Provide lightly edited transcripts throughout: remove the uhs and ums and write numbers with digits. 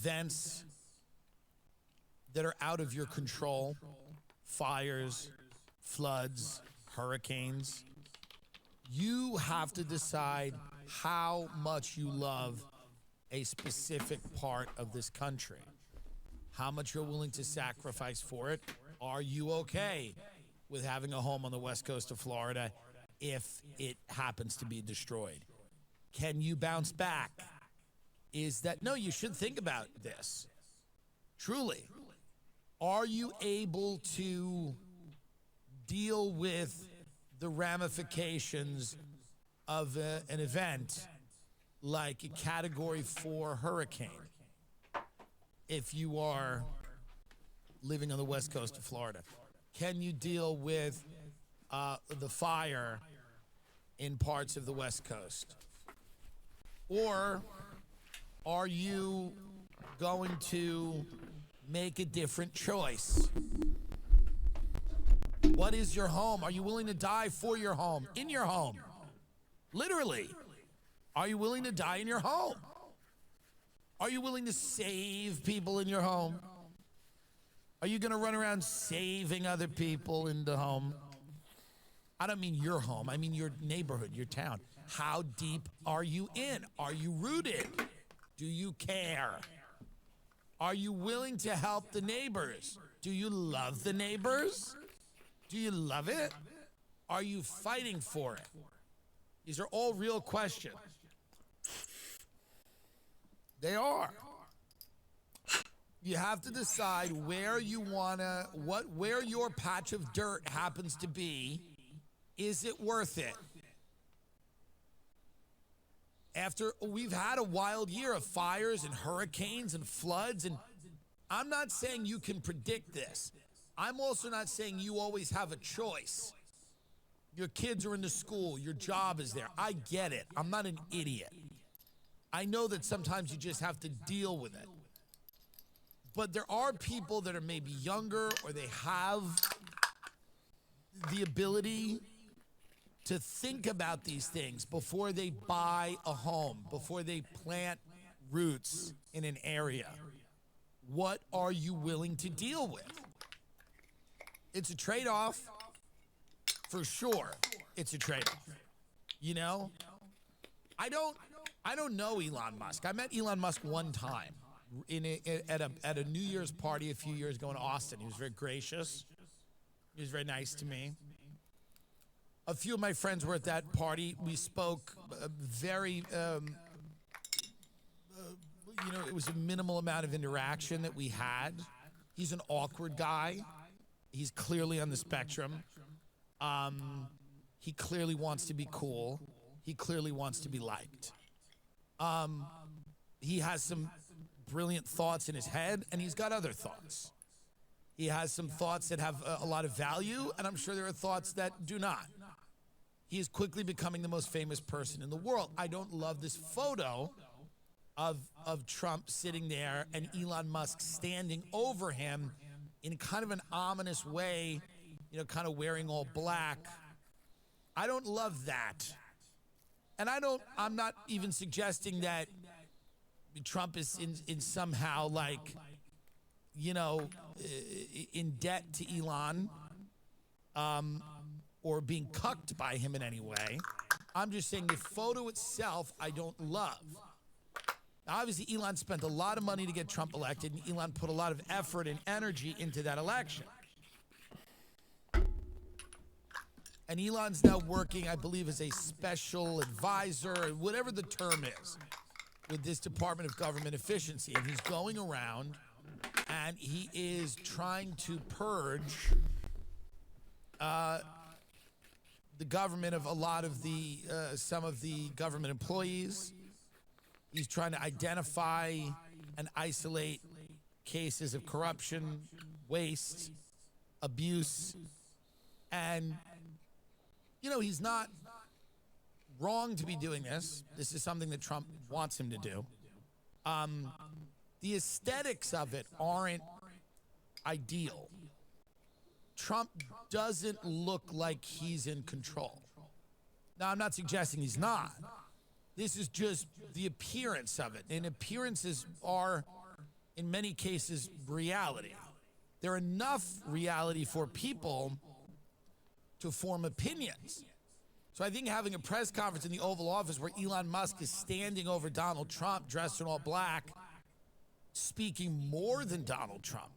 events that are out of your control, fires, floods, hurricanes, you have to decide how much you love a specific part of this country, how much you're willing to sacrifice for it. Are you okay with having a home on the west coast of Florida if it happens to be destroyed? Can you bounce back? No, you should think about this. Truly. Are you able to deal with the ramifications of an event like a Category 4 hurricane if you are living on the west coast of Florida? Can you deal with the fire in parts of the west coast? Or are you going to make a different choice? What is your home? Are you willing to die for your home? In your home? Literally. Are you willing to die in your home? Are you willing to save people in your home? Are you going to run around saving other people in the home? I don't mean your home. I mean your neighborhood, your town. How deep are you in? Are you rooted? Do you care? Are you willing to help the neighbors? Do you love the neighbors? Do you love it? Are you fighting for it? These are all real questions. They are. You have to decide where you wanna, where your patch of dirt happens to be. Is it worth it? After we've had a wild year of fires and hurricanes and floods, and I'm not saying you can predict this. I'm also not saying you always have a choice. Your kids are in the school, your job is there. I get it. I'm not an idiot. I know that sometimes you just have to deal with it. But there are people that are maybe younger, or they have the ability to think about these things before they buy a home, before they plant roots in an area. What are you willing to deal with? It's a trade-off, for sure. It's a trade-off. You know? I don't know Elon Musk. I met Elon Musk one time at a New Year's party a few years ago in Austin. He was very gracious. He was very nice to me. A few of my friends were at that party. We spoke very, it was a minimal amount of interaction that we had. He's an awkward guy. He's clearly on the spectrum. He clearly wants to be cool. He clearly wants to be liked. He has some brilliant thoughts in his head, and he's got other thoughts. He has some thoughts that have a lot of value, and I'm sure there are thoughts that do not. He is quickly becoming the most famous person in the world. I don't love this photo of Trump sitting there and Elon Musk standing over him in kind of an ominous way, kind of wearing all black. I don't love that. And I'm not even suggesting that Trump is in somehow like, in debt to Elon, or being cucked by him in any way. I'm just saying the photo itself, I don't love. Now, obviously, Elon spent a lot of money to get Trump elected, and Elon put a lot of effort and energy into that election. And Elon's now working, I believe, as a special advisor, whatever the term is, with this Department of Government Efficiency. And he's going around, and he is trying to purge the government of a lot of some of the government employees. He's trying to identify and isolate cases of corruption, waste, abuse, and, he's not wrong to be doing this. This is something that Trump wants him to do. The aesthetics of it aren't ideal. Trump doesn't look like he's in control. Now, I'm not suggesting he's not. This is just the appearance of it. And appearances are in many cases, reality. They're enough reality for people to form opinions. So I think having a press conference in the Oval Office where Elon Musk is standing over Donald Trump dressed in all black, speaking more than Donald Trump,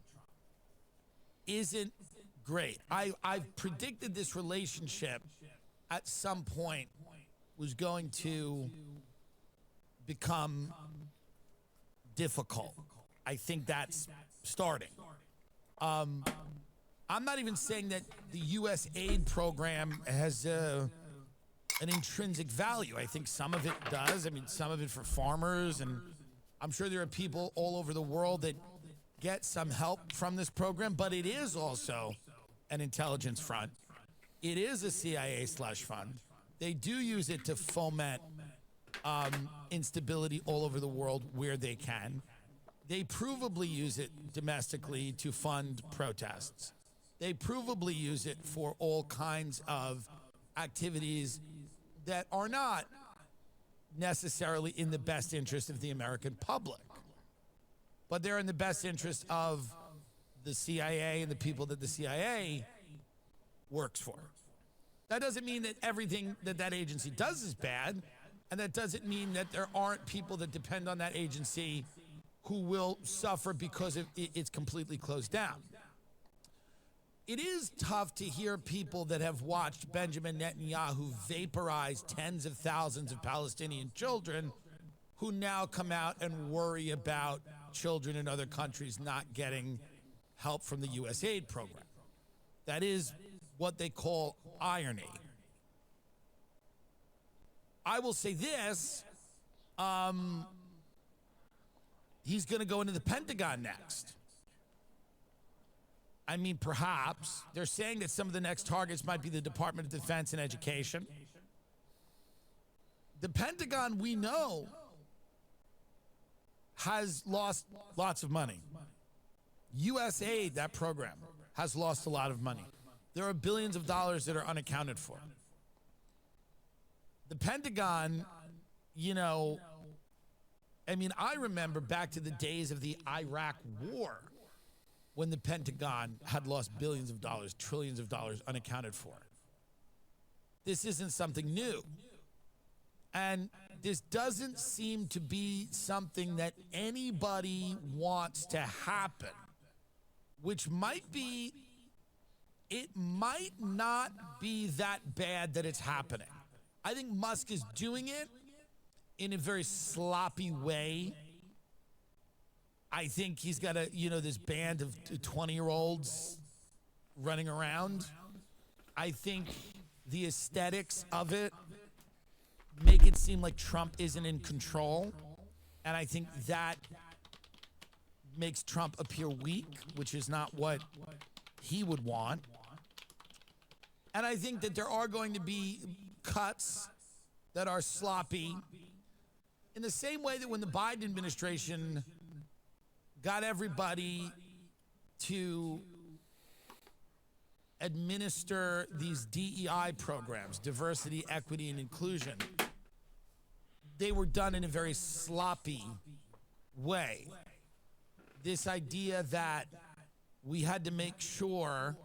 isn't great. I've predicted this relationship at some point was going to become difficult. I think that's starting. I'm not even saying that the U.S. aid program has an intrinsic value. I think some of it does. I mean, some of it for farmers, and I'm sure there are people all over the world that get some help from this program, but it is also an intelligence front. It is a CIA/fund. They do use it to foment instability all over the world where they can. They provably use it domestically to fund protests. They provably use it for all kinds of activities that are not necessarily in the best interest of the American public, but they're in the best interest of the CIA and the people that the CIA works for. That doesn't mean that everything that that agency does is bad, and that doesn't mean that there aren't people that depend on that agency who will suffer because it's completely closed down. It is tough to hear people that have watched Benjamin Netanyahu vaporize tens of thousands of Palestinian children who now come out and worry about children in other countries not getting help from the U.S. aid program. That is what they call irony. I will say this, he's going to go into the Pentagon next. I mean, perhaps. They're saying that some of the next targets might be the Department of Defense and Education. The Pentagon, we know, has lost lots of money. U.S. aid, that program, has lost a lot of money. There are billions of dollars that are unaccounted for. The Pentagon, you know, I mean, I remember back to the days of the Iraq War when the Pentagon had lost billions of dollars, trillions of dollars unaccounted for. This isn't something new. And this doesn't seem to be something that anybody wants to happen, which might be, it might not be that bad that it's happening. I think Musk is doing it in a very sloppy way. I think he's got this band of 20-year-olds running around. I think the aesthetics of it make it seem like Trump isn't in control. And I think that makes Trump appear weak, which is not what he would want. And I think that there are going to be cuts that are sloppy in the same way that when the Biden administration got everybody to administer these DEI programs, diversity, equity, and inclusion, they were done in a very sloppy way. This idea that we had to make sure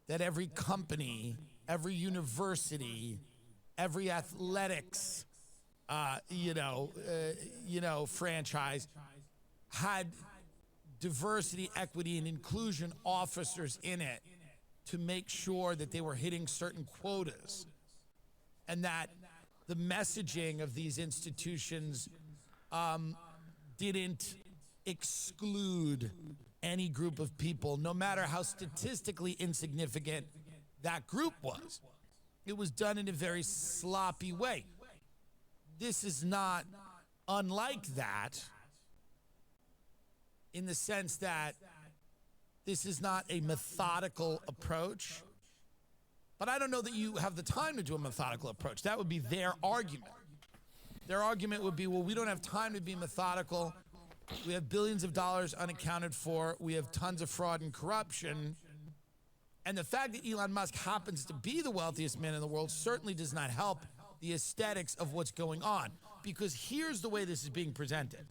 that every company, every university, every athletics, franchise had diversity, equity, and inclusion officers in it to make sure that they were hitting certain quotas, and that the messaging of these institutions didn't exclude any group of people, no matter how statistically insignificant that group was. It was done in a very sloppy way. This is not unlike that, in the sense that this is not a methodical approach. But I don't know that you have the time to do a methodical approach. That would be their argument. Their argument would be, well, we don't have time to be methodical. We have billions of dollars unaccounted for. We have tons of fraud and corruption. And the fact that Elon Musk happens to be the wealthiest man in the world certainly does not help the aesthetics of what's going on. Because here's the way this is being presented.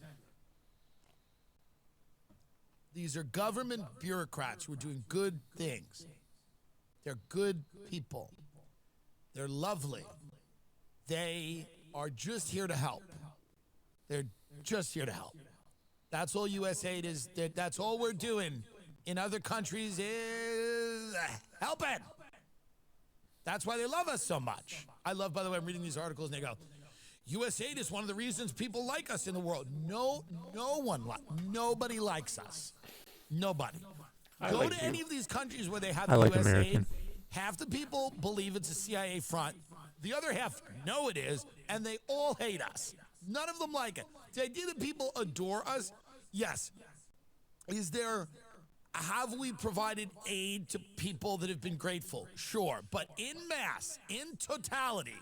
These are government bureaucrats who are doing good things. They're good people. They're lovely. They are just here to help. They're just here to help. That's all USAID is. That's all we're doing in other countries is helping. That's why they love us so much. I love, by the way, I'm reading these articles and they go, USAID is one of the reasons people like us in the world. Nobody likes us. Nobody. Go to any of these countries where they have the USAID. American. Half the people believe it's a CIA front. The other half know it is, and they all hate us. None of them like it. The idea that people adore us, yes. Have we provided aid to people that have been grateful? Sure. But in mass, in totality,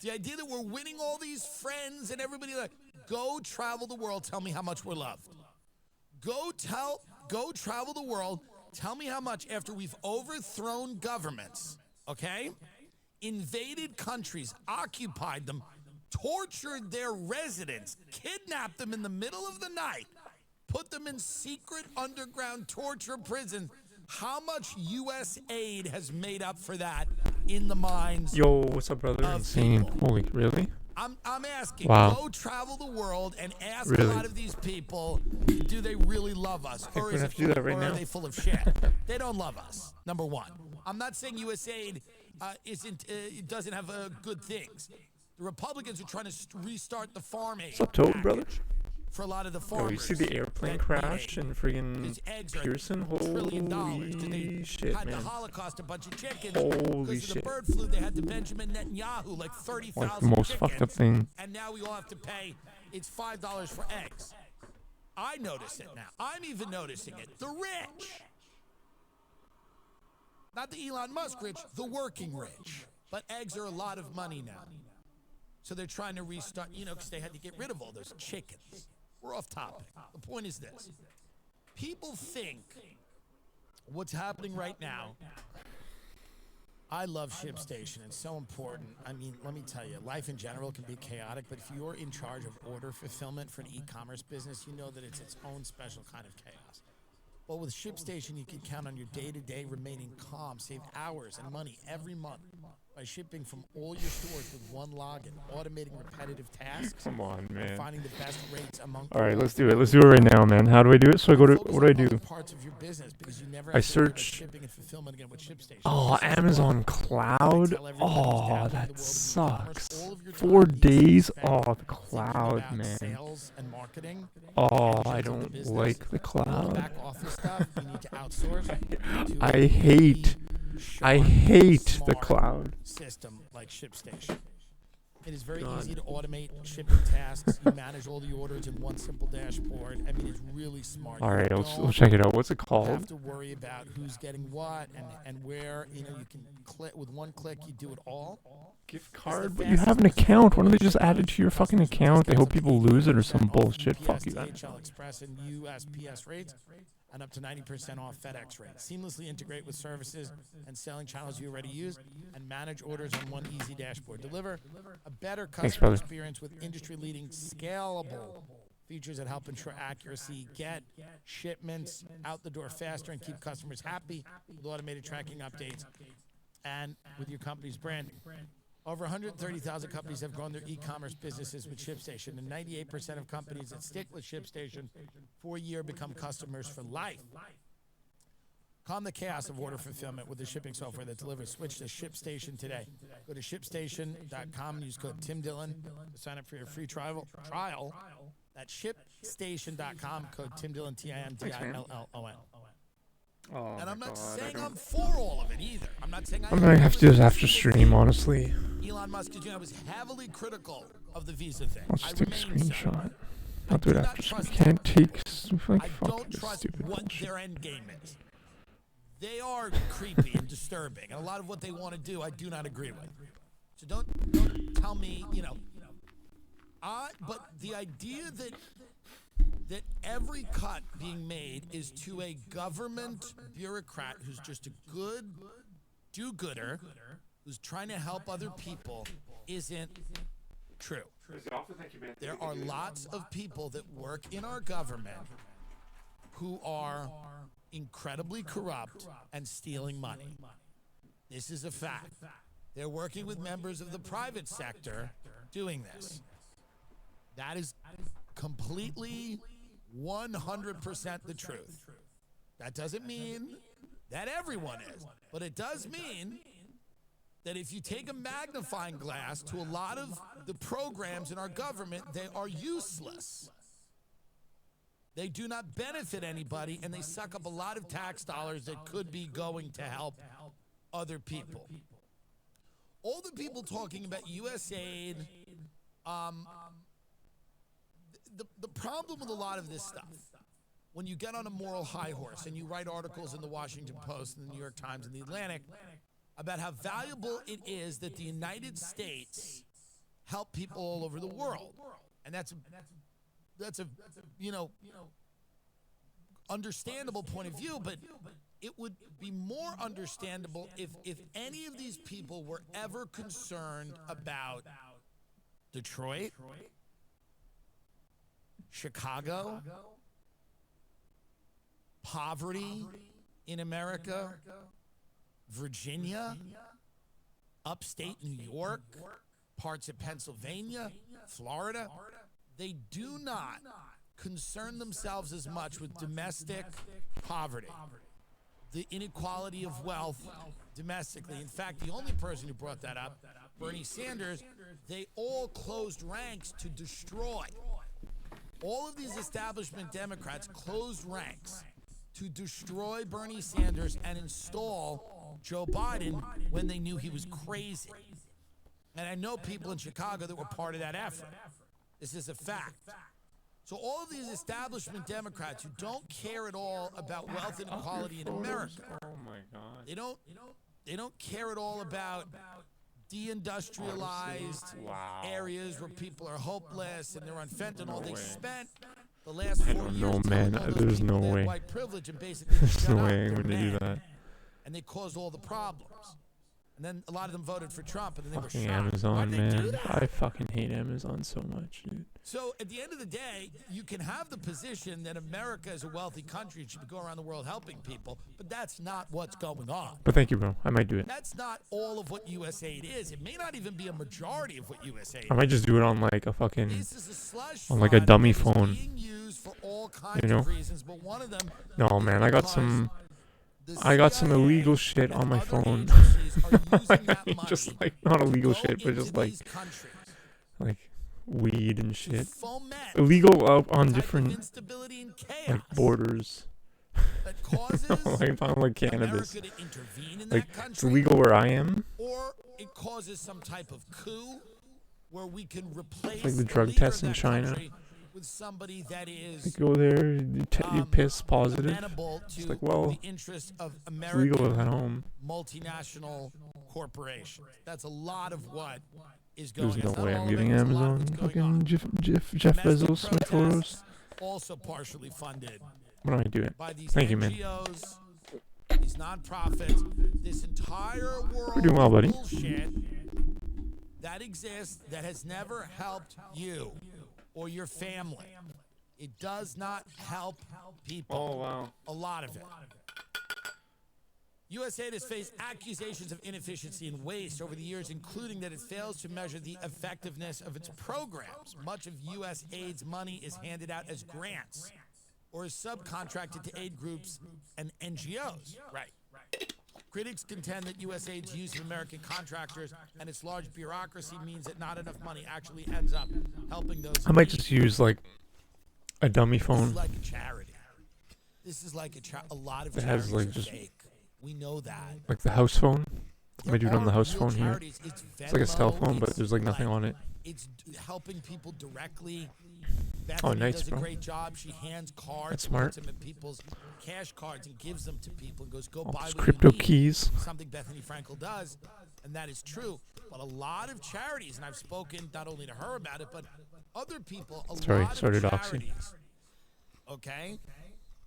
the idea that we're winning all these friends and everybody, go travel the world, tell me how much we're loved. Go travel the world, tell me how much after we've overthrown governments, okay? Invaded countries, occupied them, tortured their residents, kidnapped them in the middle of the night, put them in secret underground torture prisons. How much U.S. aid has made up for that in the minds? Yo, what's up, brother? Insane. People? Holy, really? I'm asking. Wow. Go travel the world and ask Really? a lot of these people, do they really love us? Or, we're gonna have to do that right now. Are they full of shit? They don't love us, number one. I'm not saying USAID doesn't have good things. The Republicans are trying to restart the farm aid. What's up, Toad, brother? For a lot of the Oh, farmers. you see the airplane crash in friggin' Pearson? $1 trillion. Holy shit, had man. the Holocaust, a bunch of chickens. Holy because of the shit. bird flu, they had to Benjamin Netanyahu like 30,000 Like the most fucked up thing. And now we all have to pay, it's $5 for eggs. I notice it now. I'm even noticing it. The rich. Not the Elon Musk rich, the working rich. But eggs are a lot of money now. So they're trying to restart, because they had to get rid of all those chickens. We're off topic. The point is this. People think what's happening right now. I love ShipStation. It's so important. I mean, let me tell you, life in general can be chaotic, but if you're in charge of order fulfillment for an e-commerce business, you know that it's its own special kind of chaos. Well, with ShipStation, you can count on your day-to-day remaining calm, save hours and money every month by shipping from all your stores with one login, automating repetitive tasks. Come on, man. Finding the best rates among. All right, let's do it. Let's do it right now, man. How do I do it? So I go to, what do I do? Parts of your business because you never I have to worry about search. shipping and fulfillment again with ShipStation. Oh, Amazon Cloud. Oh, that sucks. 4 days. Oh, the cloud, man. Sales and marketing. Oh, I don't like the All the cloud. back office stuff you need to outsource. to I a hate the smart cloud. system like ShipStation. It is very God. easy to automate shipping tasks. You manage all the orders in one simple dashboard. I mean, it's really smart. All right, You we'll check it out. What's it don't have called? to worry about who's getting what and where. You can click with one click. You do it all. Gift card, but you have an account. Why don't they just add it to your fucking account? They hope people lose it or some bullshit. Fuck you, guys. DHL Express and USPS rates, and up to 90% off FedEx rates. Seamlessly integrate with services and selling channels you already use, and manage orders on one easy dashboard. Deliver a better customer brother. experience with industry-leading scalable features that help ensure accuracy, get shipments out the door faster, and keep customers happy with automated tracking updates and with your company's branding. Over 130,000 companies have grown their e-commerce businesses with ShipStation, and 98% of companies that stick with ShipStation for a year become customers for life. Calm the chaos of order fulfillment with the shipping software that delivers. Switch to ShipStation today. Go to ShipStation.com and use code TimDillon to sign up for your free trial. That's ShipStation.com, code TimDillon, TIMDILLON. Oh, And I'm not saying I'm for all of it either. I'm not saying I'm gonna have to do this after stream, honestly. Elon Musk, I was heavily critical of the visa thing. I'll just take a remain so. screenshot. I'll do it do not after stream. trust Can't take like I fucking don't trust stupid what bullshit. their end game is. They are creepy and disturbing, and a lot of what they want to do, I do not agree with. So don't tell me, but the idea that every cut being made is to a government bureaucrat who's just a good do-gooder who's trying to help other people isn't true. There are lots of people that work in our government who are incredibly corrupt and stealing money. This is a fact. They're working with members of the private sector doing this. That is completely 100% the truth. That doesn't mean that everyone is, but it does mean that if you take a magnifying glass to a lot of the programs in our government, they are useless. They do not benefit anybody, and they suck up a lot of tax dollars that could be going to help other people. All the people talking about USAID, the problem with a lot of this stuff, when you get on a moral high horse and you write articles in the Washington Post and the New York Times and the Atlantic about how valuable it is that the United States help people all over the world, and that's a understandable point of view, but it would be more understandable if any of these people were ever concerned about Detroit, Chicago, poverty in America, Virginia, upstate New York, parts of Pennsylvania, Florida. They do not concern themselves as much with domestic poverty, the inequality of wealth domestically. In fact, the only person who brought that up, Bernie Sanders, they all closed ranks to destroy. All of these establishment Democrats closed ranks to destroy Bernie Sanders and install Joe Biden when they knew he was crazy. And I know people in Chicago that were part of that effort. This is a fact. So all of these establishment Democrats who don't care at all about wealth inequality in America, oh my God, they don't care at all about deindustrialized areas where people are hopeless and they're on fentanyl. They spent the last 4 years. I don't know, man. There's no way. White privilege and basically There's no way I'm going to do that. And they caused all the problems. And then a lot of them voted for Trump, and then they were Fucking shocked. Amazon, Why'd they do man. that? I fucking hate Amazon so much, dude. So at the end of the day, you can have the position that America is a wealthy country and should go around the world helping people, but that's not what's going on. But thank you, bro. I might do it. That's not all of what USAID is. It may not even be a majority of what USAID I might just do it on like a fucking, This is a slush on like a fund dummy that is phone. being used for all kinds You know? of reasons, but one of them No, man. I got some illegal shit on my phone. Just like, not illegal shit, but just like weed and shit. Illegal out on different like borders. Like on like cannabis. Like it's illegal where I am. Or it causes some type of coup where we can replace Like the drug tests in China. with somebody that is You go there, you piss positive. amenable It's to like, well, the interest of it's legal American at home. multinational corporations. That's a lot of what is going on. There's no It's not way all I'm of it, giving it's a lot of Amazon what's going on. fucking Jeff Domestic Bezos my photos. protests also partially funded What am I doing? by these Thank you, man. NGOs, these nonprofits, this entire world We're doing well, buddy. of bullshit that exists that has never helped you or your family. It does not help people. Oh, wow. A lot of it. USAID has faced accusations of inefficiency and waste over the years, including that it fails to measure the effectiveness of its programs. Much of USAID's money is handed out as grants or is subcontracted to aid groups and NGOs. Right. Critics contend that USAID's use of American contractors and its large bureaucracy means that not enough money actually ends up helping those. I might just use like a dummy This phone is like a charity. This is like a lot of that has charities like are just fake. We know that. like the house phone. I might do it on the house Real phone here. charities. It's like a cell Venmo, phone, but it's there's like nothing on it. It's helping people directly. Oh, Bethany nice, does a bro. great job. She hands cards, That's and smart. puts them in people's cash cards and gives them to people and goes, go All buy those what crypto you need. keys. Something Bethany Frankel does, and that is true. But a lot of charities, and I've spoken not only to her about it, but other people, Sorry, lot started of doxing. charities, okay,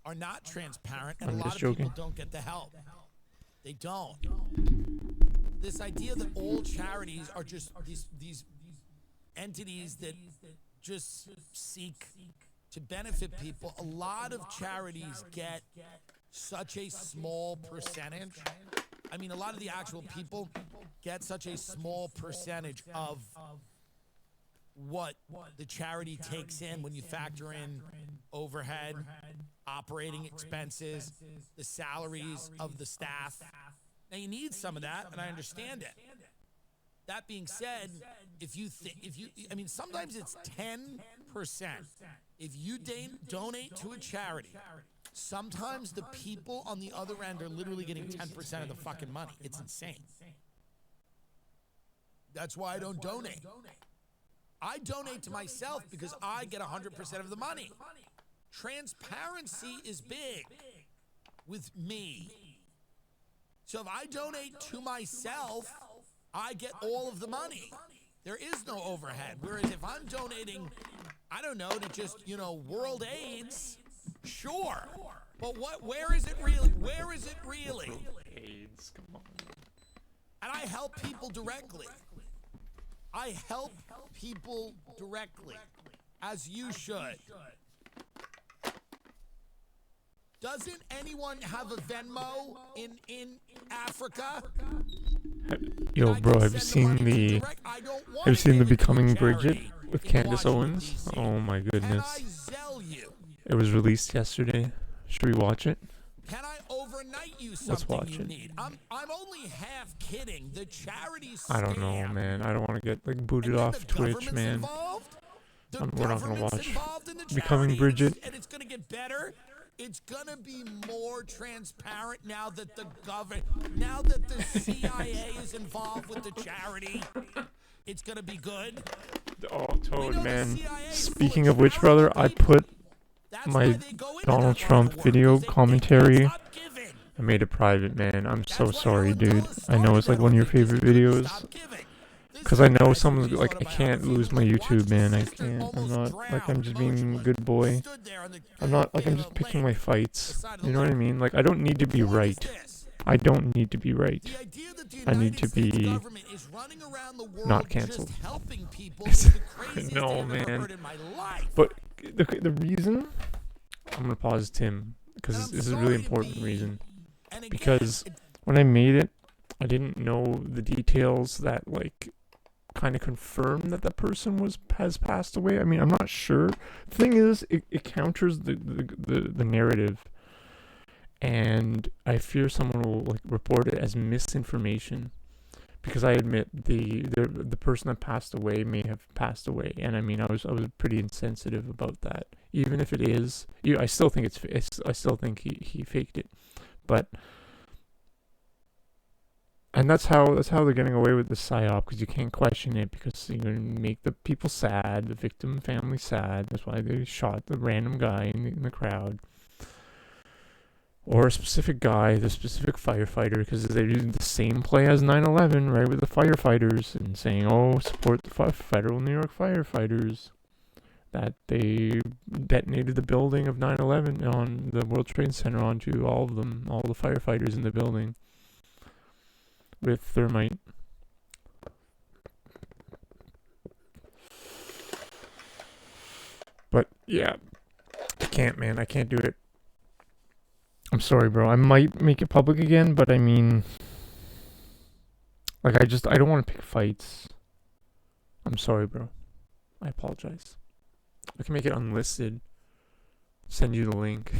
are not transparent, and I'm a lot just of joking. people don't get the help. They don't. This idea that all charities are just these entities that just seek to benefit people, a lot of charities get such a small percentage. I mean, a lot of the actual people get such a small percentage of what the charity takes in when you factor in overhead, operating expenses, the salaries of the staff. Now, you need some of that, and I understand it. That being said, I mean, sometimes it's 10%. If you donate to a charity, sometimes the people on the other end are literally getting 10% of the fucking money. It's insane. That's why I don't donate. I donate to myself because I get 100% of the money. Transparency is big with me. So if I donate to myself, I get all of the money. There is no overhead. Whereas if I'm donating, I don't know, to just, World AIDS, sure. But where is it really? Where is it really? AIDS, come on. And I help people directly. I help people directly, as you should. Doesn't anyone have a Venmo in Africa? Yo, bro, have you seen the Becoming Bridget with Candace Owens? Oh my goodness. It was released yesterday. Should we watch it? Can I overnight you something Let's watch you it. need? I'm only half kidding. The charity's I don't know, man. I don't want to get booted off Twitch, man. We're not gonna watch Becoming Bridget. And it's gonna get better. It's gonna be more transparent now that the CIA is involved with the charity. It's gonna be good. Oh, Toad, man. Speaking of which, brother, I put my Donald Trump video commentary. I made it private, man. I'm so sorry, dude. I know it's like one of your favorite videos. Because I know someone's like, I can't lose my YouTube, man. I can't. I'm not like I'm just being a good boy. I'm not like I'm just picking my fights. You know what I mean? Like I don't need to be right. I don't need to be right. I need to be not canceled. No, man. But the reason I'm gonna pause Tim because this is a really important reason. Because when I made it, I didn't know the details that like kind of confirm that that person has passed away. I mean, I'm not sure. The thing is, it counters the narrative, and I fear someone will like report it as misinformation, because I admit the person that passed away may have passed away, and I mean I was pretty insensitive about that. Even if it is, I still think I still think he faked it, but. And that's how they're getting away with the psyop, because you can't question it, because you're going to make the people sad, the victim family sad. That's why they shot the random guy in the crowd. Or a specific guy, the specific firefighter, because they're using the same play as 9/11, right, with the firefighters, and saying, oh, support the federal New York firefighters. That they detonated the building of 9/11 on the World Trade Center onto all of them, all the firefighters in the building. With thermite. But yeah, I can't, man. I can't do it. I'm sorry, bro. I might make it public again, but I mean, like, I don't want to pick fights. I'm sorry, bro. I apologize. I can make it unlisted. Send you the link.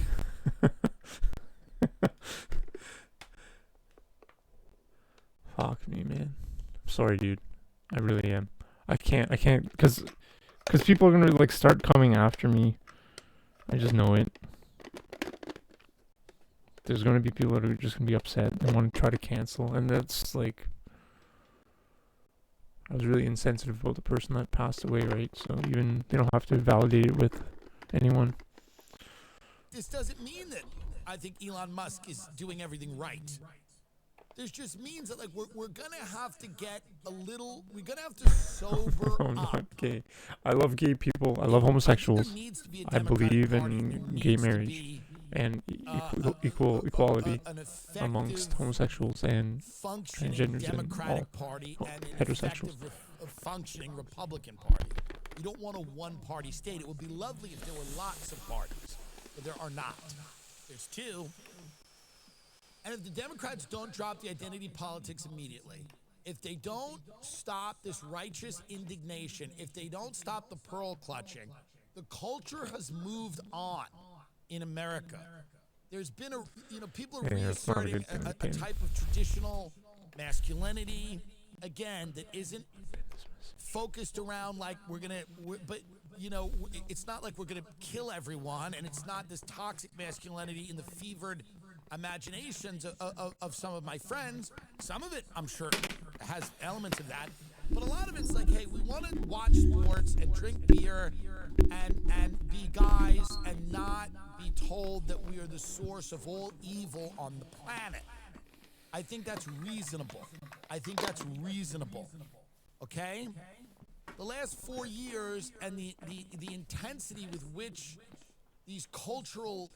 Fuck me, man. I'm sorry, dude. I really am. I can't, because people are gonna like start coming after me. I just know it. There's gonna be people that are just gonna be upset and want to try to cancel, and that's like, I was really insensitive about the person that passed away, right? So even they don't have to validate it with anyone. This doesn't mean that I think Elon Musk is doing everything right. This just means that like we're gonna have to get a little. We're gonna have to sober I'm up. not gay. I love gay people. I love homosexuals. I believe in gay marriage and equality amongst homosexuals and transgenders and all heterosexuals. A functioning Republican Party. You don't want a one-party state. It would be lovely if there were lots of parties, but there are not. There's two. And if the Democrats don't drop the identity politics immediately, if they don't stop this righteous indignation, if they don't stop the pearl clutching, the culture has moved on in America. There's been people are reasserting a type of traditional masculinity, again, that isn't focused around like it's not like we're gonna kill everyone, and it's not this toxic masculinity in the fevered imaginations of some of my friends. Some of it, I'm sure, has elements of that, but a lot of it's like, hey, we want to watch sports and drink beer and be guys and not be told that we are the source of all evil on the planet. I think that's reasonable. Okay? The last 4 years and the intensity with which these cultural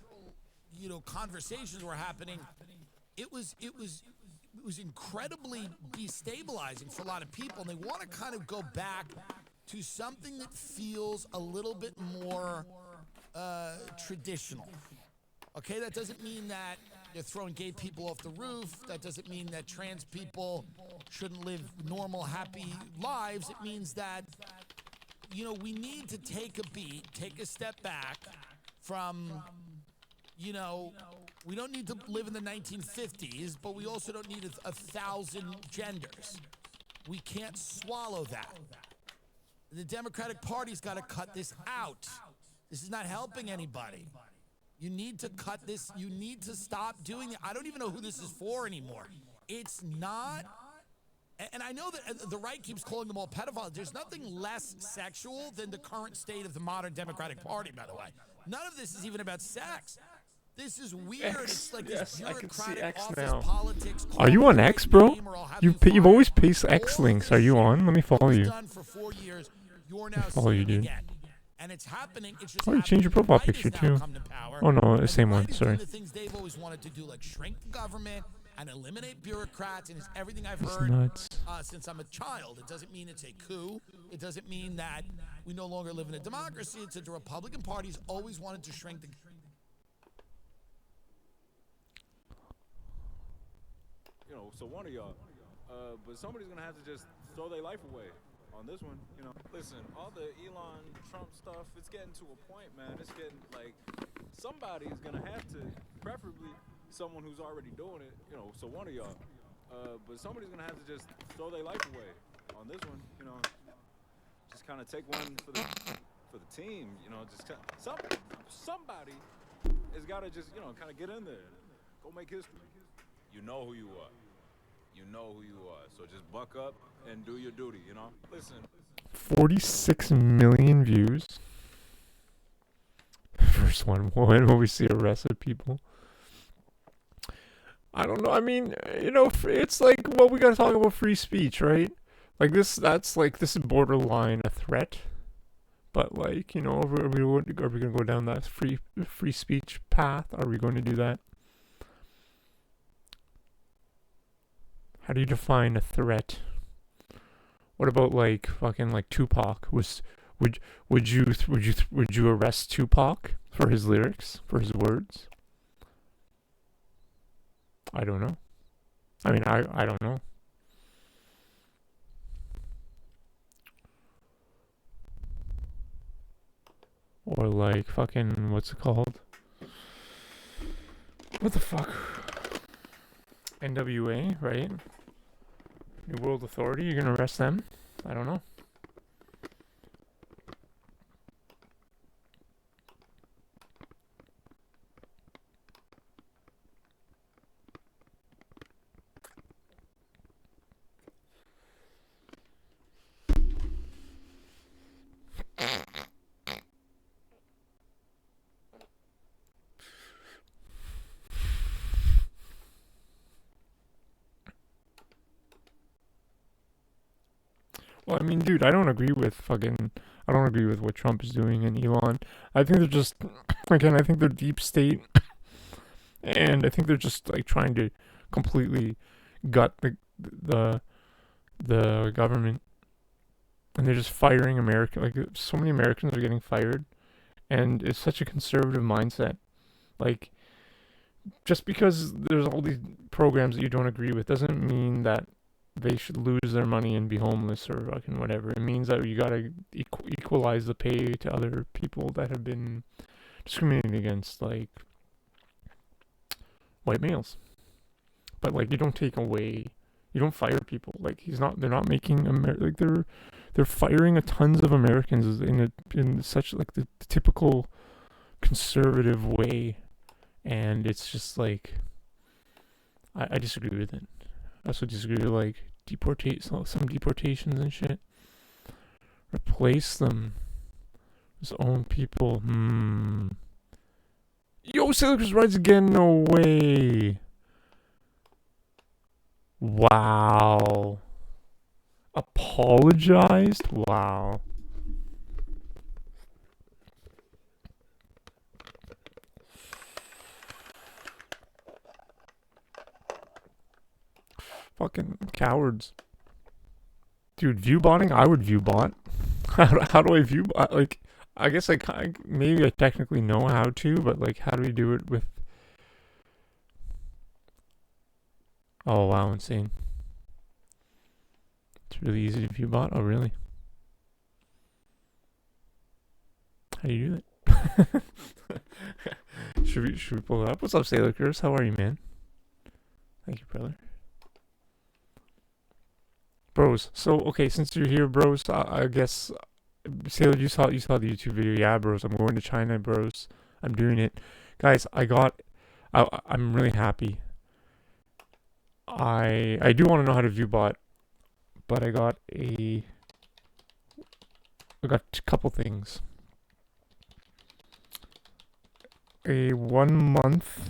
conversations were happening, it was incredibly destabilizing for a lot of people, and they want to kind of go back to something that feels a little bit more traditional. Okay, that doesn't mean that they're throwing gay people off the roof. That doesn't mean that trans people shouldn't live normal, happy lives. It means that, we need to take a beat, take a step back from, we don't need to live in the 1950s, but we also don't need 1,000 genders. We can't swallow that. The Democratic Party's got to cut this out. This is not helping anybody. You need to cut this. You need to stop doing it. I don't even know who this is for anymore. It's not. And I know that the right keeps calling them all pedophiles. There's nothing less sexual than the current state of the modern Democratic Party, by the way. None of this is even about sex. This is weird. It's like this bureaucratic office politics. Are you on X, bro? You've always pasted X links. Are you on? Let me follow you. Follow you, dude. And it's happening. It's just you changed your profile picture too. Oh no, the same one. Sorry. The things they've always wanted to do, like shrink the government and eliminate bureaucrats, and it's everything I've heard since I'm a child. It doesn't mean it's a coup. It doesn't mean that we no longer live in a democracy. It's that the Republican Party's always wanted to shrink the. So one of y'all, but somebody's gonna have to just throw their life away on this one. Listen, all the Elon Trump stuff, it's getting to a point, man. It's getting like somebody's gonna have to, preferably someone who's already doing it. So one of y'all, but somebody's gonna have to just throw their life away on this one. Just kind of take one for the team. Somebody has got to just kind of get in there, go make history. You know who you are. So just buck up and do your duty, Listen. 46 million views. First one, when will we see arrested people? I don't know. I mean, it's like, well, we gotta talk about free speech, right? Like this is borderline a threat. But like, are we gonna go down that free speech path? Are we going to do that? How do you define a threat? What about like fucking like Tupac? Would you arrest Tupac for his lyrics, for his words? I don't know. I mean, I don't know. Or like fucking, what's it called? What the fuck? NWA, right? New World Authority, you're gonna arrest them? I don't know. Well, I mean, dude, I don't agree with what Trump is doing and Elon. I think they're just, again, I think they're deep state, and I think they're just like trying to completely gut the government and they're just firing American. Like, so many Americans are getting fired, and it's such a conservative mindset. Like, just because there's all these programs that you don't agree with doesn't mean that they should lose their money and be homeless or fucking whatever. It means that you gotta equalize the pay to other people that have been discriminated against, like white males. But like, you don't take away, you don't fire people. Like, they're not making like they're firing a tons of Americans in such like the typical conservative way, and it's just like, I disagree with it. I also disagree with like some deportations and shit. Replace them. His own people. Yo, Sailor's rides again? No way. Wow. Apologized? Wow. Fucking cowards. Dude, view botting? I would view bot. How do I view bot? Like, I guess maybe I technically know how to, but like, how do we do it with... Oh, wow, insane. It's really easy to view bot? Oh, really? How do you do that? Should we pull it up? What's up, Sailor Curse? How are you, man? Thank you, brother. Bros, so okay, since you're here, bros, I guess Sailor, you saw the YouTube video. Yeah, bros, I'm going to China, bros. I'm doing it, guys. I'm really happy. I do want to know how to view bot, but I got a couple things. A 1 month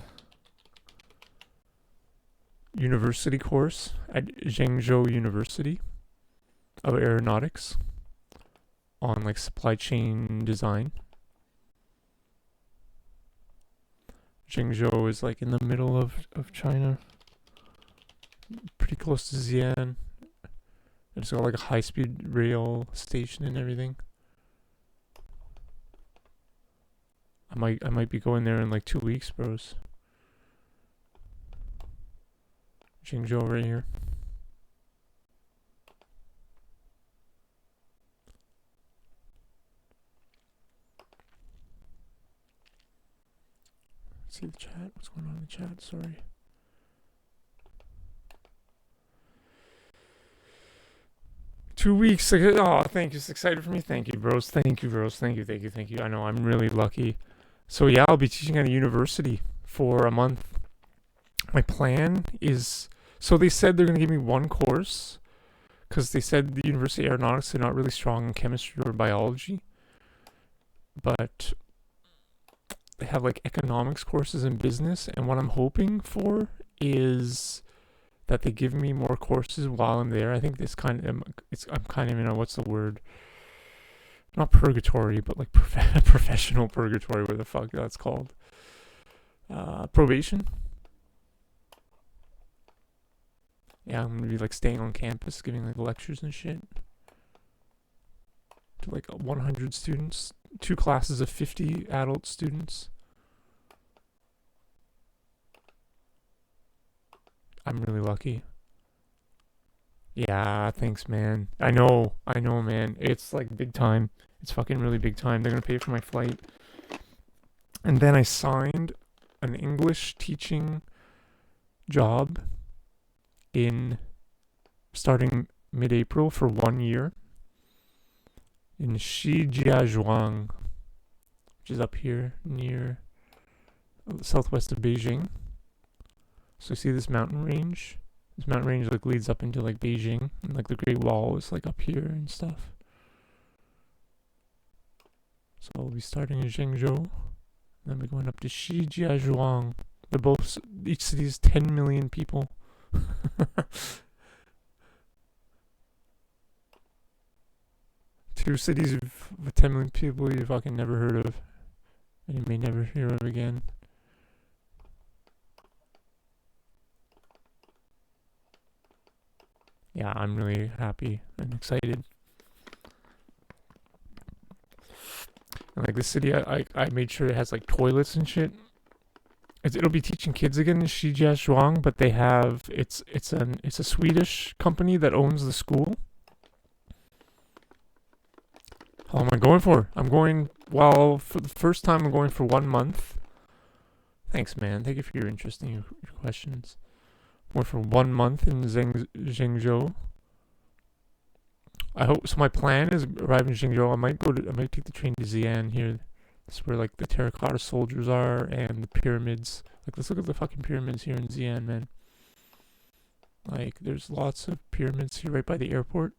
university course at Zhengzhou University of Aeronautics on like supply chain design. Zhengzhou is like in the middle of China, pretty close to Xi'an. It's got like a high-speed rail station and everything. I might be going there in like 2 weeks, bros. Zhengzhou right here. Let's see the chat. What's going on in the chat? Sorry. Two weeks. Oh, thank you. It's excited for me. Thank you, bros. Thank you, bros. Thank you. I know I'm really lucky. So yeah, I'll be teaching at a university for a month. My plan is... So they said they're going to give me one course, because they said the University of Aeronautics are not really strong in chemistry or biology. But they have like economics courses and business, and what I'm hoping for is that they give me more courses while I'm there. I think I'm kind of in a, what's the word? Not purgatory, but like professional purgatory, where the fuck that's called. Probation. Yeah, I'm gonna be like staying on campus, giving like lectures and shit to like 100 students, 2 classes of 50 adult students. I'm really lucky. Yeah, thanks, man. I know, man. It's like big time. It's fucking really big time. They're gonna pay for my flight. And then I signed an English teaching job starting mid-April for 1 year in Shijiazhuang, which is up here near southwest of Beijing. So you see this mountain range? This mountain range like leads up into like Beijing, and like the Great Wall is like up here and stuff. So I'll be starting in Zhengzhou, then we're going up to Shijiazhuang. Each city is 10 million people. 2 cities with 10 million people you fucking never heard of, and you may never hear of again. Yeah, I'm really happy and excited. And like the city, I made sure it has like toilets and shit. It'll be teaching kids again in Gyges, but they have it's a Swedish company that owns the school. How am I going for? I'm going, well, for the first time I'm going for 1 month. Thanks, man. Thank you for your interest and your questions. I'm going for 1 month in Zhengzhou. I hope so. My plan is arrive in Zhengzhou. I might take the train to Xi'an here. This is where like the terracotta soldiers are and the pyramids. Like, let's look at the fucking pyramids here in Xi'an, man. Like, there's lots of pyramids here right by the airport.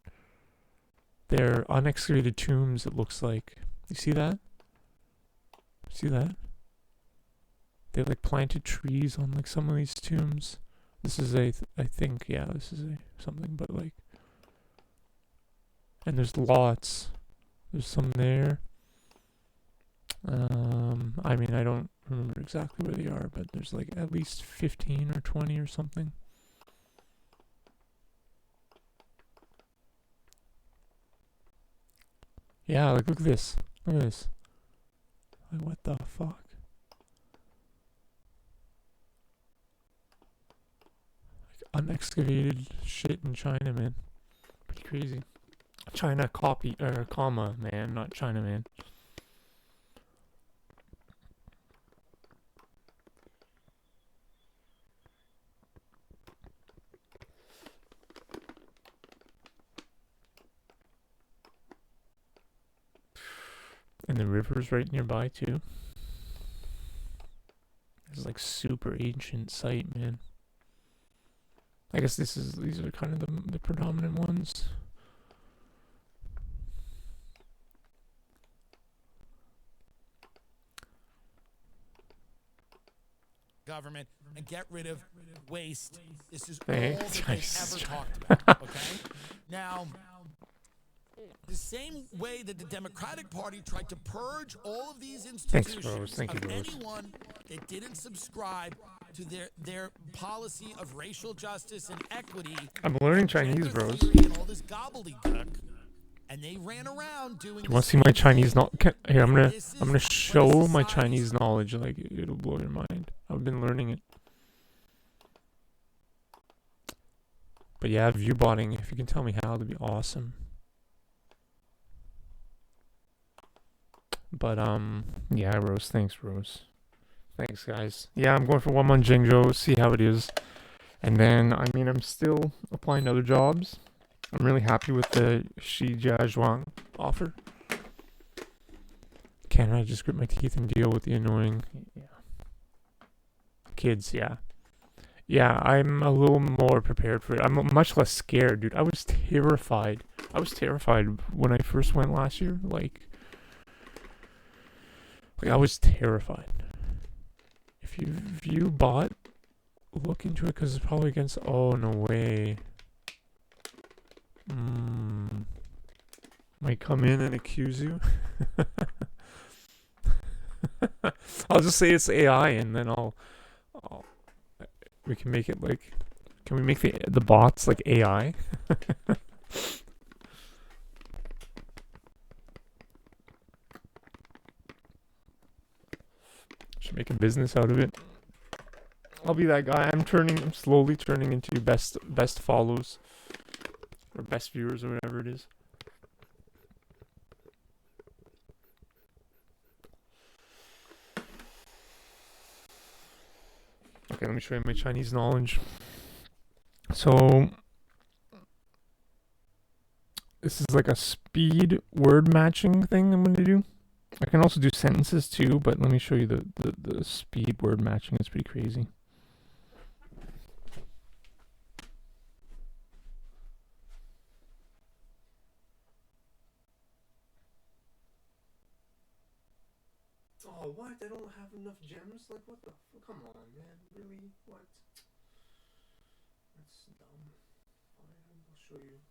They're unexcavated tombs, it looks like. You see that? See that? They like planted trees on like some of these tombs. This is I think, yeah, this is something, but like, and there's lots. There's some there. I mean, I don't remember exactly where they are, but there's like at least 15 or 20 or something. Yeah, like, look at this. Look at this. Like, what the fuck? Like, unexcavated shit in China, man. Pretty crazy. China copy, comma, man, not China, man. And the river's right nearby, too. It's like super ancient site, man. I guess these are kind of the predominant ones. Government and get rid of waste. This is Hey, all that they've Jesus. ever talked about. Okay? Now, the same way that the Democratic Party tried to purge all of these institutions Rose. Thank you, of Rose. anyone that didn't subscribe to their policy of racial justice and equity. I'm learning Chinese, gender bros. theory and all this gobbledygook. And they ran around doing. You want to see my Chinese knowledge? Here, I'm gonna show my Chinese knowledge. Like, it'll blow your mind. I've been learning it. But yeah, viewbotting. If you can tell me how, that'd be awesome. But yeah, Rose. Thanks, Rose. Thanks, guys. Yeah, I'm going for 1 month Zhengzhou. See how it is. And then, I mean, I'm still applying to other jobs. I'm really happy with the Shijiazhuang offer. Can I just grit my teeth and deal with the annoying kids? Yeah. Yeah, I'm a little more prepared for it. I'm much less scared, dude. I was terrified. I was terrified when I first went last year. Like I was terrified. If you bought, look into it, because it's probably against. Oh, no way. Might come in and accuse you. I'll just say it's AI, and then we can make it like. Can we make the bots like AI? Should make a business out of it. I'll be that guy. I'm slowly turning into best follows or best viewers or whatever it is. Okay, let me show you my Chinese knowledge. So this is like a speed word matching thing I'm going to do. I can also do sentences too, but let me show you the speed word matching. It's pretty crazy. Oh, what? I don't have enough gems? Like, what the come on, man. Really? What? That's dumb. I'll show you.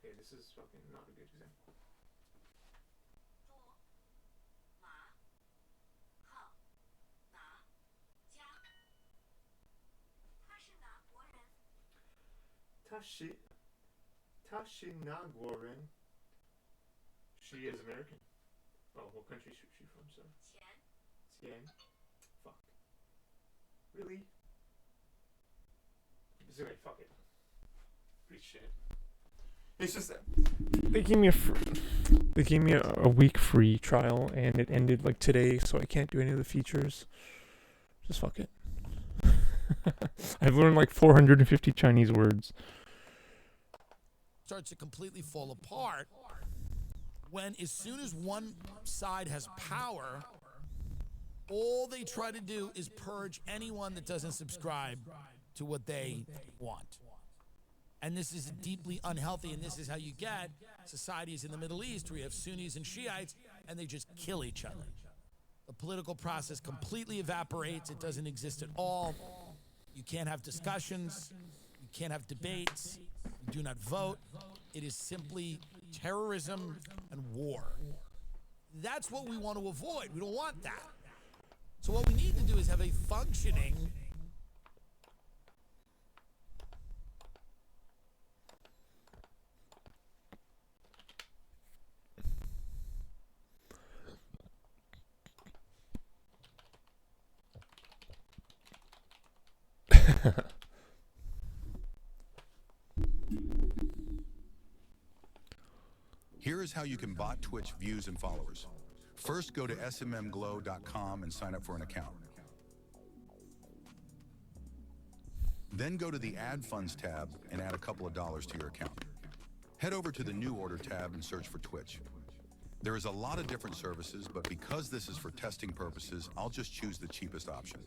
Okay, this is fucking not a good example. She is American. Oh, what country is she from, sir? Xi'an. Fuck. Really? Anyway, fuck it. Pretty shit. It's just that they gave me a week free trial, and it ended like today, so I can't do any of the features. Just fuck it. I've learned like 450 Chinese words. Starts to completely fall apart when, as soon as one side has power, all they try to do is purge anyone that doesn't subscribe to what they want. And this is deeply unhealthy, and this is how you get societies in the Middle East where you have Sunnis and Shiites, and they just kill each other. The political process completely evaporates. It doesn't exist at all. You can't have discussions. You can't have debates. You do not vote. It is simply terrorism and war. That's what we want to avoid. We don't want that. So what we need to do is have a functioning Here is how you can bot Twitch views and followers. First, go to smmglow.com and sign up for an account. Then go to the Add Funds tab and add a couple of dollars to your account. Head over to the New Order tab and search for Twitch. There is a lot of different services, but because this is for testing purposes, I'll just choose the cheapest option.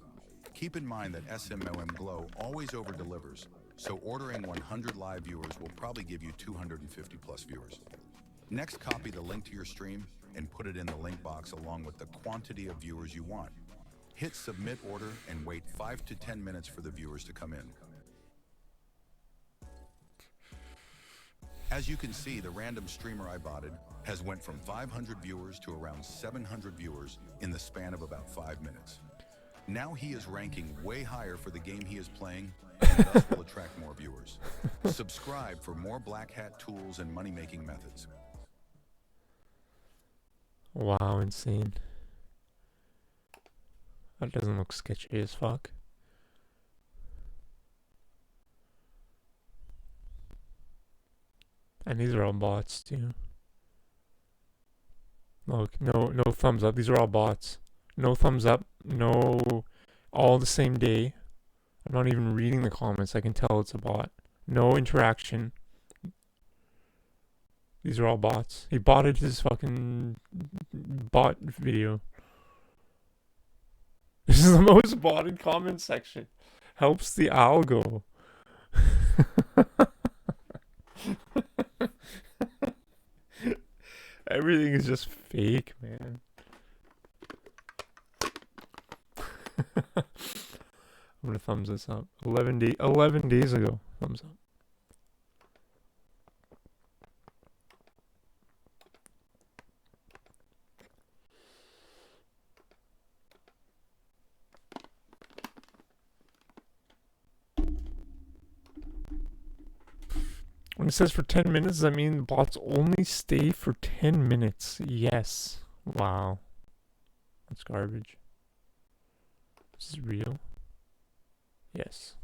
Keep in mind that SMOM Glow always over-delivers, so ordering 100 live viewers will probably give you 250 plus viewers. Next, copy the link to your stream and put it in the link box along with the quantity of viewers you want. Hit submit order and wait 5 to 10 minutes for the viewers to come in. As you can see, the random streamer I botted has went from 500 viewers to around 700 viewers in the span of about 5 minutes. Now he is ranking way higher for the game he is playing, and thus will attract more viewers. Subscribe for more black hat tools and money-making methods. Wow, insane. That doesn't look sketchy as fuck. And these are all bots too. Look, no thumbs up. These are all bots. No thumbs up. No, all the same day. I'm not even reading the comments. I can tell it's a bot. No interaction. These are all bots. He botted his fucking bot video. This is the most botted comment section. Helps the algo. Everything is just fake, man. I'm gonna thumbs this up. 11 days ago. Thumbs up. When it says for 10 minutes, does that mean bots only stay for 10 minutes? Yes. Wow. That's garbage. This is real? Yes.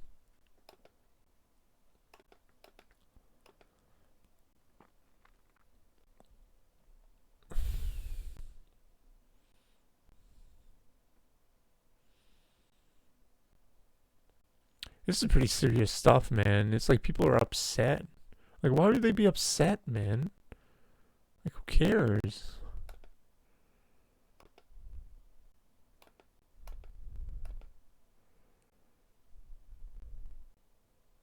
This is pretty serious stuff, man. It's like people are upset. Like, why would they be upset, man? Like, who cares?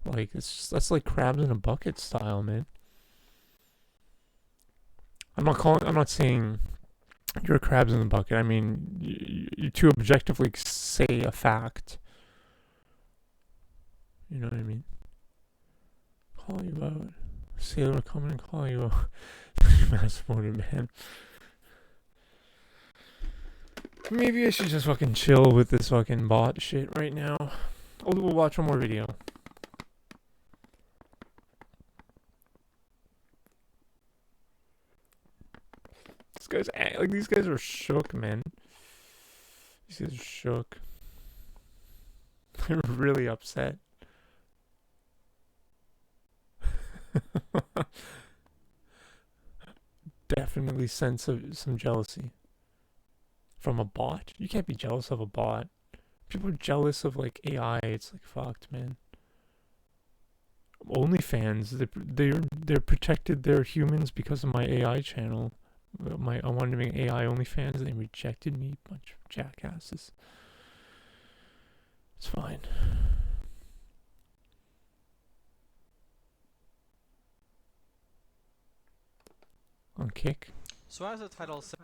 Like, that's like crabs in a bucket style, man. I'm not saying you're crabs in the bucket. I mean, you to objectively say a fact. You know what I mean? Call you out. Sailor coming and call you out. Mass voted, man. Maybe I should just fucking chill with this fucking bot shit right now. We'll watch one more video. These guys are shook, man. These guys are shook. They're really upset. Definitely sense some jealousy from a bot. You can't be jealous of a bot. People are jealous of like AI. It's like fucked, man. OnlyFans, they're protected. They're humans because of my AI channel. I wanted to make AI OnlyFans. They rejected me. Bunch of jackasses. It's fine. On Kick. So as the title says,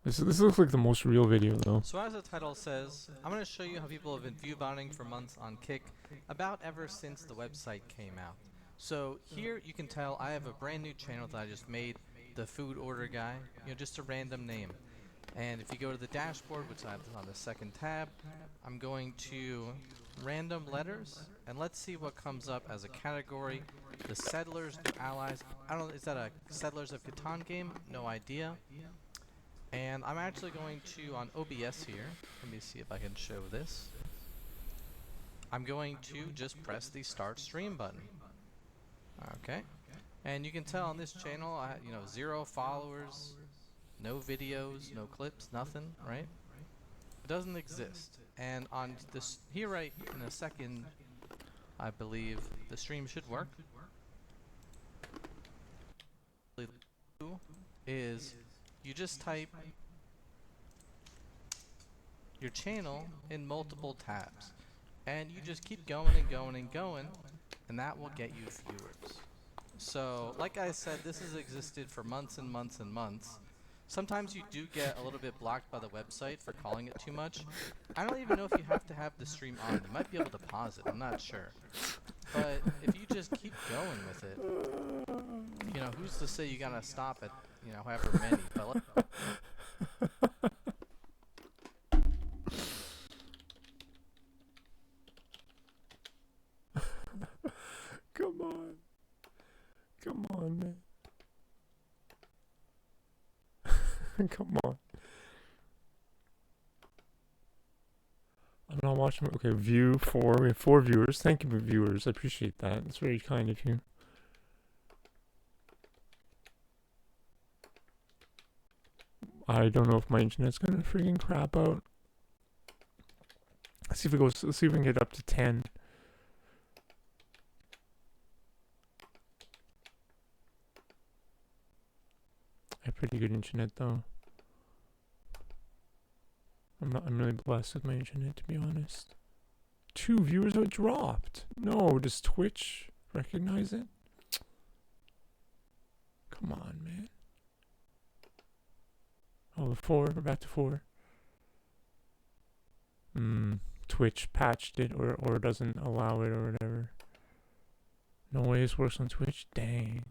This looks like the most real video though. So as the title says, I'm going to show you how people have been view botting for months on Kick, about ever since the website came out. So here you can tell I have a brand new channel that I just made, the food order guy, just a random name. And if you go to the dashboard, which I have on the second tab, I'm going to random letters, and let's see what comes up as a category. The Settlers, the Allies. I don't know, is that a Settlers of Catan game? No idea. And I'm actually going to, on OBS here, let me see if I can show this. I'm going to just press the Start Stream button. Okay. And you can tell on this channel, 0 followers, no videos, no clips, nothing, right? It doesn't exist. And on this, here right in a second, I believe the stream should work. Is you just type your channel in multiple tabs, and you just keep going and going and going, and that will get you viewers. So like I said, this has existed for months and months and months. Sometimes you do get a little bit blocked by the website for calling it too much. I don't even know if you have to have the stream on. You might be able to pause it, I'm not sure. But if you just keep going with it, who's to say you gotta stop at, however many, but Come on. Come on, man. Come on. I'm not watching. Okay, view 4. We have 4 viewers. Thank you for viewers. I appreciate that. It's very kind of you. I don't know if my internet's gonna freaking crap out. Let's see if let's see if we can get up to 10. I have pretty good internet though. I'm really blessed with my internet, to be honest. 2 viewers are dropped. No, does Twitch recognize it? Come on, man. Oh, 4. We're back to 4. Twitch patched it or doesn't allow it or whatever. No way this works on Twitch. Dang.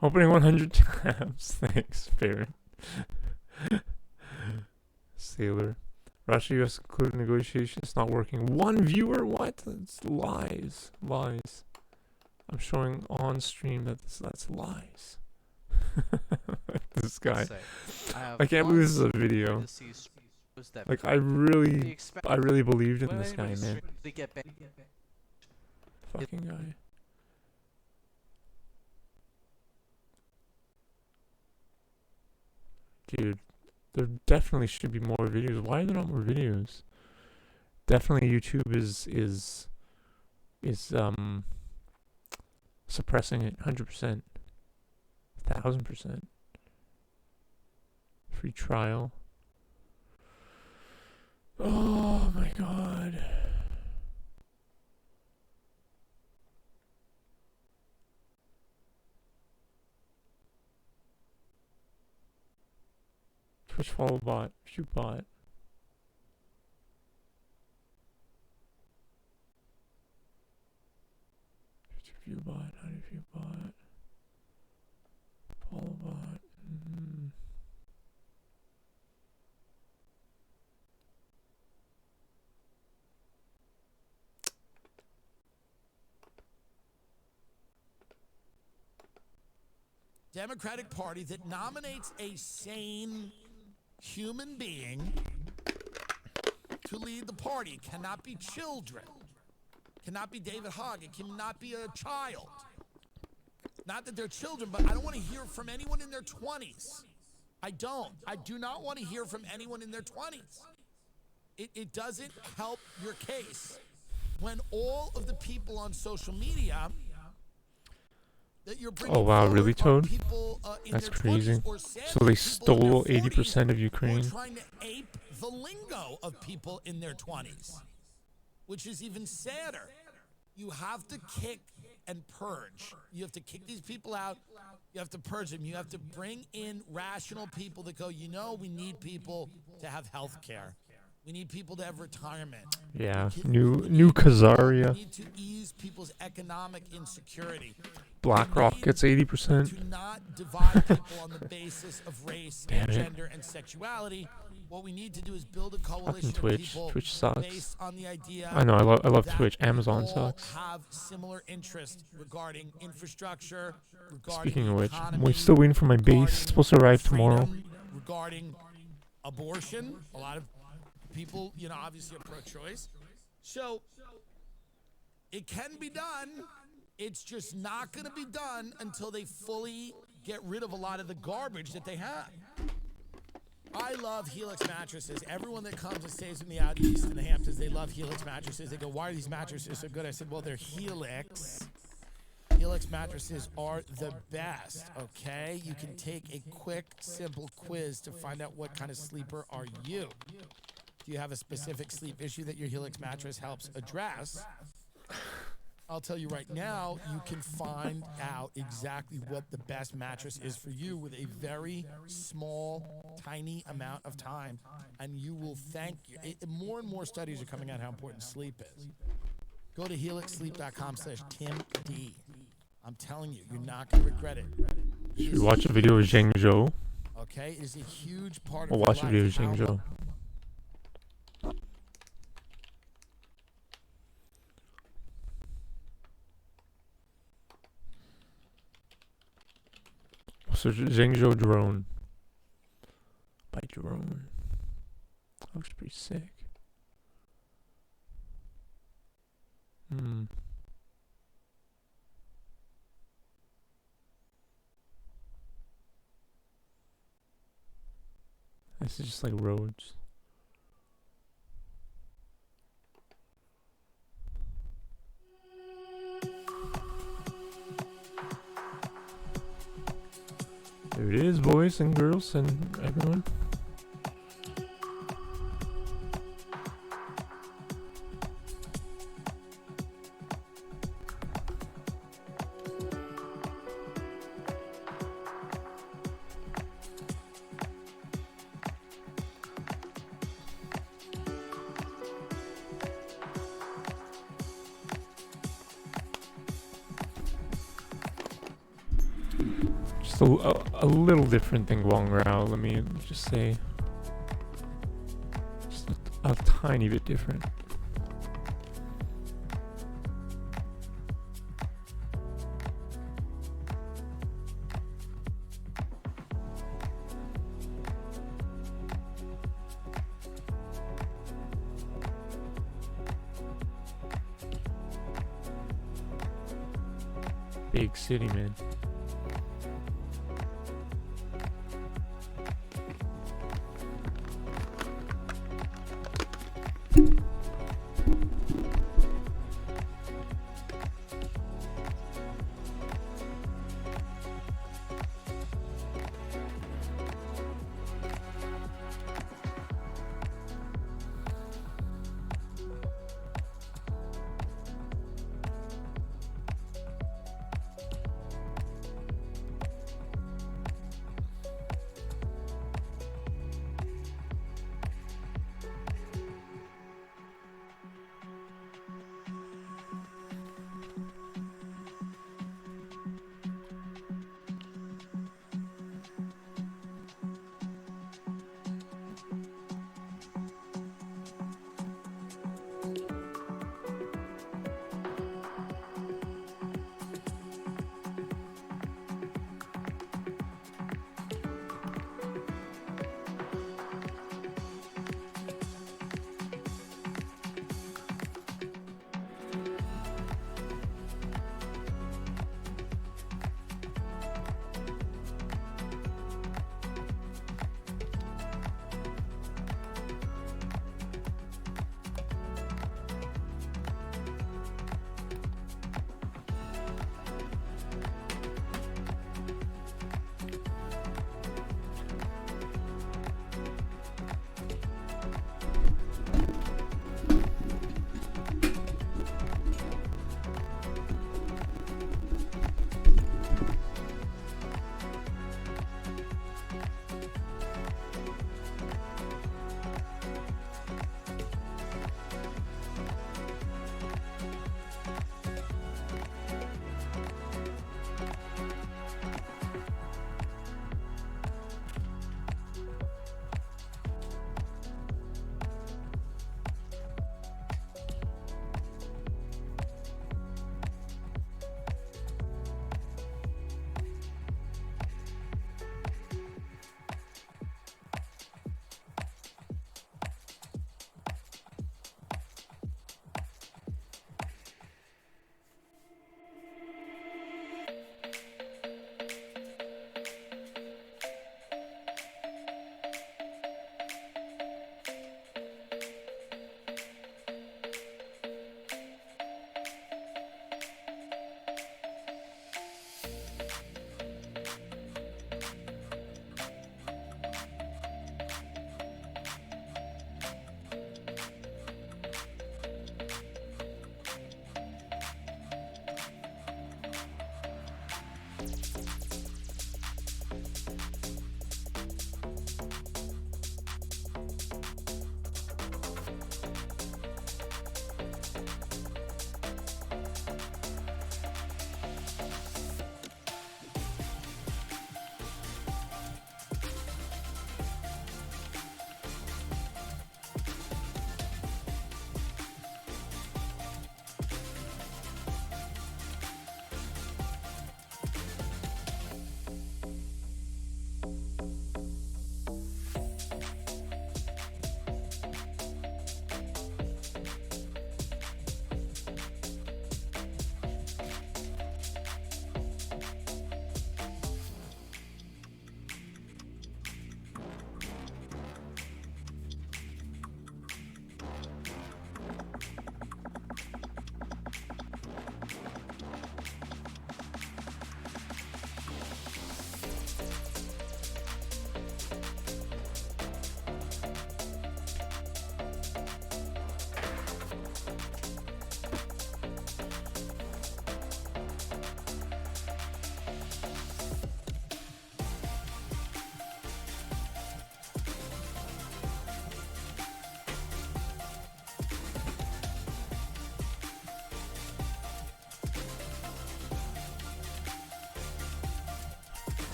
Opening 100 tabs. Thanks, Barrett. Sailor. Russia-US concluded negotiations. Not working. 1 viewer? What? That's lies. Lies. I'm showing on stream that that's lies. This guy. I can't believe this is a video. Like I really believed in this guy, man. Fucking guy. Dude, there definitely should be more videos. Why are there not more videos? Definitely YouTube is suppressing it 100%. 1000%. Free trial. Oh my god. Twitch follow bot, view bot. View bot, how do you view bot? Follow bot. Democratic Party that nominates a sane human being to lead the party. It cannot be children. It cannot be David Hogg. It cannot be a child. Not that they're children, but I don't want to hear from anyone in their 20s. I don't. I do not want to hear from anyone in their 20s. It doesn't help your case when all of the people on social media that you're bringing Oh wow, really, forward are Toad? people, in That's their 20s crazy. or sadly So they people in stole their 40s 80% of who are Ukraine. trying to ape the lingo of people in their 20s, which is even sadder. You have to kick and purge. You have to kick these people out. You have to purge them. You have to bring in rational people that go, you know, we need people to have health care. We need people to have retirement. Yeah, We new We Khazaria. need to ease people's economic insecurity. BlackRock We gets need 80%. to not divide people on the basis of race Damn and it. gender and sexuality. What we need to do is build a coalition Fucking of Twitch. people Twitch sucks. based on the idea I know, I love that Twitch. Amazon all sucks. have similar interests regarding infrastructure, regarding Speaking of which, I'm economy, still waiting for my base. regarding It's supposed to arrive tomorrow. freedom, regarding abortion. A lot of people, you know, obviously are pro-choice. So it can be done. It's just not going to be done until they fully get rid of a lot of the garbage that they have. I love Helix mattresses. Everyone that comes and stays with me out east in the Hamptons, they love Helix mattresses. They go, why are these mattresses so good? I said, well, they're Helix. Helix mattresses are the best, okay? You can take a quick, simple quiz to find out what kind of sleeper are you. Do you have a specific sleep issue that your Helix mattress helps address? I'll tell you right now, you can find out exactly what the best mattress is for you with a very small, tiny amount of time, and you will thank you. More and more studies are coming out how important sleep is. Go to helixsleep.com/TimD. I'm telling you, you're not going to regret it. Should we watch a video of Zheng Zhou? Okay, it is a huge part of We'll your watch a life. video of Zheng How- Zhou. So Zheng Zhou drone. By drone. That looks pretty sick. This is just like roads. There it is, boys and girls and everyone. Just a little different than Guangrao, let me just say. Just a tiny bit different. Big city, man.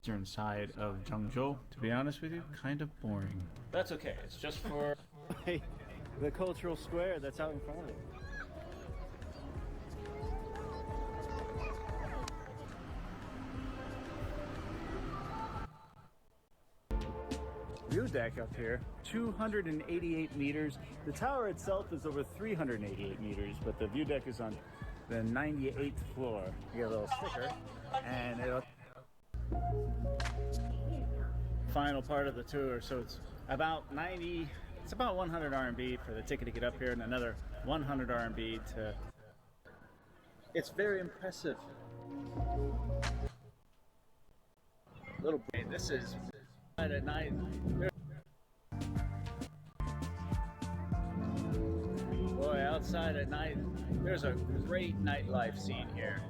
eastern side of Zhengzhou. To be honest with you, kind of boring. That's okay. It's just for the cultural square that's out in front of it. View deck up here, 288 meters. The tower itself is over 388 meters, but the view deck is on the 98th floor. You get a little sticker, and it'll final part of the tour. So it's about 90. It's about 100 RMB for the ticket to get up here, and another 100 RMB to. It's very impressive. Little. This is at night. Boy, outside at night, there's a great nightlife scene here.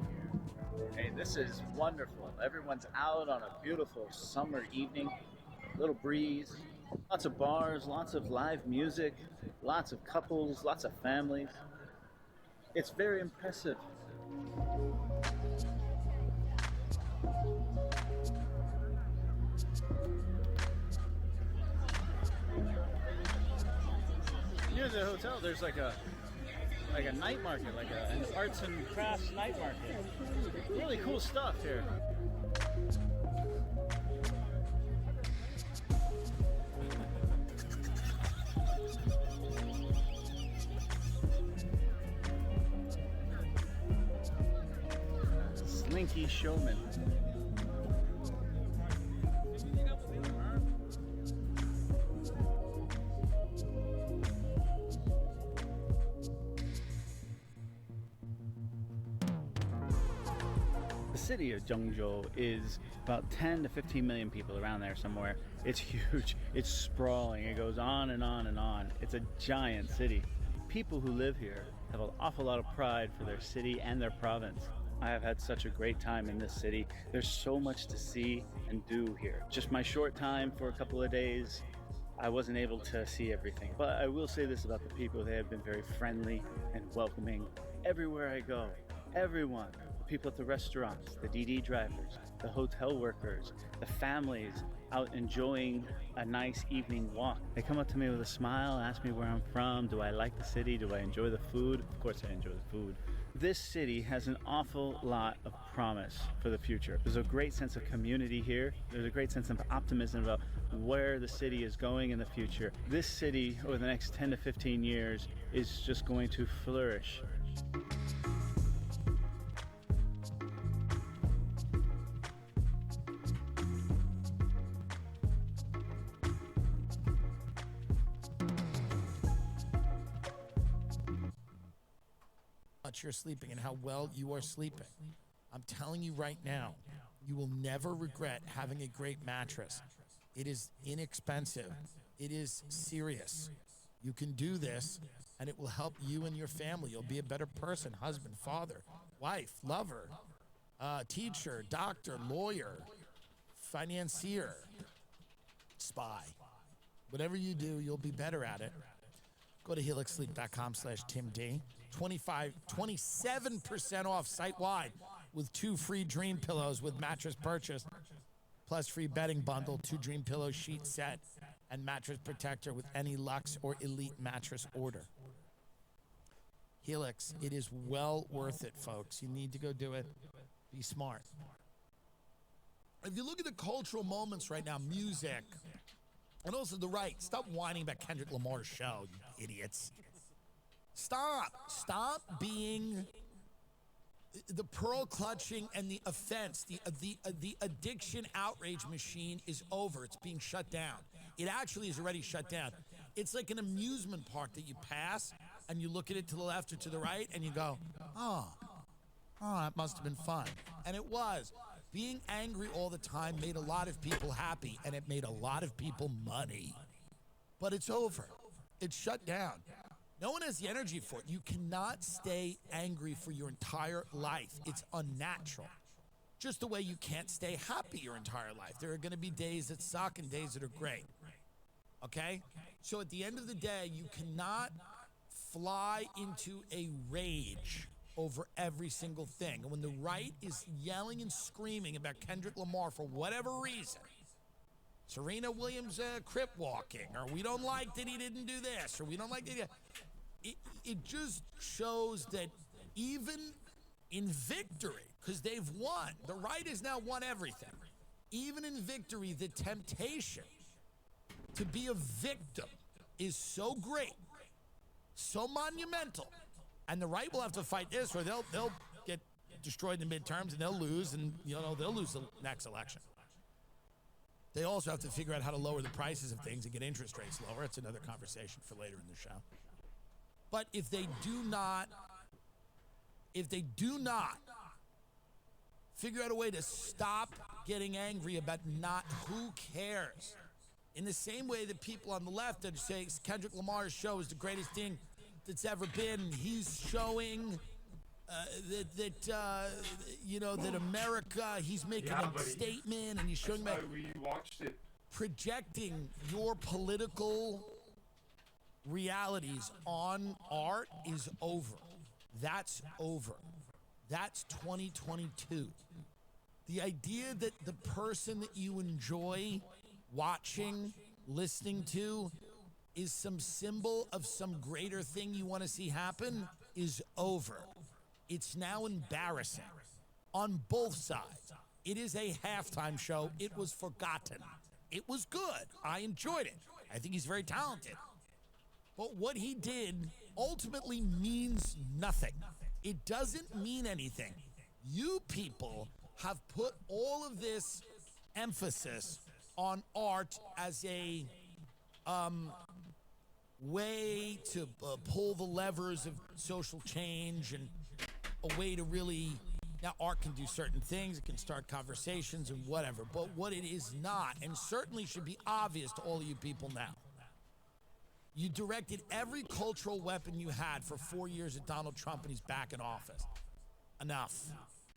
Hey, this is wonderful. Everyone's out on a beautiful summer evening. Little breeze, lots of bars, lots of live music, lots of couples, lots of families. It's very impressive. Near the hotel, there's like a night market, an arts and crafts night market. Really cool stuff here. Slinky Showman. The city of Zhengzhou is about 10 to 15 million people, around there somewhere. It's huge, it's sprawling, it goes on and on and on. It's a giant city. People who live here have an awful lot of pride for their city and their province. I have had such a great time in this city. There's so much to see and do here. Just my short time for a couple of days, I wasn't able to see everything. But I will say this about the people: they have been very friendly and welcoming. Everywhere I go, everyone, the people at the restaurants, the DD drivers, the hotel workers, the families out enjoying a nice evening walk. They come up to me with a smile, ask me where I'm from, do I like the city, do I enjoy the food? Of course I enjoy the food. This city has an awful lot of promise for the future. There's a great sense of community here. There's a great sense of optimism about where the city is going in the future. This city, over the next 10 to 15 years, is just going to flourish. You're sleeping and how well you are sleeping. I'm telling you right now, you will never regret having a great mattress. It is inexpensive. It is serious. You can do this and it will help you and your family. You'll be a better person: husband, father, wife, lover, teacher, doctor, lawyer, financier, spy. Whatever you do, you'll be better at it. Go to helixsleep.com/TimD. 27% off site-wide with 2 free Dream Pillows with mattress purchase, plus free bedding bundle, 2 Dream Pillow sheet set, and mattress protector with any Luxe or Elite mattress order. Helix, it is well worth it, folks. You need to go do it. Be smart. If you look at the cultural moments right now, music, and also the right, stop whining about Kendrick Lamar's show, you idiots. Stop being the pearl clutching and the offense. The addiction outrage machine is over. It's being shut down. It actually is already shut down. It's like an amusement park that you pass and you look at it to the left or to the right and you go, oh, that must have been fun. And it was. Being angry all the time made a lot of people happy, and it made a lot of people money. But it's over. It's shut down. No one has the energy for it. You cannot stay angry for your entire life. It's unnatural. Just the way you can't stay happy your entire life. There are going to be days that suck and days that are great. Okay? So at the end of the day, you cannot fly into a rage over every single thing. And when the right is yelling and screaming about Kendrick Lamar for whatever reason, Serena Williams crip walking, or we don't like that he didn't do this, or we don't like that it just shows that even in victory, because they've won, the right has now won everything. Even in victory, the temptation to be a victim is so great, so monumental, and the right will have to fight this, or they'll get destroyed in the midterms, and they'll lose, and they'll lose the next election. They also have to figure out how to lower the prices of things and get interest rates lower. It's another conversation for later in the show. But if they do not figure out a way to stop getting angry about who cares, in the same way that people on the left that say Kendrick Lamar's show is the greatest thing that's ever been, he's showing that America, he's making a statement, and he's showing that we watched it. Projecting your political realities on art is over. That's over. That's 2022. The idea that the person that you enjoy watching, listening to, is some symbol of some greater thing you want to see happen is over. It's now embarrassing on both sides. It is a halftime show. It was forgotten. It was good. I enjoyed it. I think he's very talented. But what he did ultimately means nothing. It doesn't mean anything. You people have put all of this emphasis on art as a way to pull the levers of social change, and a way to really, now art can do certain things, it can start conversations and whatever, but what it is not, and certainly should be obvious to all of you people now, you directed every cultural weapon you had for 4 years at Donald Trump, and he's back in office. Enough.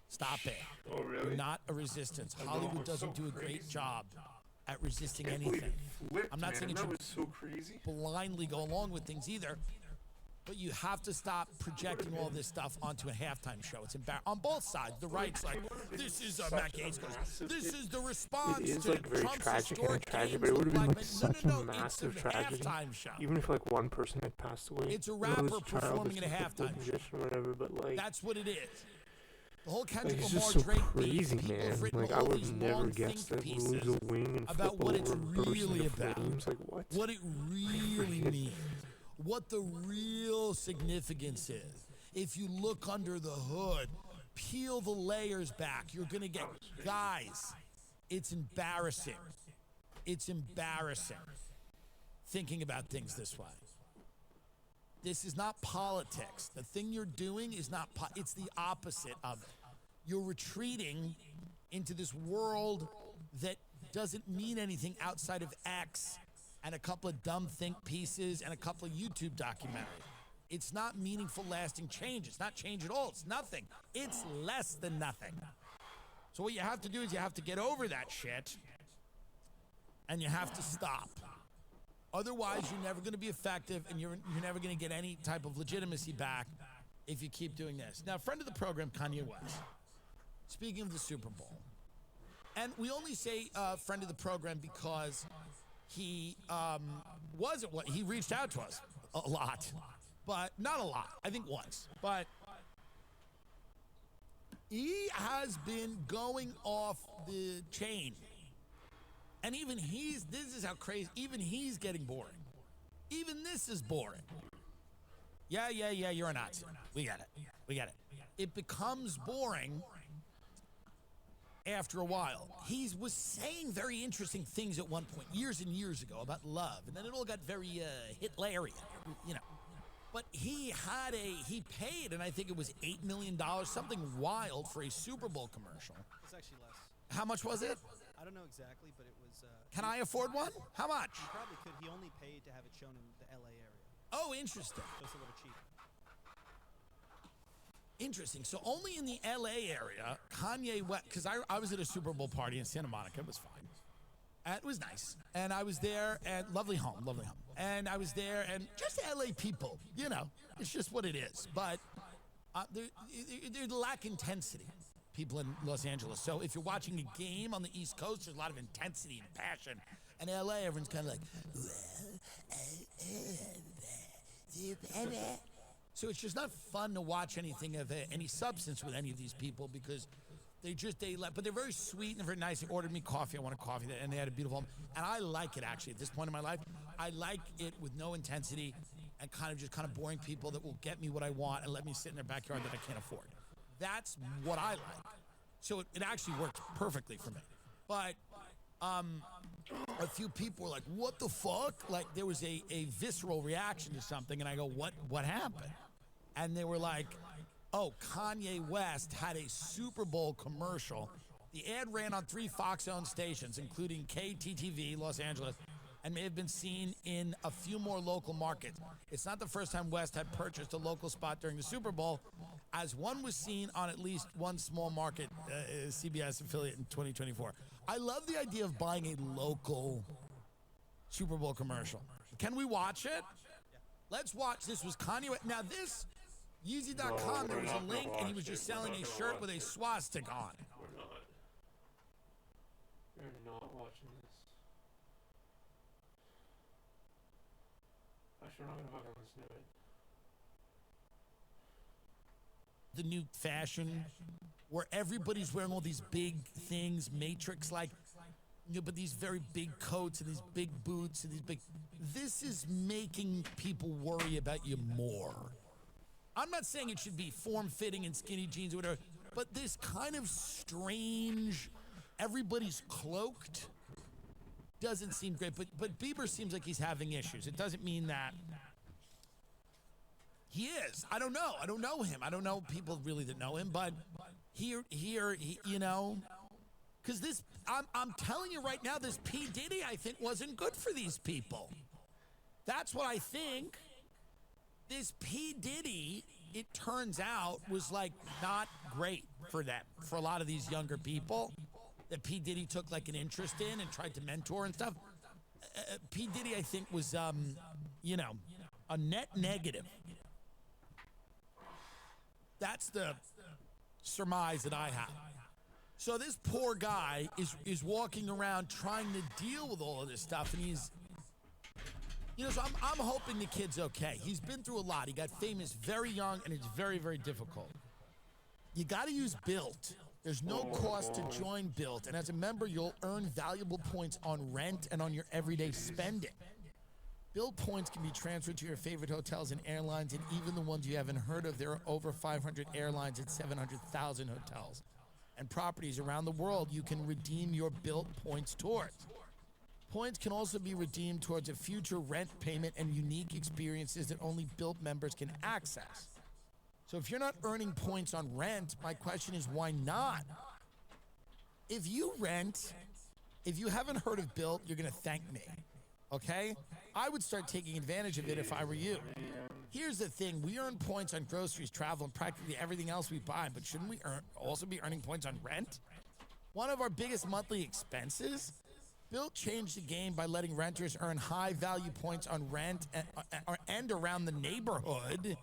Stop it. Oh, really? You're not a resistance. Hollywood doesn't do a great job at resisting anything. I'm not saying it should so crazy. blindly go along with things either, but you have to stop projecting all this stuff onto a halftime show. It's embarrassing on both sides. The right's like, this is Matt Gaetz goes, this is the response It is to like very Trump's tragic and historic tragic, gains but it would have been of like black such men. a No, massive it's a tragedy. halftime show. Even if like one person had passed away. It's a it rapper was performing at a childish, halftime show. or whatever, but like, That's what it is. The whole like, Kendrick it's Lamar just so Drake crazy, beef, people have man. written Like, I all would these never long guessed think that pieces lose a wing and about flip what it's over and burst really into about. flames. Like, what? What it really means. What the real significance is. If you look under the hood, peel the layers back, you're going to get, guys, it's embarrassing. It's embarrassing thinking about things this way. This is not politics. The thing you're doing is not, it's the opposite of it. You're retreating into this world that doesn't mean anything outside of X and a couple of dumb think pieces and a couple of YouTube documentaries. It's not meaningful, lasting change. It's not change at all. It's nothing. It's less than nothing. So what you have to do is you have to get over that shit, and you have to stop. Otherwise, you're never going to be effective, and you're never going to get any type of legitimacy back if you keep doing this. Now, friend of the program, Kanye West, speaking of the Super Bowl, and we only say friend of the program because he wasn't what he reached out to us a lot, but not a lot. I think once, but he has been going off the chain, and even this is how crazy. Even he's getting boring. Even this is boring. Yeah. You're a Nazi. We get it. It becomes boring after a while. He was saying very interesting things at one point, years and years ago, about love, and then it all got very Hitlerian, you know. But he paid, and I think it was $8 million, something wild, for a Super Bowl commercial. It's actually less. How much was it? I don't know exactly, but it was. Can I afford one? How much? You probably could. He only paid to have it shown in the LA area, Oh, interesting. so it's a little cheaper. Interesting. So only in the LA area, Kanye West, because I was at a Super Bowl party in Santa Monica. It was fine. It was nice. And I was there, and lovely home. And I was there, and just LA people, you know, it's just what it is. But They lack intensity, people in Los Angeles. So if you're watching a game on the East Coast, there's a lot of intensity and passion. And in LA, everyone's kind of like, so it's just not fun to watch anything of any substance with any of these people because but they're very sweet and very nice. They ordered me coffee. I wanted coffee, and they had a beautiful home. And I like it, actually, at this point in my life. I like it with no intensity and kind of boring people that will get me what I want and let me sit in their backyard that I can't afford. That's what I like. So it actually works perfectly for me. But a few people were like, what the fuck? Like, there was a visceral reaction to something, and I go, what happened? And they were like, oh, Kanye West had a Super Bowl commercial. The ad ran on 3 Fox-owned stations, including KTTV, Los Angeles, and may have been seen in a few more local markets. It's not the first time West had purchased a local spot during the Super Bowl, as one was seen on at least one small market CBS affiliate in 2024. I love the idea of buying a local Super Bowl commercial. Can we watch it? Let's watch. This was Kanye West. Now this, Yeezy.com, there was a link, and he was just selling a shirt with a swastika on it. We're not watching this. Actually, we're not gonna fucking listen to it. The new fashion where everybody's wearing all these big things, Matrix-like, but these very big coats and these big boots and these big... This is making people worry about you more. I'm not saying it should be form-fitting and skinny jeans or whatever, but this kind of strange, everybody's cloaked, doesn't seem great. But Bieber seems like he's having issues. It doesn't mean that he is. I don't know. I don't know him. I don't know people really that know him, but here, you know, because this, I'm telling you right now, this P. Diddy, I think, wasn't good for these people. That's what I think. This P. Diddy, it turns out, was like not great for them, for a lot of these younger people that P. Diddy took like an interest in and tried to mentor and stuff. P. Diddy, I think, was, you know, a net negative. That's the surmise that I have. So this poor guy is walking around trying to deal with all of this stuff, and he's, you know, so I'm hoping the kid's okay. He's been through a lot. He got famous very young, and it's very, very difficult. You got to use Built. There's no cost to join Built, and as a member, you'll earn valuable points on rent and on your everyday spending. Built points can be transferred to your favorite hotels and airlines, and even the ones you haven't heard of. There are over 500 airlines and 700,000 hotels and properties around the world you can redeem your Built points towards. Points can also be redeemed towards a future rent payment and unique experiences that only Built members can access. So if you're not earning points on rent, my question is, why not? If you rent, if you haven't heard of Built, you're going to thank me, okay? I would start taking advantage of it if I were you. Here's the thing. We earn points on groceries, travel, and practically everything else we buy, but shouldn't we also be earning points on rent? One of our biggest monthly expenses? Built changed the game by letting renters earn high-value points on rent and around the neighborhood.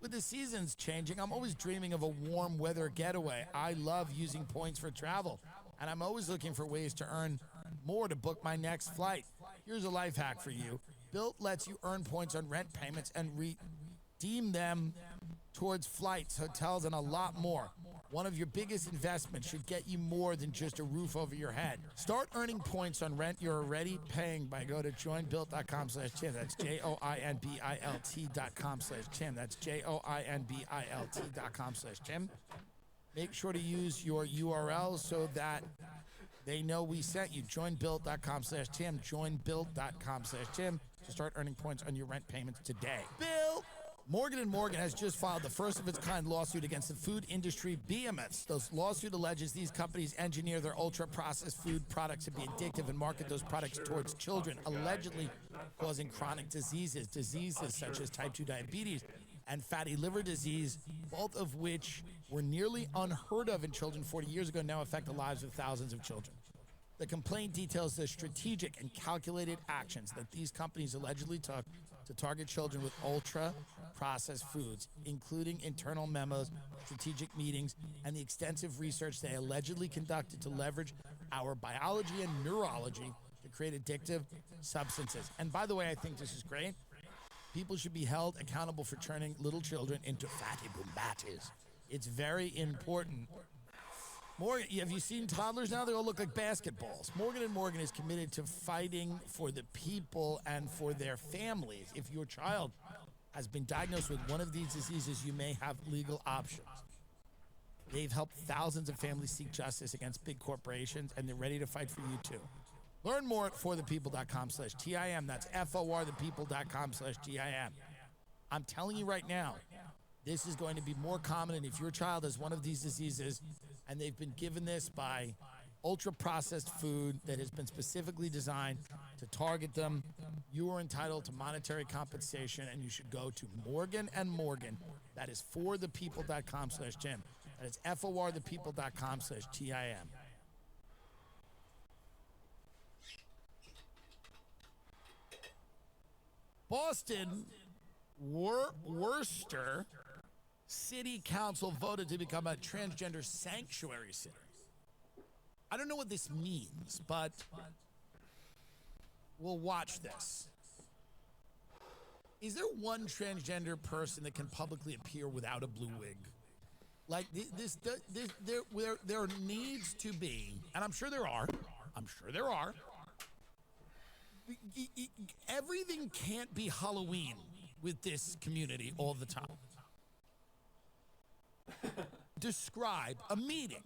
With the seasons changing, I'm always dreaming of a warm weather getaway. I love using points for travel, and I'm always looking for ways to earn more to book my next flight. Here's a life hack for you. Built lets you earn points on rent payments and redeem them towards flights, hotels, and a lot more. One of your biggest investments should get you more than just a roof over your head. Start earning points on rent you're already paying by go to joinbuilt.com/Tim. That's joinbilt.com/Tim. That's joinbilt.com/Tim. Make sure to use your URL so that they know we sent you. Joinbuilt.com/Tim. Joinbuilt.com/Tim to start earning points on your rent payments today. Built! Morgan & Morgan has just filed the first of its kind lawsuit against the food industry behemoths. The lawsuit alleges these companies engineer their ultra-processed food products to be addictive and market those products towards children, allegedly causing chronic diseases such as type 2 diabetes and fatty liver disease, both of which were nearly unheard of in children 40 years ago, now affect the lives of thousands of children. The complaint details the strategic and calculated actions that these companies allegedly took to target children with ultra-processed foods, including internal memos, strategic meetings, and the extensive research they allegedly conducted to leverage our biology and neurology to create addictive substances. And by the way, I think this is great. People should be held accountable for turning little children into fatty boombatties. It's very important. Morgan, have you seen toddlers now? They all look like basketballs. Morgan & Morgan is committed to fighting for the people and for their families. If your child has been diagnosed with one of these diseases, you may have legal options. They've helped thousands of families seek justice against big corporations, and they're ready to fight for you too. Learn more at forthepeople.com/TIM. That's FORthepeople.com/TIM. I'm telling you right now, this is going to be more common, and if your child has one of these diseases and they've been given this by ultra-processed food that has been specifically designed to target them, you are entitled to monetary compensation, and you should go to Morgan & Morgan. That is forthepeople.com/Tim. That is FORthepeople.com/TIM. Boston, Worcester City Council voted to become a transgender sanctuary city. I don't know what this means, but we'll watch this. Is there one transgender person that can publicly appear without a blue wig? Like there needs to be, and I'm sure there are. Everything can't be Halloween with this community all the time. Describe a meeting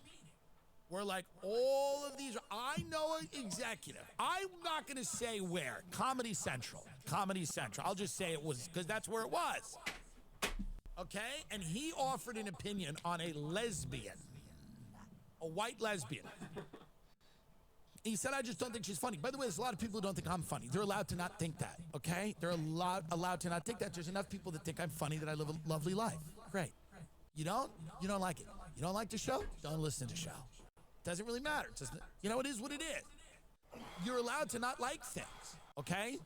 where, like, all of these, I know an executive. I'm not going to say where. Comedy Central. I'll just say it was, because that's where it was. Okay? And he offered an opinion on a lesbian, a white lesbian. He said, I just don't think she's funny. By the way, there's a lot of people who don't think I'm funny. They're allowed to not think that, okay? They're allowed to not think that. There's enough people that think I'm funny, that I live a lovely life. Great. You don't? You don't like it. You don't like the show? Don't listen to the show. Doesn't really matter. It's just, you know, it is what it is. You're allowed to not like things, okay?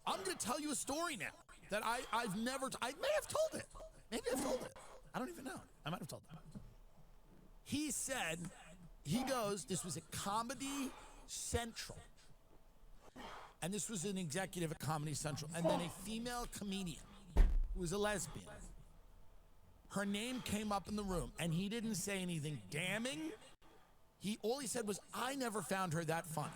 I'm going to tell you a story now that I may have told it. Maybe I've told it. I don't even know. I might have told it. He said, this was at Comedy Central. And this was an executive at Comedy Central. And then a female comedian who was a lesbian. Her name came up in the room, and he didn't say anything damning. All he said was, I never found her that funny.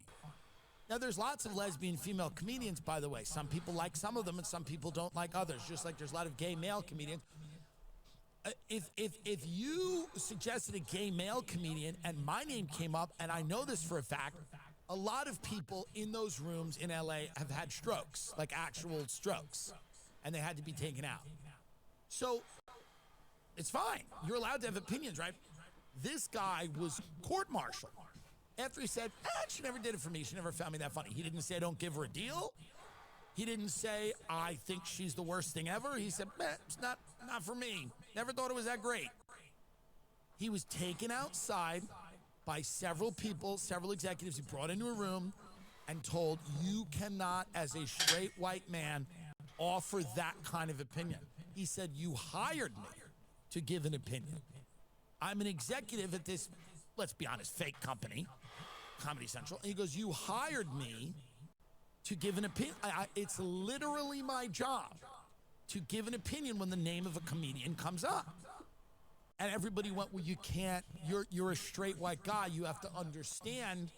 Now, there's lots of lesbian female comedians, by the way. Some people like some of them, and some people don't like others, just like there's a lot of gay male comedians. If you suggested a gay male comedian and my name came up, and I know this for a fact, a lot of people in those rooms in LA have had strokes, like actual strokes, and they had to be taken out. So it's fine. You're allowed to have opinions, right? This guy was court-martialed after he said, she never did it for me. She never found me that funny. He didn't say, don't give her a deal. He didn't say, I think she's the worst thing ever. He said, it's not for me. Never thought it was that great. He was taken outside by several people, several executives. He brought into a room and told, you cannot, as a straight white man, offer that kind of opinion. He said, you hired me to give an opinion. I'm an executive at this, let's be honest, fake company, Comedy Central. And he goes, you hired me to give an opinion. It's literally my job to give an opinion when the name of a comedian comes up. And everybody went, well, you can't, you're a straight white guy. You have to understand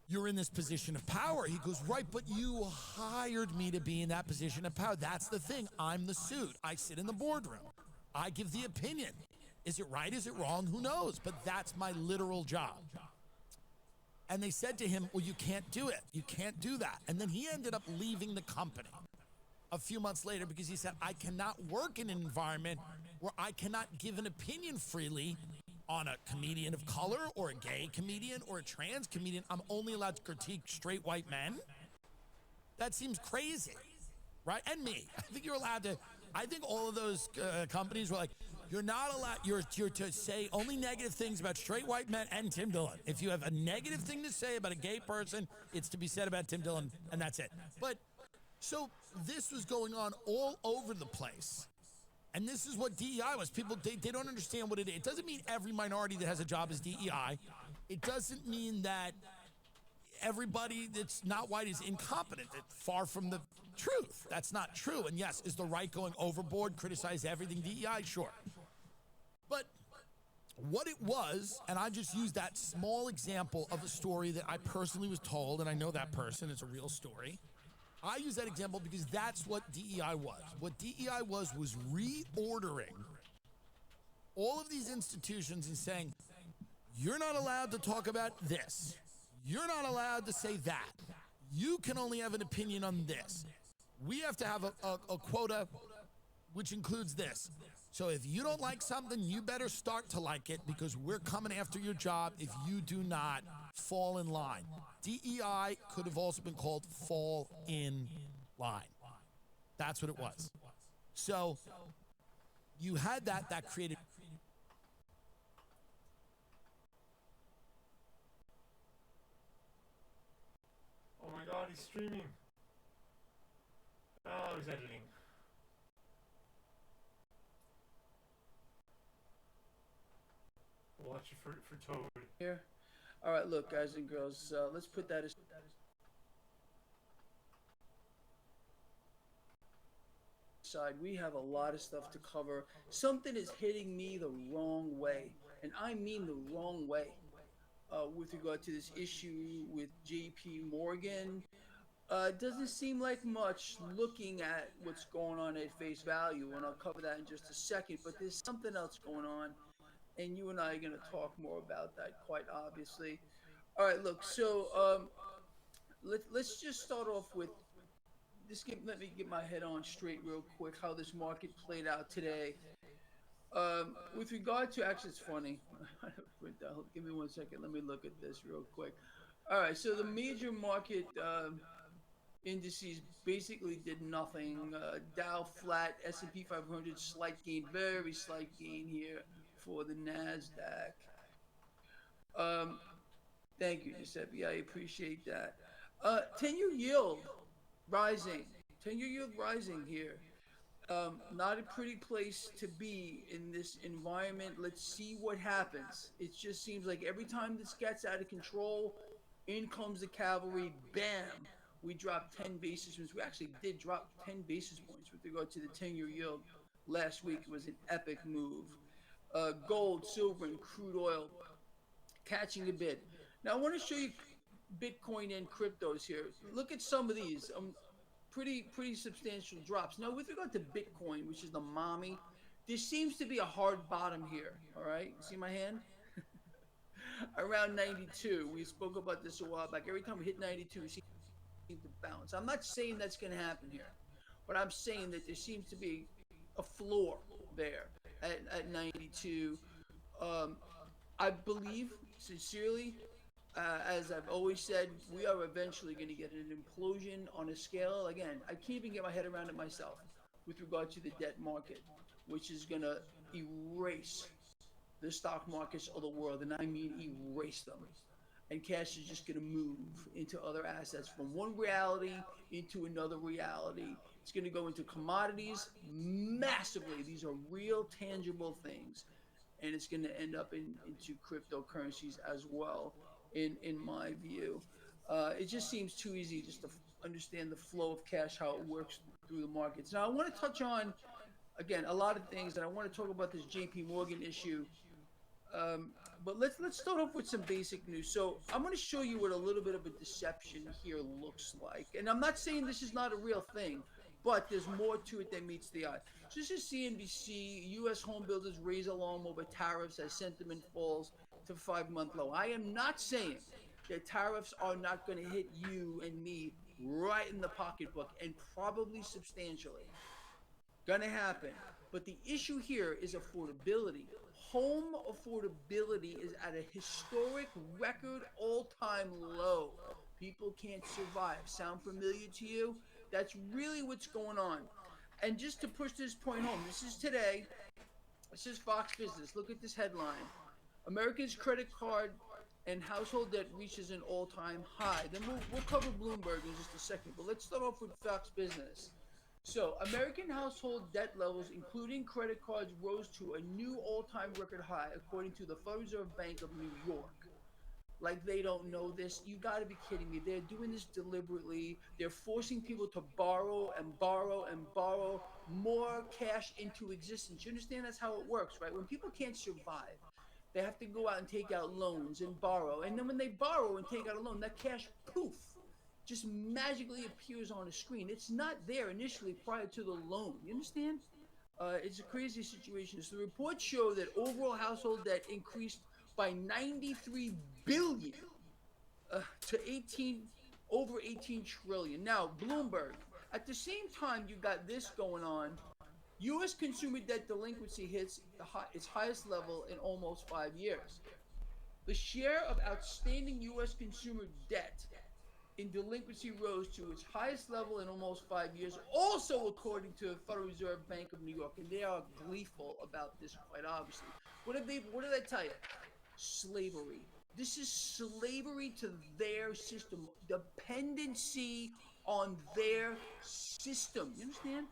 you're in this position of power. He goes, right, but you hired me to be in that position of power. That's the thing. I'm the suit. I sit in the boardroom. I give the opinion. Is it right? Is it wrong? Who knows? But that's my literal job. And they said to him, well, you can't do it. You can't do that. And then he ended up leaving the company a few months later because he said, I cannot work in an environment where I cannot give an opinion freely on a comedian of color or a gay comedian or a trans comedian. I'm only allowed to critique straight white men. That seems crazy, right? And me. I think you're allowed to. I think all of those companies were like, You're not allowed. You're to say only negative things about straight white men and Tim Dillon. If you have a negative thing to say about a gay person, it's to be said about Tim Dillon, and that's it. But so this was going on all over the place, and this is what DEI was. People they don't understand what it is. It doesn't mean every minority that has a job is DEI. It doesn't mean that everybody that's not white is incompetent. It's far from the truth. That's not true. And yes, is the right going overboard, criticize everything DEI? Sure. But what it was, and I just used that small example of a story that I personally was told, and I know that person, it's a real story. I use that example because that's what DEI was. What DEI was reordering all of these institutions and saying, you're not allowed to talk about this. You're not allowed to say that. You can only have an opinion on this. We have to have a quota which includes this. So if you don't like something, you better start to like it because we're coming after your job if you do not fall in line. DEI could have also been called fall in line. That's what it was. So you had that created. Oh my god, he's streaming. Oh, he's editing. Watch it for Toad. Here. All right, look, guys and girls, let's put that aside. We have a lot of stuff to cover. Something is hitting me the wrong way, and I mean the wrong way, with regard to this issue with JP Morgan. Doesn't seem like much looking at what's going on at face value, and I'll cover that in just a second, but there's something else going on. And you and I are going to talk more about that, quite obviously. All right, look, so let's just start off with this. Let me get my head on straight real quick, how this market played out today. With regard to, actually, it's funny. Give me 1 second. Let me look at this real quick. All right, so the major market indices basically did nothing. Dow flat, S&P 500 slight gain, very slight gain here for the NASDAQ. Thank you, Giuseppe. I appreciate that. 10-year yield rising. 10-year yield rising here. Not a pretty place to be in this environment. Let's see what happens. It just seems like every time this gets out of control, in comes the cavalry. Bam! We dropped 10 basis points. We actually did drop 10 basis points with regard to the 10-year yield last week. It was an epic move. Gold, silver, and crude oil catching a bit. Now I want to show you Bitcoin and cryptos here. Look at some of these pretty substantial drops. Now with regard to Bitcoin, which is the mommy, there seems to be a hard bottom here. All right, see my hand? Around 92. We spoke about this a while back. Every time we hit 92, we seem to bounce. I'm not saying that's going to happen here, but I'm saying that there seems to be a floor there at 92. I believe sincerely, as I've always said, we are eventually going to get an implosion on a scale. Again, I can't even get my head around it myself with regard to the debt market, which is going to erase the stock markets of the world, and I mean erase them. And cash is just going to move into other assets from one reality into another reality. It's going to go into commodities massively. These are real, tangible things. And it's going to end up into cryptocurrencies as well, in my view. It just seems too easy just to understand the flow of cash, how it works through the markets. Now, I want to touch on, again, a lot of things, and I want to talk about this JP Morgan issue. But let's start off with some basic news. So I'm going to show you what a little bit of a deception here looks like. And I'm not saying this is not a real thing, but there's more to it than meets the eye. So this is CNBC. U.S. home builders raise alarm over tariffs as sentiment falls to 5-month low. I am not saying that tariffs are not going to hit you and me right in the pocketbook, and probably substantially. Going to happen. But the issue here is affordability. Home affordability is at a historic record all-time low. People can't survive. Sound familiar to you? That's really what's going on. And just to push this point home, this is today. This is Fox Business. Look at this headline. Americans' credit card and household debt reaches an all-time high. Then we'll cover Bloomberg in just a second. But let's start off with Fox Business. So, American household debt levels, including credit cards, rose to a new all-time record high, according to the Federal Reserve Bank of New York. Like they don't know this. You got to be kidding me. They're doing this deliberately. They're forcing people to borrow and borrow and borrow more cash into existence. You understand that's how it works, right? When people can't survive, they have to go out and take out loans and borrow. And then when they borrow and take out a loan, that cash, poof, just magically appears on a screen. It's not there initially prior to the loan. You understand? It's a crazy situation. So the reports show that overall household debt increased by 93 billion to 18 over 18 trillion. Now, Bloomberg. At the same time, you got this going on. U.S. consumer debt delinquency hits its highest level in almost 5 years. The share of outstanding U.S. consumer debt in delinquency rose to its highest level in almost 5 years, also according to the Federal Reserve Bank of New York, and they are gleeful about this, quite obviously. What did I tell you? Slavery. This is slavery to their system, dependency on their system. You understand?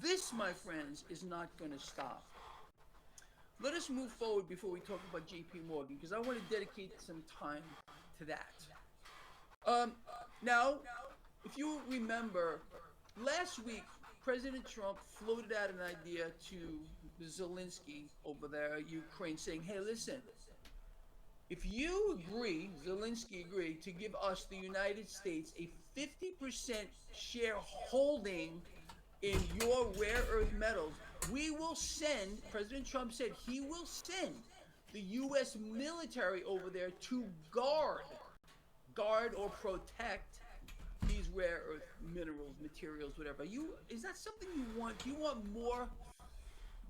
This, my friends, is not going to stop. Let us move forward before we talk about J.P. Morgan, because I want to dedicate some time to that. Now, if you remember, last week, President Trump floated out an idea to Zelensky over there, Ukraine, saying, hey, listen, if you agree, Zelensky agreed, to give us, the United States, a 50% shareholding in your rare earth metals, we will send, President Trump said he will send the U.S. military over there to guard or protect these rare earth minerals, materials, whatever. Is that something you want? Do you want more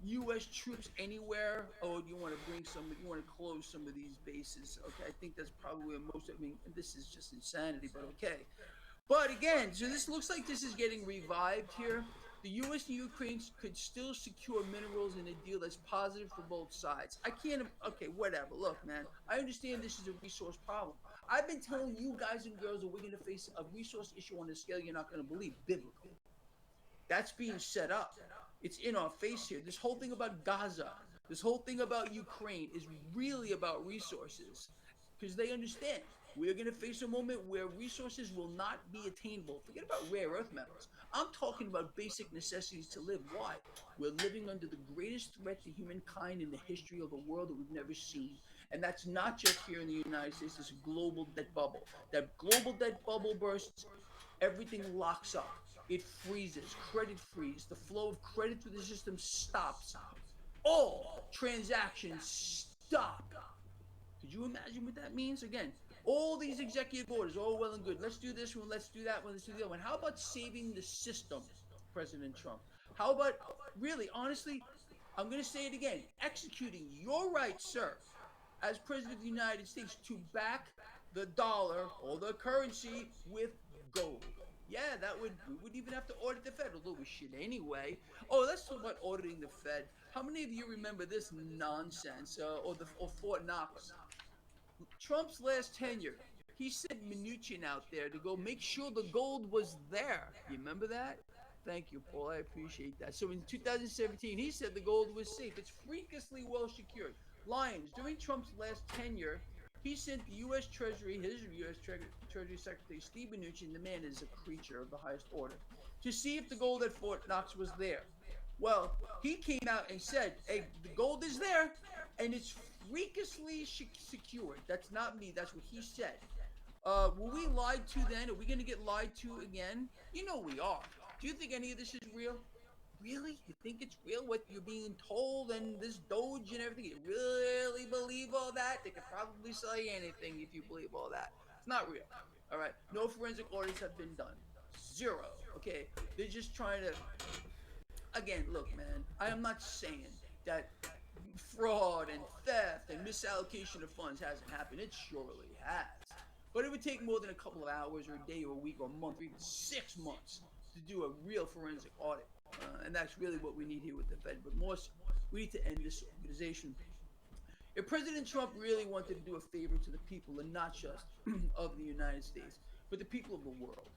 U.S. troops anywhere, or do you want to you want to close some of these bases? Okay, I think that's probably most. I mean, this is just insanity, but okay. But again, so this looks like this is getting revived here. The U.S. and Ukraine could still secure minerals in a deal that's positive for both sides. I can't. Okay, whatever. Look, man, I understand this is a resource problem. I've been telling you guys and girls that we're going to face a resource issue on a scale you're not going to believe, biblical. That's being set up. It's in our face here. This whole thing about Gaza, this whole thing about Ukraine is really about resources, because they understand we're going to face a moment where resources will not be attainable. Forget about rare earth metals. I'm talking about basic necessities to live. Why? We're living under the greatest threat to humankind in the history of the world that we've never seen. And that's not just here in the United States. It's a global debt bubble. That global debt bubble bursts, everything locks up. It freezes, credit freeze. The flow of credit through the system stops. All transactions stop. Could you imagine what that means? Again, all these executive orders, all well and good. Let's do this one, let's do that one, let's do the other one. How about saving the system, President Trump? How about, really, honestly, I'm going to say it again, executing your right, sir, as President of the United States, to back the dollar or the currency with gold. Yeah, we wouldn't even have to audit the Fed, although we should anyway. Oh, let's talk about auditing the Fed. How many of you remember this nonsense, or Fort Knox? Trump's last tenure, he sent Mnuchin out there to go make sure the gold was there. You remember that? Thank you, Paul. I appreciate that. So in 2017, he said the gold was safe. It's freakishly well secured. Lyons, during Trump's last tenure, he sent the U.S. Treasury, his U.S. Treasury Secretary, Steve Mnuchin, the man is a creature of the highest order, to see if the gold at Fort Knox was there. Well, he came out and said, hey, the gold is there, and it's freakishly secured. That's not me. That's what he said. Were we lied to then? Are we going to get lied to again? You know we are. Do you think any of this is real? Really? You think it's real what you're being told and this Doge and everything? You really believe all that? They could probably say anything if you believe all that. It's not real. All right. No forensic audits have been done. Zero. Okay. They're just trying to. Again, look, man. I am not saying that fraud and theft and misallocation of funds hasn't happened. It surely has. But it would take more than a couple of hours or a day or a week or a month or even 6 months to do a real forensic audit. And that's really what we need here with the Fed. But more, we need to end this organization. If President Trump really wanted to do a favor to the people, and not just of the United States, but the people of the world,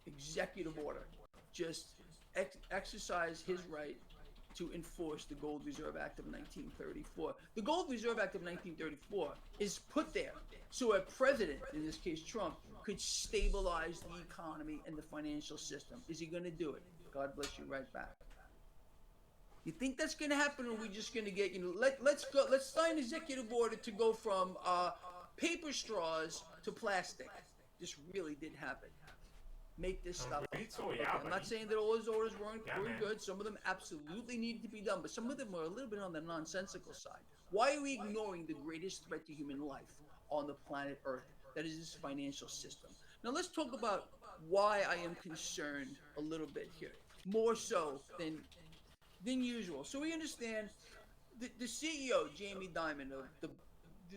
executive order, just exercise his right to enforce the Gold Reserve Act of 1934. The Gold Reserve Act of 1934 is put there so a president, in this case Trump, could stabilize the economy and the financial system. Is he going to do it? God bless you right back. You think that's going to happen, or are we just going to get, let's sign an executive order to go from paper straws to plastic. This really did happen. Make this stuff. Okay, I'm not saying that all his orders weren't good. Some of them absolutely needed to be done, but some of them were a little bit on the nonsensical side. Why are we ignoring the greatest threat to human life on the planet Earth? That is this financial system. Now let's talk about why I am concerned a little bit here, more so than usual. So we understand the CEO, Jamie Dimon, of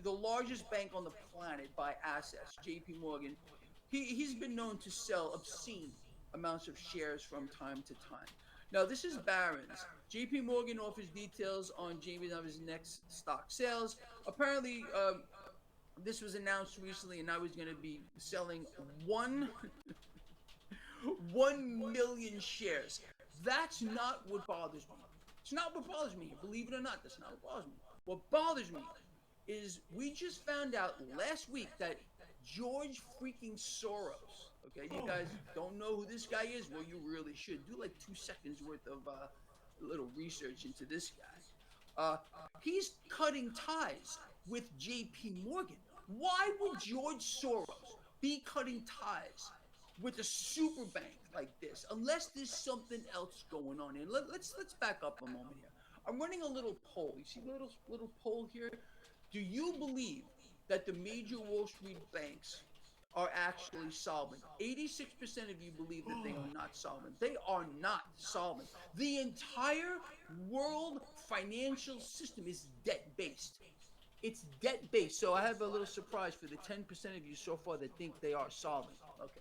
the largest bank on the planet by assets, J.P. Morgan, he's been known to sell obscene amounts of shares from time to time. Now, this is Barron's. J.P. Morgan offers details on Jamie Dimon's next stock sales. Apparently, this was announced recently, and now he's going to be selling 1 million shares. That's not what bothers me. It's not what bothers me. Believe it or not, that's not what bothers me. What bothers me is we just found out last week that George freaking Soros, okay, you guys don't know who this guy is? Well, you really should. Do like 2 seconds worth of little research into this guy. He's cutting ties with J.P. Morgan. Why would George Soros be cutting ties with a super bank like this, unless there's something else going on here? Let's back up a moment here. I'm running a little poll. You see the little poll here? Do you believe that the major Wall Street banks are actually solvent? 86% of you believe that they are not solvent. They are not solvent. The entire world financial system is debt-based. It's debt-based. So I have a little surprise for the 10% of you so far that think they are solvent. Okay.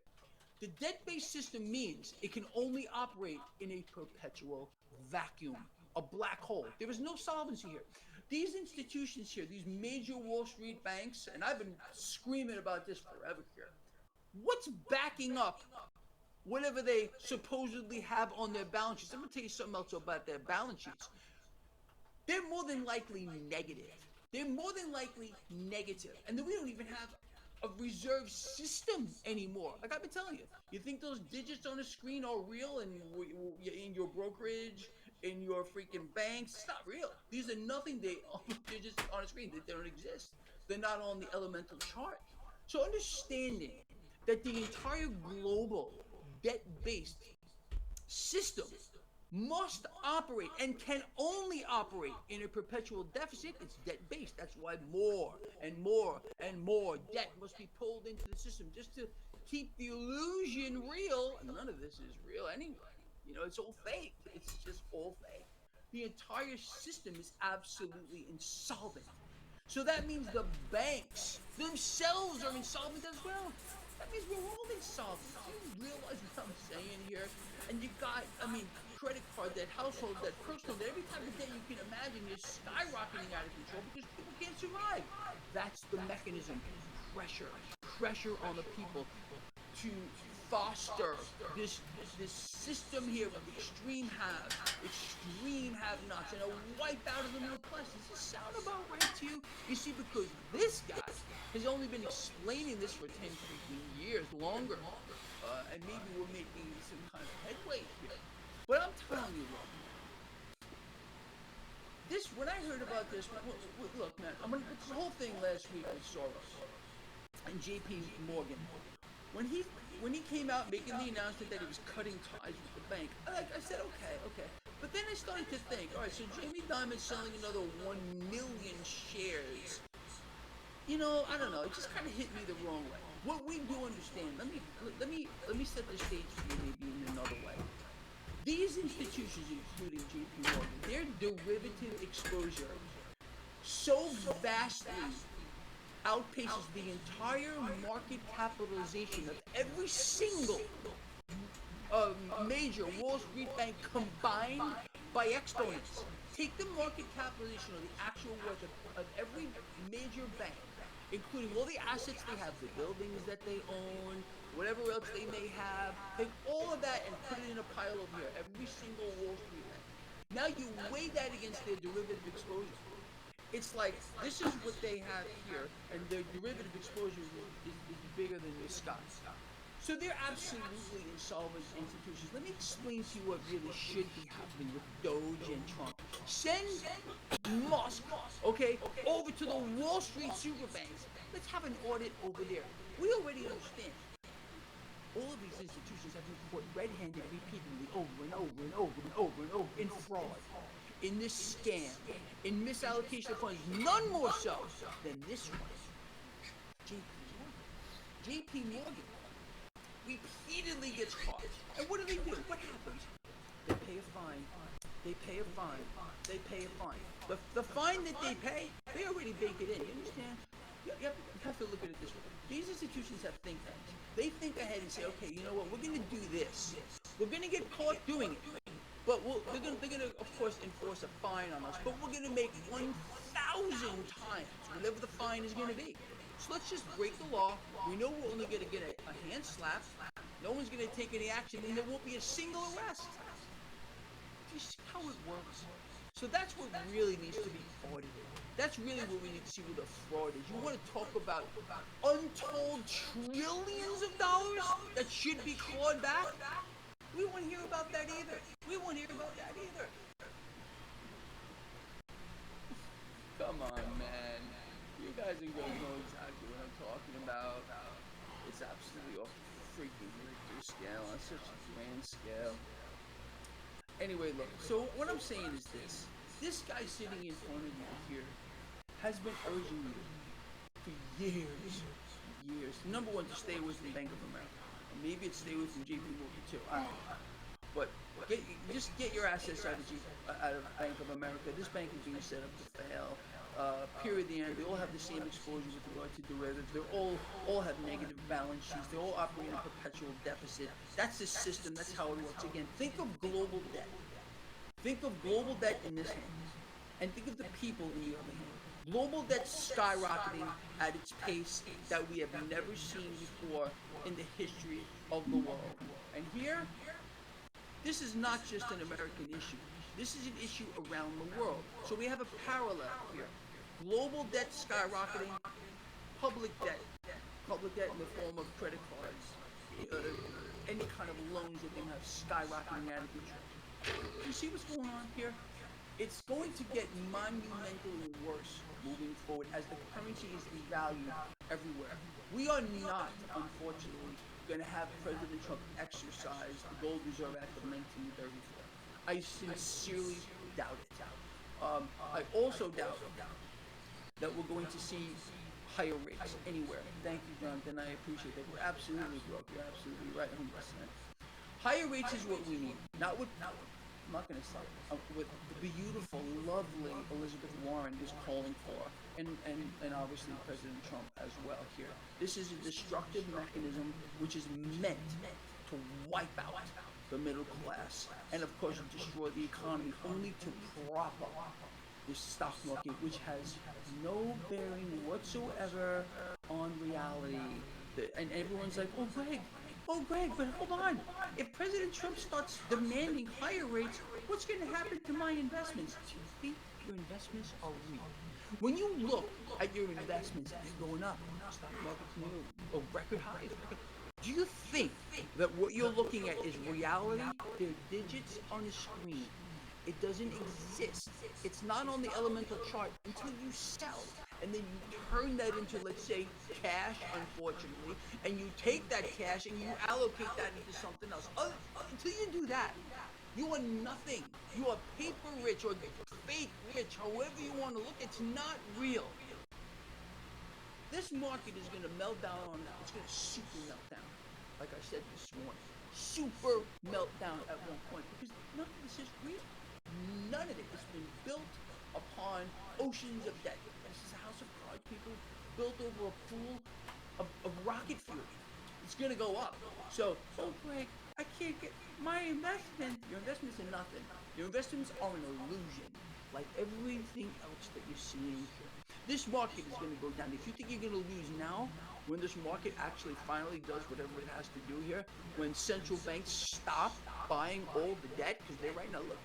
The debt-based system means it can only operate in a perpetual vacuum, a black hole. There is no solvency here. These institutions here, these major Wall Street banks, and I've been screaming about this forever here, what's backing up whatever they supposedly have on their balance sheets? I'm going to tell you something else about their balance sheets. They're more than likely negative. They're more than likely negative. And then we don't even have a reserve system anymore. Like I've been telling you, you think those digits on the screen are real in your brokerage, in your freaking banks? It's not real. These are nothing. They're just on a screen. They don't exist. They're not on the elemental chart. So understanding that the entire global debt-based system must operate and can only operate in a perpetual deficit. It's debt-based. That's why more and more and more debt must be pulled into the system just to keep the illusion real. And none of this is real anyway. You know, it's all fake. It's just all fake. The entire system is absolutely insolvent. So that means the banks themselves are insolvent as well. That means we're all insolvent. Do you realize what I'm saying here? And you got, credit card debt, household debt, personal debt, every type of debt you can imagine is skyrocketing out of control because people can't survive. That's the mechanism. Pressure on the people to foster this system here of extreme have-nots, and a wipe out of the middle class. Does this sound about right to you? You see, because this guy has only been explaining this for 10 freaking years longer, and maybe we're making some kind of headway here. But I'm telling you, when I heard about this, look, man, this whole thing last week with Soros and J.P. Morgan, when he came out making the announcement that he was cutting ties with the bank, I said, okay. But then I started to think, all right, so Jamie Dimon's selling another 1 million shares. You know, I don't know. It just kind of hit me the wrong way. What we do understand, let me set the stage for you maybe in another way. These institutions, including J.P. Morgan, their derivative exposure so vastly outpaces the entire market capitalization of every single major Wall Street bank combined by exponents. Take the market capitalization or the actual worth of every major bank, including all the assets they have, the buildings that they own, whatever else they may have. Take all of that and put it in a pile over here, every single Wall Street bank. Now you weigh that against their derivative exposure. It's like this is what they have here, and their derivative exposure is bigger than the Scots. So they're absolutely insolvent institutions. Let me explain to you what really should be happening with Doge and Trump. Send Musk, okay, over to the Wall Street super banks. Let's have an audit over there. We already understand. All of these institutions have been caught red-handed repeatedly over and over and over and over and over in fraud, in this scam, in misallocation of funds. None more so than this one. JP Morgan repeatedly gets caught. And what do? What happens? They pay a fine. They pay a fine. They pay a fine. The fine that they pay, they already bake it in. You understand? You have to look at it this way. These institutions have think tanks. They think ahead and say, okay, you know what? We're going to do this. We're going to get caught doing it. But they're going to, of course, enforce a fine on us. But we're going to make 1,000 times whatever the fine is going to be. So let's just break the law. We know we're only going to get a hand slap. No one's going to take any action, and there won't be a single arrest. Do you see how it works? So that's what really needs to be audited. That's really what we need to see where the fraud is. You want to talk about untold trillions of dollars that should be clawed back? We won't hear about that either. We won't hear about that either. Come on, man. You guys are going to know exactly what I'm talking about. It's absolutely off the freaking Richter scale on such a grand scale. Anyway, look, so what I'm saying is this. This guy sitting in front of you here has been urging you for years. Number one, to stay away from Bank of America. Or maybe it's stay away from JP Morgan too. I don't know. But just get your assets out of Bank of America. This bank is being set up to fail. Period. The end. They all have the same exposure with regard to derivatives. They all have negative balance sheets. They all operate in a perpetual deficit. That's the system. That's how it works. Again, think of global debt. Think of global debt in this hand, and think of the people in the other hand. Global debt skyrocketing at its pace that we have never seen before in the history of the world. And here, this is not just an American issue. This is an issue around the world. So we have a parallel here. Global debt skyrocketing, public debt in the form of credit cards, any kind of loans that they have skyrocketing out of control. You see what's going on here? It's going to get monumentally worse moving forward as the currency is devalued everywhere. We are not, unfortunately, going to have President Trump exercise the Gold Reserve Act of 1934. I sincerely doubt it. I also doubt that we're going to see higher rates anywhere. Thank you, Jonathan. I appreciate that. We're absolutely broke. You're absolutely right, 100%. Higher rates is what we need. I'm not going to say what the beautiful, lovely Elizabeth Warren is calling for, and obviously President Trump as well here. This is a destructive mechanism which is meant to wipe out the middle class and, of course, destroy the economy, only to prop up the stock market, which has no bearing whatsoever on reality. And everyone's like, oh, Greg, but hold on. If President Trump starts demanding higher rates, what's going to happen to my investments? Do you think your investments are real? When you look at your investments, they're going up. Stock market's new, record highs. Do you think that what you're looking at is reality? They're digits on the screen. It doesn't exist. It's not on the elemental chart until you sell. And then you turn that into, let's say, cash, unfortunately, and you take that cash and you allocate that into something else. Until you do that, you are nothing. You are paper rich or fake rich, however you want to look. It's not real. This market is going to melt down on that. It's going to super melt down. Like I said this morning, super meltdown at one point, because none of this is real. None of it has been built upon oceans of debt. This is a house of cards, people, built over a pool of rocket fuel. It's going to go up. So, Greg, I can't get my investment. Your investments are nothing. Your investments are an illusion, like everything else that you're seeing here. This market is going to go down. If you think you're going to lose now, when this market actually finally does whatever it has to do here, when central banks stop buying all the debt, because they right now, look,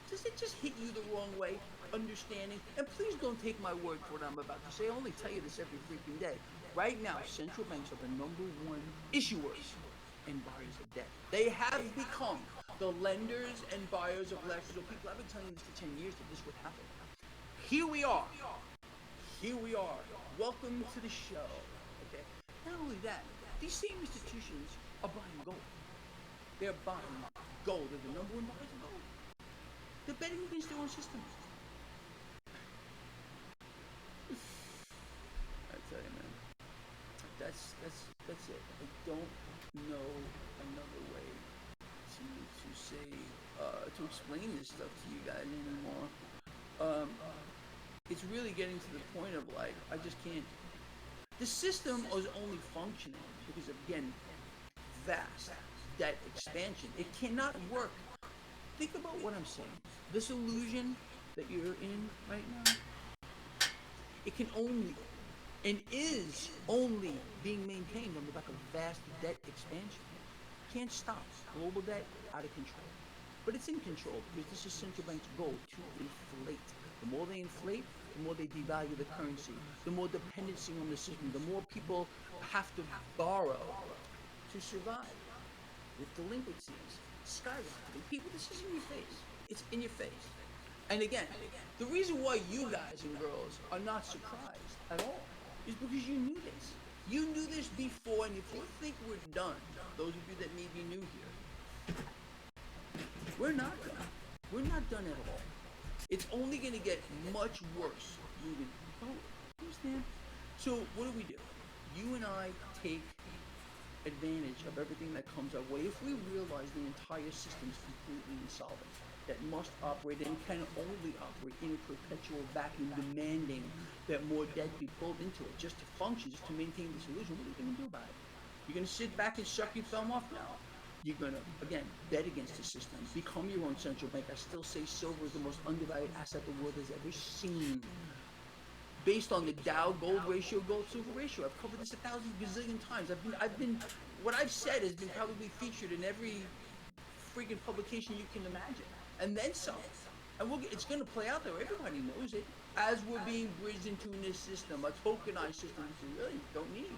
does it just hit you the wrong way? Understanding, and please don't take my word for what I'm about to say. I only tell you this every freaking day. Right now, central banks are the #1 issuers and buyers of debt. They have become the lenders and buyers of last resort. People, I've been telling you this for 10 years that this would happen. Here we are. Here we are. Welcome to the show. Okay. Not only that, these same institutions are buying gold. They're buying gold. They're the #1 buyers of gold. They're betting against their own system. I tell you, man. That's it. I don't know another way to say to explain this stuff to you guys anymore. It's really getting to the point of like I just can't. The system is only functioning because of, again, vast debt expansion. It cannot work. Think about what I'm saying. This illusion that you're in right now, it can only and is only being maintained on the back of vast debt expansion. Can't stop. Global debt out of control. But it's in control because this is central bank's goal to inflate. The more they inflate, the more they devalue the currency, the more dependency on the system, the more people have to borrow to survive. With delinquencies skyrocketing. People, this is in your face. It's in your face. And again, the reason why you guys and girls are not surprised at all is because you knew this. You knew this before, and if you think we're done, those of you that may be new here, we're not done. We're not done at all. It's only going to get much worse moving forward. Understand? So what do? You and I take advantage of everything that comes our way if we realize the entire system is completely insolvent, that must operate and can only operate in a perpetual vacuum, demanding that more debt be pulled into it just to function, just to maintain this illusion. What are you going to do about it? You're going to sit back and suck your thumb off now? You're going to, again, bet against the system, become your own central bank. I still say silver is the most undervalued asset the world has ever seen. Based on the Dow gold ratio, gold silver ratio. I've covered this 1,000 gazillion times. What I've said has been probably featured in every freaking publication you can imagine. And then some. And it's going to play out there. Everybody knows it. As we're being bridged into this system, a tokenized system, which we really don't need.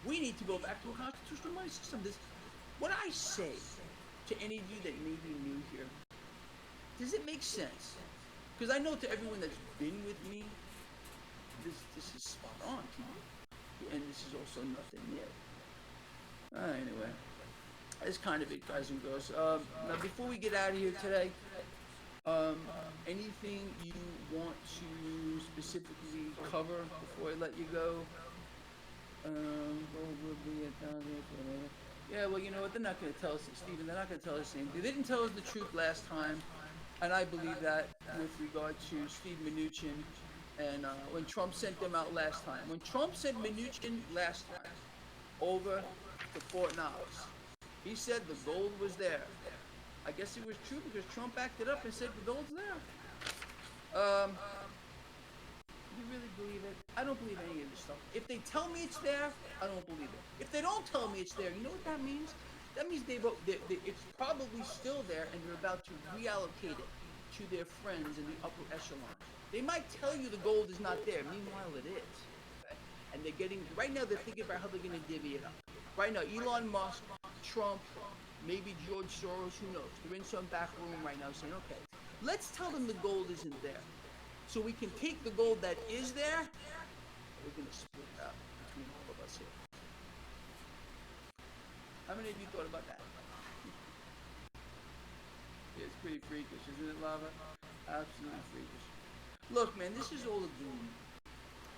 We need to go back to a constitutional money system. What I say to any of you that may be new here, does it make sense? Because I know to everyone that's been with me, this is spot on to you. And this is also nothing new. Anyway, that's kind of it, guys and girls. Now, before we get out of here today, anything you want to specifically cover before I let you go? Yeah, well, you know what? They're not going to tell us, Stephen. They're not going to tell us the same thing. They didn't tell us the truth last time, and I believe that with regard to Steve Mnuchin and when Trump sent them out last time. When Trump sent Mnuchin last time over to Fort Knox, he said the gold was there. I guess it was true because Trump backed it up and said the gold's there. You really believe it? I don't believe any of this stuff. If they tell me it's there, I don't believe it. If they don't tell me it's there, you know what that means? That means it's probably still there and they're about to reallocate it to their friends in the upper echelon. They might tell you the gold is not there. Meanwhile, it is. Okay? And right now they're thinking about how they're going to divvy it up. Right now, Elon Musk, Trump, maybe George Soros, who knows? They're in some back room right now saying, okay, let's tell them the gold isn't there. So we can take the gold that is there, we're going to split it up between all of us here. How many of you thought about that? Yeah, it's pretty freakish, isn't it, Lava? Absolutely freakish. Look, man, this is all a game.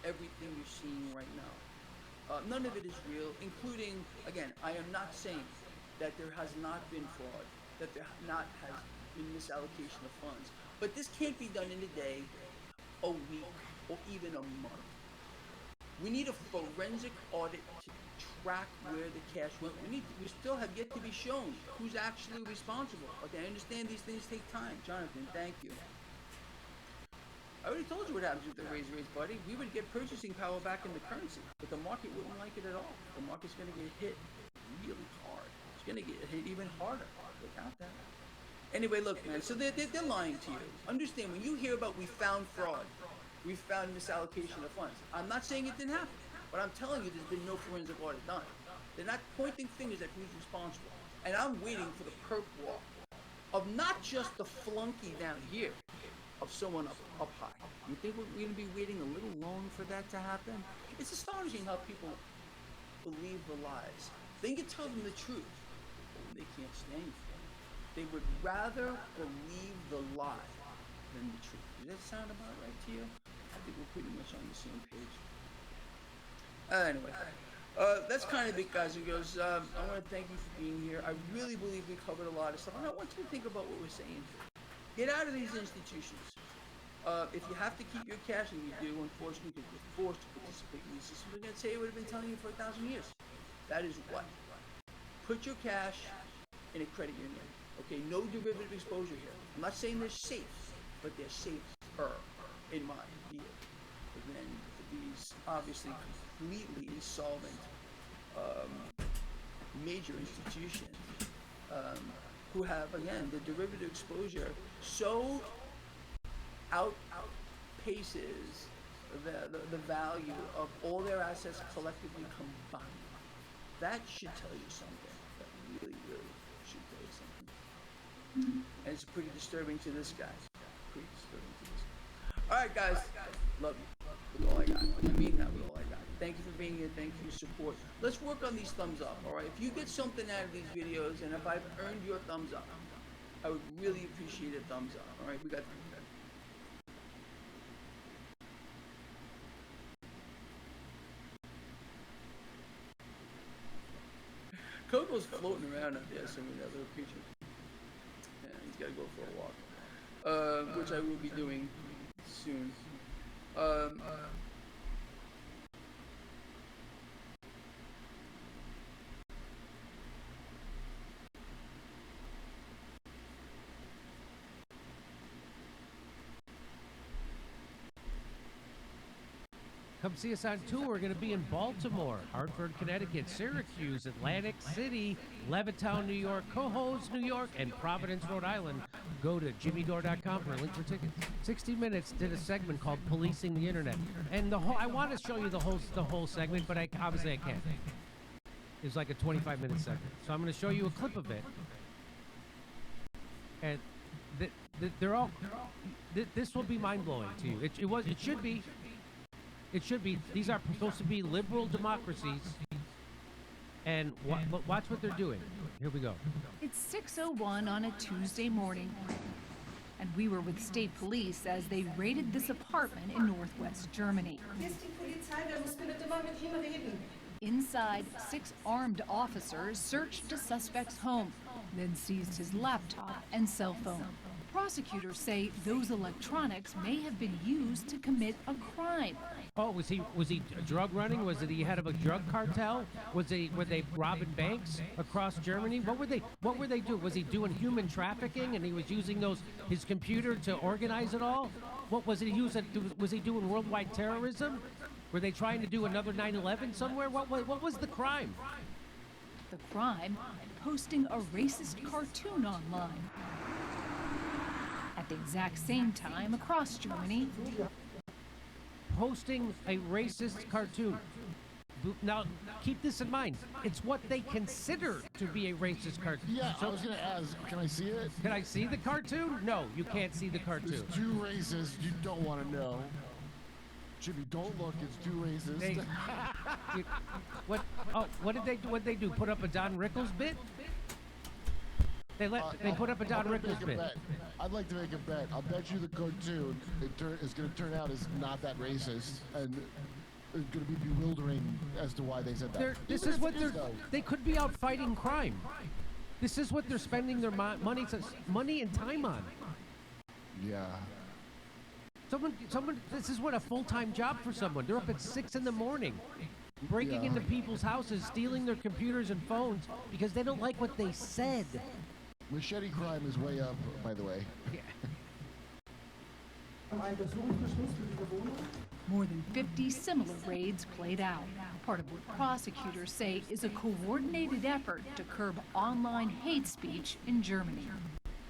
Everything you're seeing right now. None of it is real, including, again, I am not saying that there has not been fraud, that there has been misallocation of funds. But this can't be done in a day, a week, or even a month. We need a forensic audit to track where the cash went. We still have yet to be shown who's actually responsible. Okay, I understand these things take time. Jonathan, thank you. I already told you what happens with the raise, buddy. We would get purchasing power back in the currency, but the market wouldn't like it at all. The market's going to get hit really hard. It's going to get hit even harder without that. Anyway, look, man, so they're lying to you. Understand, when you hear about we found fraud, we found misallocation of funds, I'm not saying it didn't happen, but I'm telling you there's been no forensic audit done. They're not pointing fingers at who's responsible. And I'm waiting for the perp walk of not just the flunky down here, of someone up high. You think we're going to be waiting a little long for that to happen? It's astonishing how people believe the lies. They can tell them the truth, but when they can't stand for it, they would rather believe the lie than the truth. Does that sound about right to you? I think we're pretty much on the same page. Anyway, that's kind of it, guys. It goes, I want to thank you for being here. I really believe we covered a lot of stuff, and I want you to think about what we're saying here. Get out of these institutions. If you have to keep your cash, and you do, unfortunately, because you're forced to participate in these systems, we're going to say what I've been telling you for 1,000 years. That is what? Put your cash in a credit union. Okay, no derivative exposure here. I'm not saying they're safe, but they're safer, in my view, than these obviously completely insolvent major institutions who have, again, the derivative exposure so outpaces the value of all their assets collectively combined. That should tell you something. That really, really should tell you something. And it's pretty disturbing to this guy. Pretty disturbing to this guy. All right, guys. Love you. With all I got. I mean that with all I got. Thank you for being here. Thank you for your support. Let's work on these thumbs up, all right? If you get something out of these videos, and if I've earned your thumbs up, I would really appreciate a thumbs up, all right? We got... Coco's floating around up there, some of that little creature. Yeah, he's got to go for a walk, which I will be doing soon. Come see us on tour. We're going to be in Baltimore, Hartford, Connecticut, Syracuse, Atlantic City, Levittown, New York, Cohoes, New York, and Providence, Rhode Island. Go to jimmydore.com for a link for tickets. 60 Minutes did a segment called Policing the Internet. And I want to show you the whole segment, but obviously I can't. It's like a 25-minute segment. So I'm going to show you a clip of it. And they're all... This will be mind-blowing to you. It should be... It should be. These are supposed to be liberal democracies. And watch what they're doing. Here we go. It's 6:01 on a Tuesday morning, and we were with state police as they raided this apartment in northwest Germany. Inside, 6 armed officers searched a suspect's home, then seized his laptop and cell phone. Prosecutors say those electronics may have been used to commit a crime. Oh, was he drug running? Was it he head of a drug cartel? Were they robbing banks across Germany? What were they doing? Was he doing human trafficking and he was using his computer to organize it all? What was he using? Was he doing worldwide terrorism? Were they trying to do another 9/11 somewhere? What was the crime? The crime? Posting a racist cartoon online. At the exact same time, across Germany, posting a racist cartoon. Now, keep this in mind. It's what they consider to be a racist cartoon. Yeah, I was going to ask, can I see it? Can I see the cartoon? No, you can't see the cartoon. It's too racist. You don't want to know. Jimmy, don't look. It's too racist. What did they do? What did they do? Put up a Don Rickles bit? They put up a Don Rickles bit. I'd like to make a bet. I'll bet you the cartoon is going to turn out as not that racist, and it's going to be bewildering as to why they said that. They could be out fighting crime. This is what they're spending their money and time on. Yeah. Someone. This is what a full-time job for someone. They're up at 6 in the morning. breaking Yeah. into people's houses, stealing their computers and phones because they don't like what they said. Machete crime is way up, by the way. More than 50 similar raids played out, part of what prosecutors say is a coordinated effort to curb online hate speech in Germany.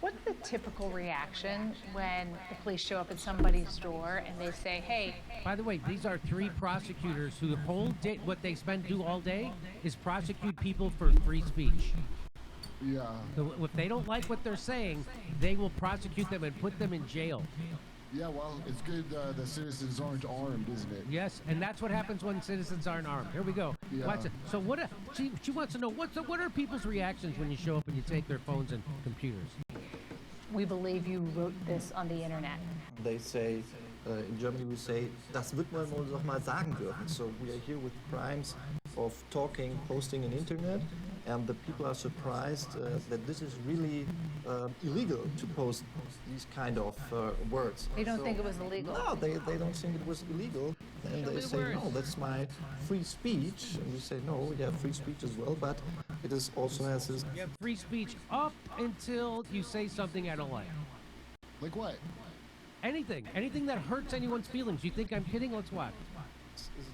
What's the typical reaction when the police show up at somebody's door and they say, hey, By the way, these are 3 prosecutors who the whole day, what they do all day is prosecute people for free speech. Yeah. So if they don't like what they're saying, they will prosecute them and put them in jail. Yeah, well, it's good the citizens aren't armed, isn't it? Yes, and that's what happens when citizens aren't armed. Here we go. Yeah. Watch it. So she wants to know what are people's reactions when you show up and you take their phones and computers? we believe you wrote this on the internet. They say, in Germany we say, das wird man wohl doch mal sagen dürfen. So we are here with crimes of talking, posting on internet, and the people are surprised that this is really illegal to post these kind of words. They don't think it was illegal. No, they don't think it was illegal. And they say, no, that's my free speech. And we say, no, we have free speech as well, but it is also has this... You have free speech up until you say something I don't like. Like what? Anything that hurts anyone's feelings. You think I'm kidding? Let's watch.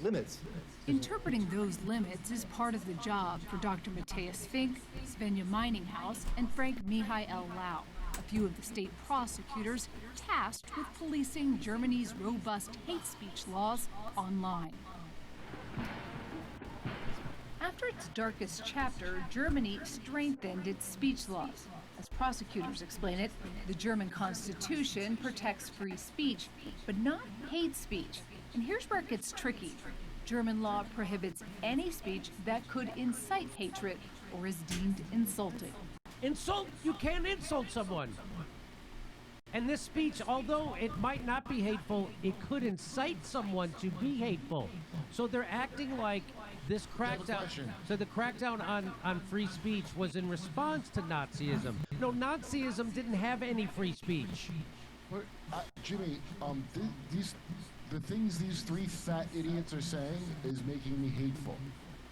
Limits. Interpreting those limits is part of the job for Dr. Matthias Fink, Svenja Meininghaus, and Frank Michael Lau, a few of the state prosecutors tasked with policing Germany's robust hate speech laws online. After its darkest chapter, Germany strengthened its speech laws. As prosecutors explain it, the German Constitution protects free speech, but not hate speech. And here's where it gets tricky. German law prohibits any speech that could incite hatred or is deemed insulting. You can't insult someone. And this speech, although it might not be hateful, it could incite someone to be hateful. So they're acting like this crackdown. So the crackdown on free speech was in response to Nazism. No, Nazism didn't have any free speech. Jimmy, the things these three fat idiots are saying is making me hateful.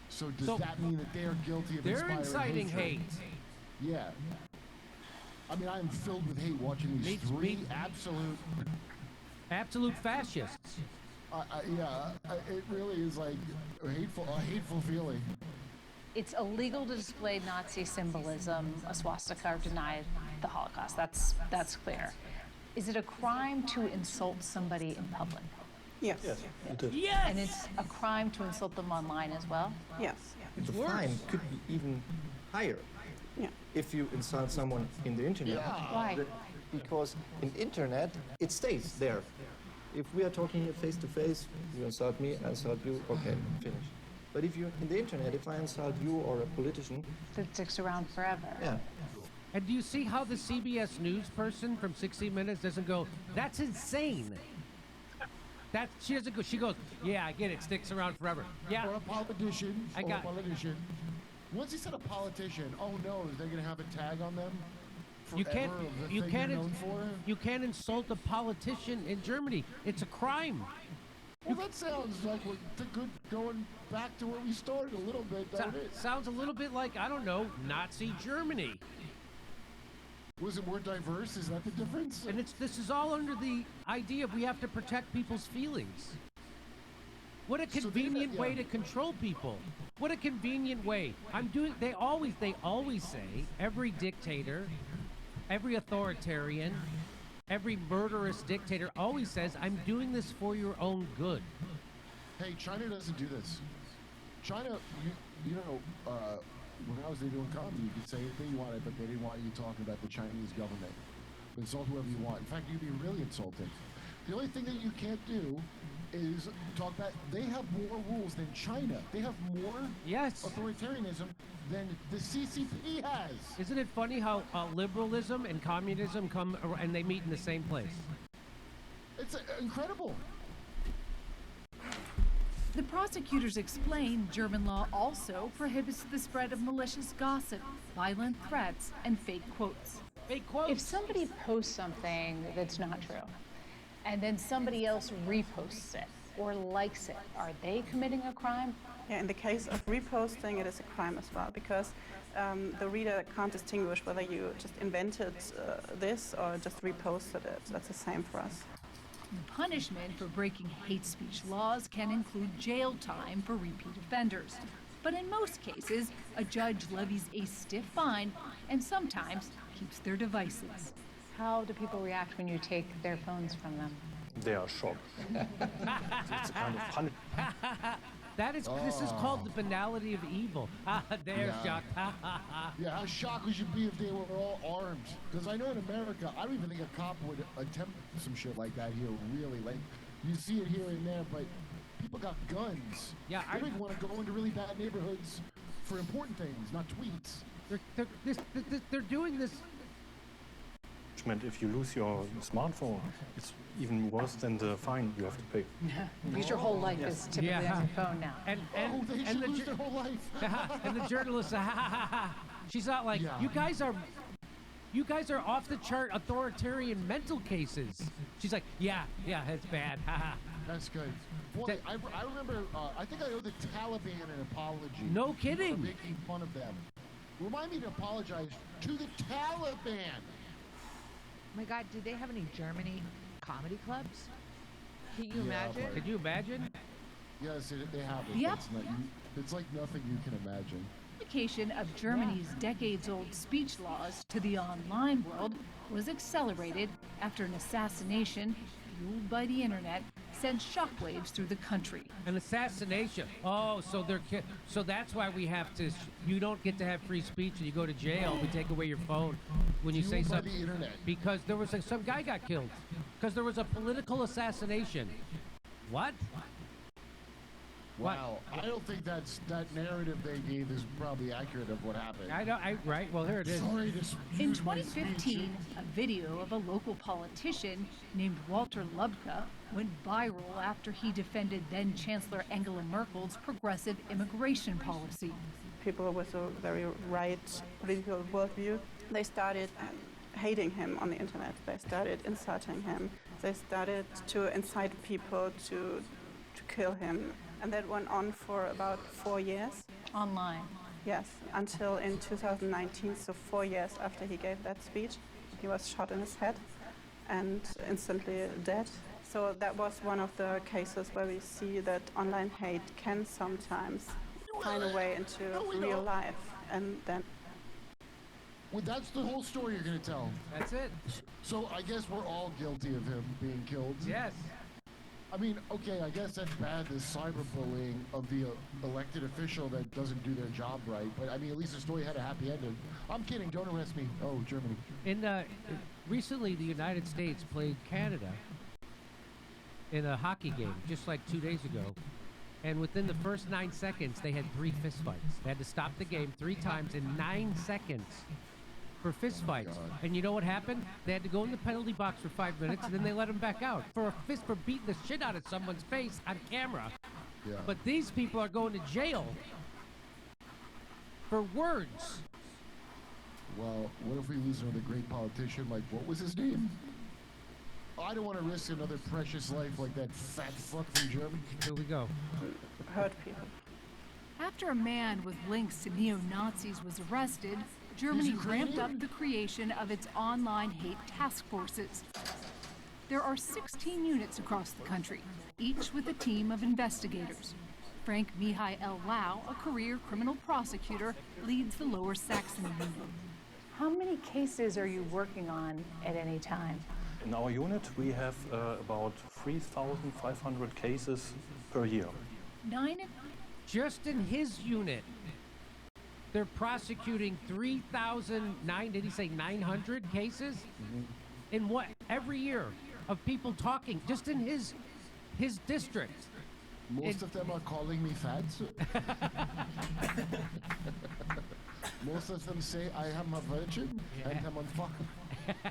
So does that mean that they are guilty of They're inspiring inciting hate. Yeah. I mean, I'm filled with hate watching these three absolute fascists. It really is like a hateful feeling. It's illegal to display Nazi symbolism, a swastika, or deny the Holocaust. That's clear. Is it a crime to insult somebody in public? Yes. Yes. And it's a crime to insult them online as well? Yes. The fine could be even higher. Yeah. If you insult someone in the internet. Yeah. Why? Because in internet, it stays there. If we are talking here face to face, you insult me, I insult you, okay, finish. But if you're in the internet, if I insult you or a politician... That sticks around forever. Yeah. And do you see how the CBS News person from 60 Minutes doesn't go, that's insane? She doesn't go, she goes, yeah, I get it, sticks around forever. Yeah. Or a politician. I got- a politician. Once he said a politician, oh no, is they going to have a tag on them? You can't, Forever of the you thing can't, they're known for? you can't insult a politician in Germany. It's a crime. Well, that sounds like we're good going back to where we started a little bit, don't it? Sounds a little bit like, I don't know, Nazi Germany. Was it more diverse? Is that the difference? And this is all under the idea of we have to protect people's feelings. What a convenient way to control people. What a convenient way. They always say, every dictator, every authoritarian, every murderous dictator always says, I'm doing this for your own good. Hey, China doesn't do this. China, when I was there doing comedy, you could say anything you wanted, but they didn't want you talking about the Chinese government. Insult whoever you want. In fact, you'd be really insulting. The only thing that you can't do is talk about, they have more rules than China. They have more authoritarianism than the CCP has. Isn't it funny how liberalism and communism come and they meet in the same place? It's incredible. The prosecutors explain German law also prohibits the spread of malicious gossip, violent threats, and fake quotes. Fake quotes? If somebody posts something that's not true, and then somebody else reposts it or likes it, are they committing a crime? Yeah, in the case of reposting, it is a crime as well, because the reader can't distinguish whether you just invented this or just reposted it. That's the same for us. The punishment for breaking hate speech laws can include jail time for repeat offenders. But in most cases, a judge levies a stiff fine and sometimes keeps their devices. How do people react when you take their phones from them? They are shocked. It's a kind of punishment. This is called the banality of evil. They're shocked. Yeah, how shocked would you be if they were all armed? Because I know in America, I don't even think a cop would attempt some shit like that here, really. Like, you see it here and there, but people got guns. Yeah, they don't even want to go into really bad neighborhoods for important things, not tweets. They're doing this. If you lose your smartphone, it's even worse than the fine you have to pay. Because your whole life is typically on your phone now. They should lose their whole life. And the journalist, she's not like, you guys are off the chart authoritarian mental cases. She's like, yeah, it's bad. That's good. Boy, I remember, I think I owe the Taliban an apology. No kidding. For making fun of them. Remind me to apologize to the Taliban. Oh my God, did they have any Germany comedy clubs? Can you imagine? Could you imagine? Yes, they have it. Yep. It's like nothing you can imagine. Application of Germany's decades-old speech laws to the online world was accelerated after an assassination fueled by the internet sent shockwaves through the country. An assassination. Oh, so that's why we have to. You don't get to have free speech, and you go to jail. We take away your phone when you say something. The internet. Because there was some guy got killed. Because there was a political assassination. What? Wow, I don't think that narrative they gave is probably accurate of what happened. Right, well, here it is. Sorry to In use my speech. 2015, a video of a local politician named Walter Lubka went viral after he defended then-Chancellor Angela Merkel's progressive immigration policy. People with a very right political worldview, they started hating him on the internet. They started insulting him. They started to incite people to kill him. And that went on for about 4 years. Online? Yes, until in 2019, so 4 years after he gave that speech, he was shot in his head and instantly dead. So that was one of the cases where we see that online hate can sometimes find a way into real life. And then... Well, that's the whole story you're going to tell. That's it. So I guess we're all guilty of him being killed. Yes. I mean, okay, I guess that's bad, the cyberbullying of the elected official that doesn't do their job right. But I mean, at least the story had a happy ending. I'm kidding, don't arrest me. Oh, Germany. Recently, the United States played Canada in a hockey game, just like 2 days ago. And within the first 9 seconds, they had 3 fistfights. They had to stop the game 3 times in 9 seconds for fistfights. And you know what happened? They had to go in the penalty box for 5 minutes, and then they let them back out for beating the shit out of someone's face on camera. Yeah. But these people are going to jail for words. Well, what if we lose another great politician? Like, what was his name? I don't want to risk another precious life like that fat fuck from Germany. Here we go. Hurt people. After a man with links to neo-Nazis was arrested, Germany ramped up the creation of its online hate task forces. There are 16 units across the country, each with a team of investigators. Frank Michael Lau, a career criminal prosecutor, leads the Lower Saxony unit. How many cases are you working on at any time? In our unit, we have about 3,500 cases per year. 9? Just in his unit. They're prosecuting 3,009, did he say 900 cases? Mm-hmm. In what? Every year of people talking, just in his district. Most of them are calling me fat. Most of them say I am a virgin and I'm on fire.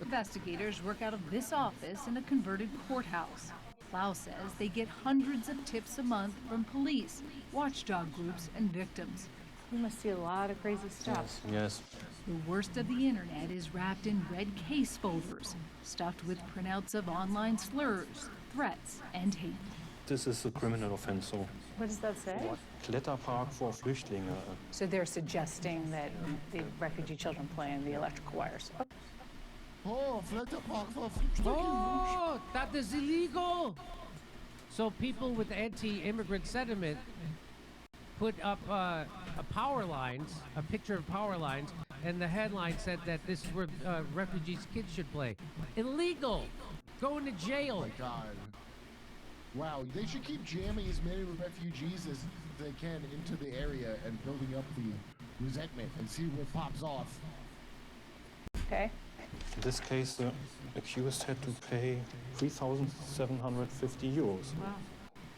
Investigators work out of this office in a converted courthouse. Lau says they get hundreds of tips a month from police, watchdog groups, and victims. You must see a lot of crazy stuff. Yes. The worst of the internet is wrapped in red case folders, stuffed with printouts of online slurs, threats, and hate. This is a criminal offense, so What does that say? Kletterpark voor Flüchtlinge. So they're suggesting that the refugee children play in the electrical wires. Oh, Kletterpark for Oh, that is illegal. So people with anti-immigrant sentiment put up power lines, a picture of power lines, and the headline said that this is where refugees' kids should play. Illegal. Going to jail. Oh my God. Wow, they should keep jamming as many refugees as they can into the area and building up the resentment and see what pops off. Okay. In this case, the accused had to pay 3,750 euros. Wow.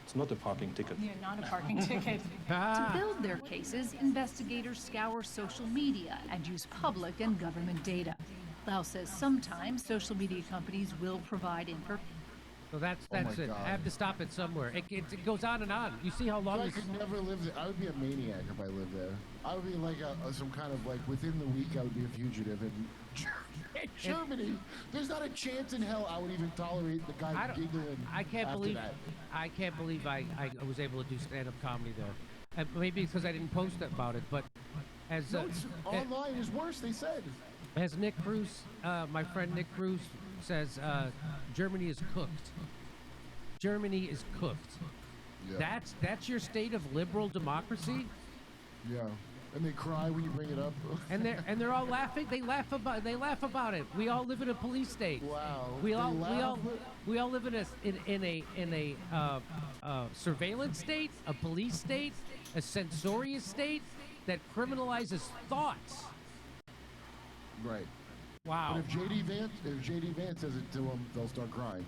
It's not a parking ticket. Yeah, not a parking ticket. To build their cases, investigators scour social media and use public and government data. Lau says sometimes social media companies will provide information. So that's Oh my it. God. I have to stop it somewhere. It goes on and on. You see how long I this... could never live there. I would be a maniac if I lived there. I would be like some kind of like within the week I would be a fugitive in Germany. There's not a chance in hell I would even tolerate the guy giggling. I can't after believe that. I can't believe I was able to do stand-up comedy there. And maybe because I didn't post about it, but as No, it's online is worse. They said. as Nick Cruz, my friend Nick Cruz says, Germany is cooked. Germany is cooked. Yeah. That's your state of liberal democracy. Yeah, and they cry when you bring it up. And they're all laughing. They laugh about it. We all live in a police state. Wow. We They all laugh? live in a surveillance state, a police state, a censorious state that criminalizes thoughts. Right. Wow. But if JD Vance says it to them, they'll start crying.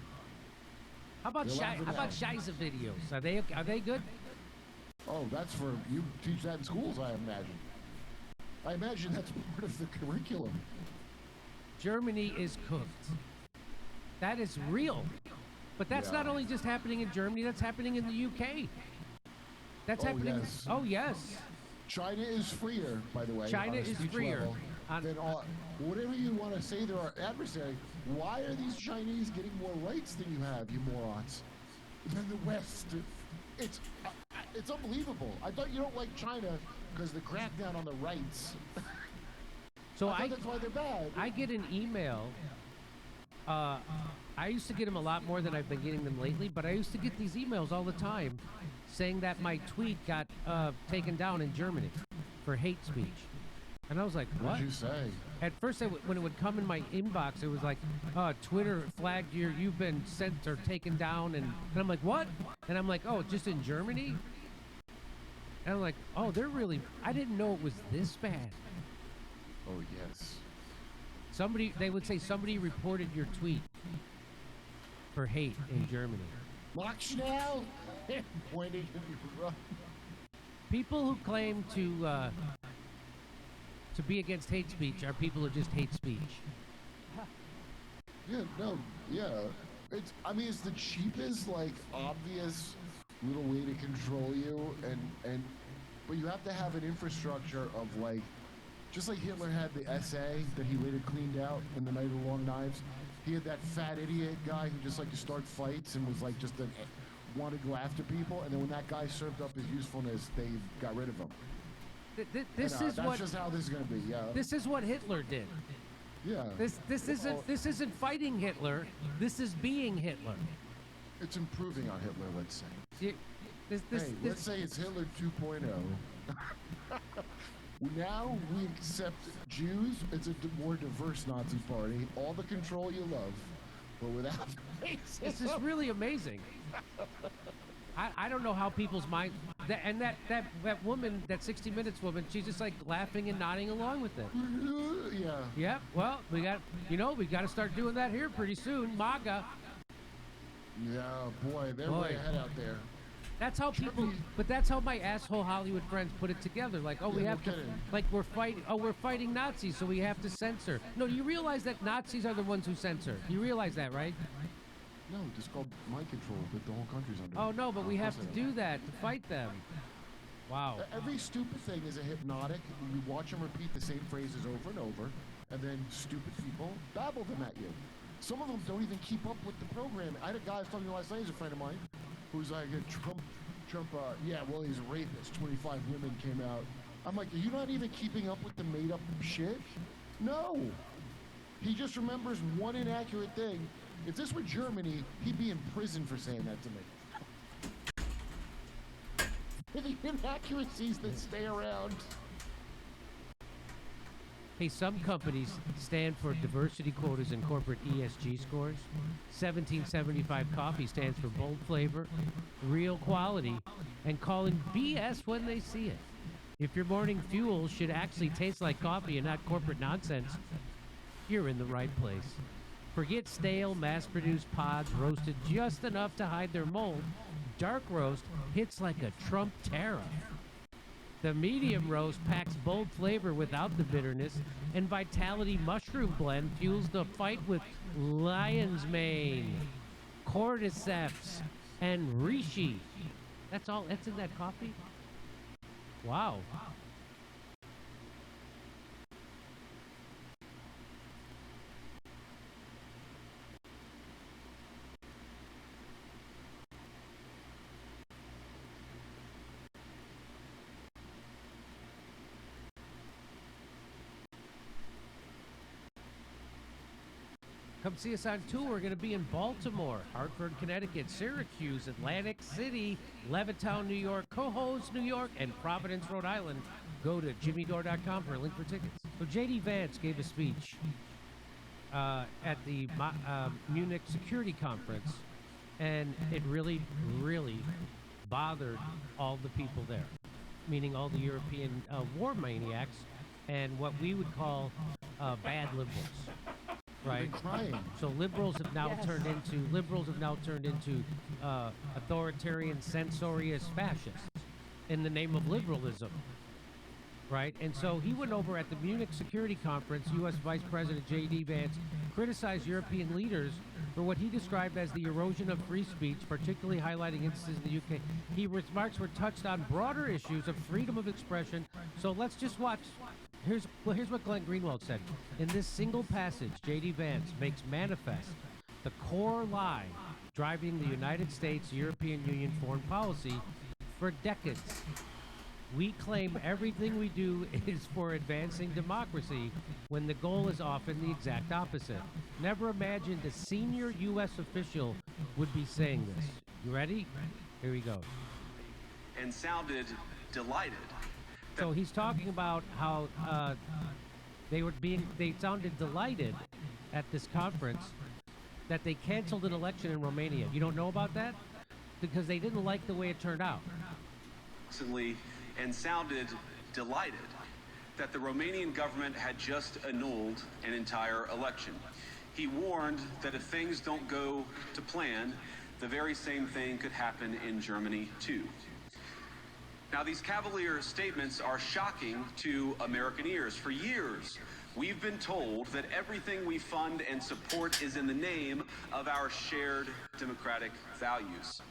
How about They're laughing how about out. Gyges videos? Are they good? Oh, that's for you teach that in schools, I imagine. I imagine that's part of the curriculum. Germany is cooked. That is real. But that's Yeah. not only just happening in Germany, that's happening in the UK. That's happening. Yes. Oh, yes. China is freer, by the way. China on a is speech freer level on- than all, whatever you want to say to our adversary. Why are these Chinese getting more rights than you have, you morons? Than the West. It's unbelievable. I thought you don't like China because the crackdown on the rights. So I thought that's why they're bad. I get an email. I used to get them a lot more than I've been getting them lately, but I used to get these emails all the time saying that my tweet got taken down in Germany for hate speech. And I was like, what? What'd you say? At first, when it would come in my inbox, it was like, Twitter flagged you've been sent or taken down. And I'm like, what? And I'm like, oh, just in Germany? And I'm like, oh, I didn't know it was this bad. Oh, yes. They would say somebody reported your tweet for hate in Germany. Mach schnell! Pointing at you. People who claim to be against hate speech are people who just hate speech. It's the cheapest, like, obvious little way to control you, but you have to have an infrastructure of, like, just like Hitler had the SA that he later cleaned out in the Night of the Long Knives. He had that fat idiot guy who just liked to start fights and was like wanted to go after people, and then when that guy served up his usefulness, they got rid of him. That's just how this is gonna be. Yeah. This is what Hitler did. Yeah. This isn't fighting Hitler. This is being Hitler. It's improving on Hitler, let's say. Let's say it's Hitler 2.0. Now we accept Jews. It's a more diverse Nazi party. All the control you love, but without racism. This is really amazing. I don't know how people's mind... That woman, that 60 Minutes woman, she's just like laughing and nodding along with it. Yeah. Yeah, well, we got to start doing that here pretty soon. MAGA. Yeah, boy, they're way ahead out there. That's how that's how my asshole Hollywood friends put it together. Like, we have to, like, we're fighting Nazis, so we have to censor. No, do you realize that Nazis are the ones who censor? You realize that, right? No, it's called mind control that the whole country's under. Oh, no, but we have to do that to fight them. Wow. Every stupid thing is a hypnotic. You watch them repeat the same phrases over and over, and then stupid people babble them at you. Some of them don't even keep up with the program. I had a guy I was talking to last night, he's a friend of mine, who's like a Trump, yeah, well, he's a rapist. 25 women came out. I'm like, are you not even keeping up with the made-up shit? No. He just remembers one inaccurate thing. If this were Germany, he'd be in prison for saying that to me. The inaccuracies that stay around. Hey, some companies stand for diversity quotas and corporate ESG scores. 1775 Coffee stands for bold flavor, real quality, and calling BS when they see it. If your morning fuel should actually taste like coffee and not corporate nonsense, you're in the right place. Forget stale, mass-produced pods roasted just enough to hide their mold. Dark roast hits like a Trump tariff. The medium roast packs bold flavor without the bitterness, and Vitality Mushroom Blend fuels the fight with lion's mane, cordyceps, and reishi. That's all. That's in that coffee? Wow. Come see us on tour. We're going to be in Baltimore, Hartford, Connecticut, Syracuse, Atlantic City, Levittown, New York, Cohoes, New York, and Providence, Rhode Island. Go to jimmydore.com for a link for tickets. So J.D. Vance gave a speech at the Munich Security Conference, and it really, really bothered all the people there, meaning all the European war maniacs and what we would call bad liberals. Right. So liberals have now turned into authoritarian, censorious fascists in the name of liberalism. Right. And so he went over at the Munich Security Conference. U.S. Vice President J.D. Vance criticized European leaders for what he described as the erosion of free speech, particularly highlighting instances in the UK. His remarks were touched on broader issues of freedom of expression. So let's just watch. Here's what Glenn Greenwald said. In this single passage, J.D. Vance makes manifest the core lie driving the United States European Union foreign policy for decades. We claim everything we do is for advancing democracy when the goal is often the exact opposite. Never imagined a senior U.S. official would be saying this. You ready? Here we go. And sounded delighted. So he's talking about how they sounded delighted at this conference that they canceled an election in Romania. You don't know about that? Because they didn't like the way it turned out. And sounded delighted that the Romanian government had just annulled an entire election. He warned that if things don't go to plan, the very same thing could happen in Germany too. Now, these cavalier statements are shocking to American ears. For years, we've been told that everything we fund and support is in the name of our shared democratic values.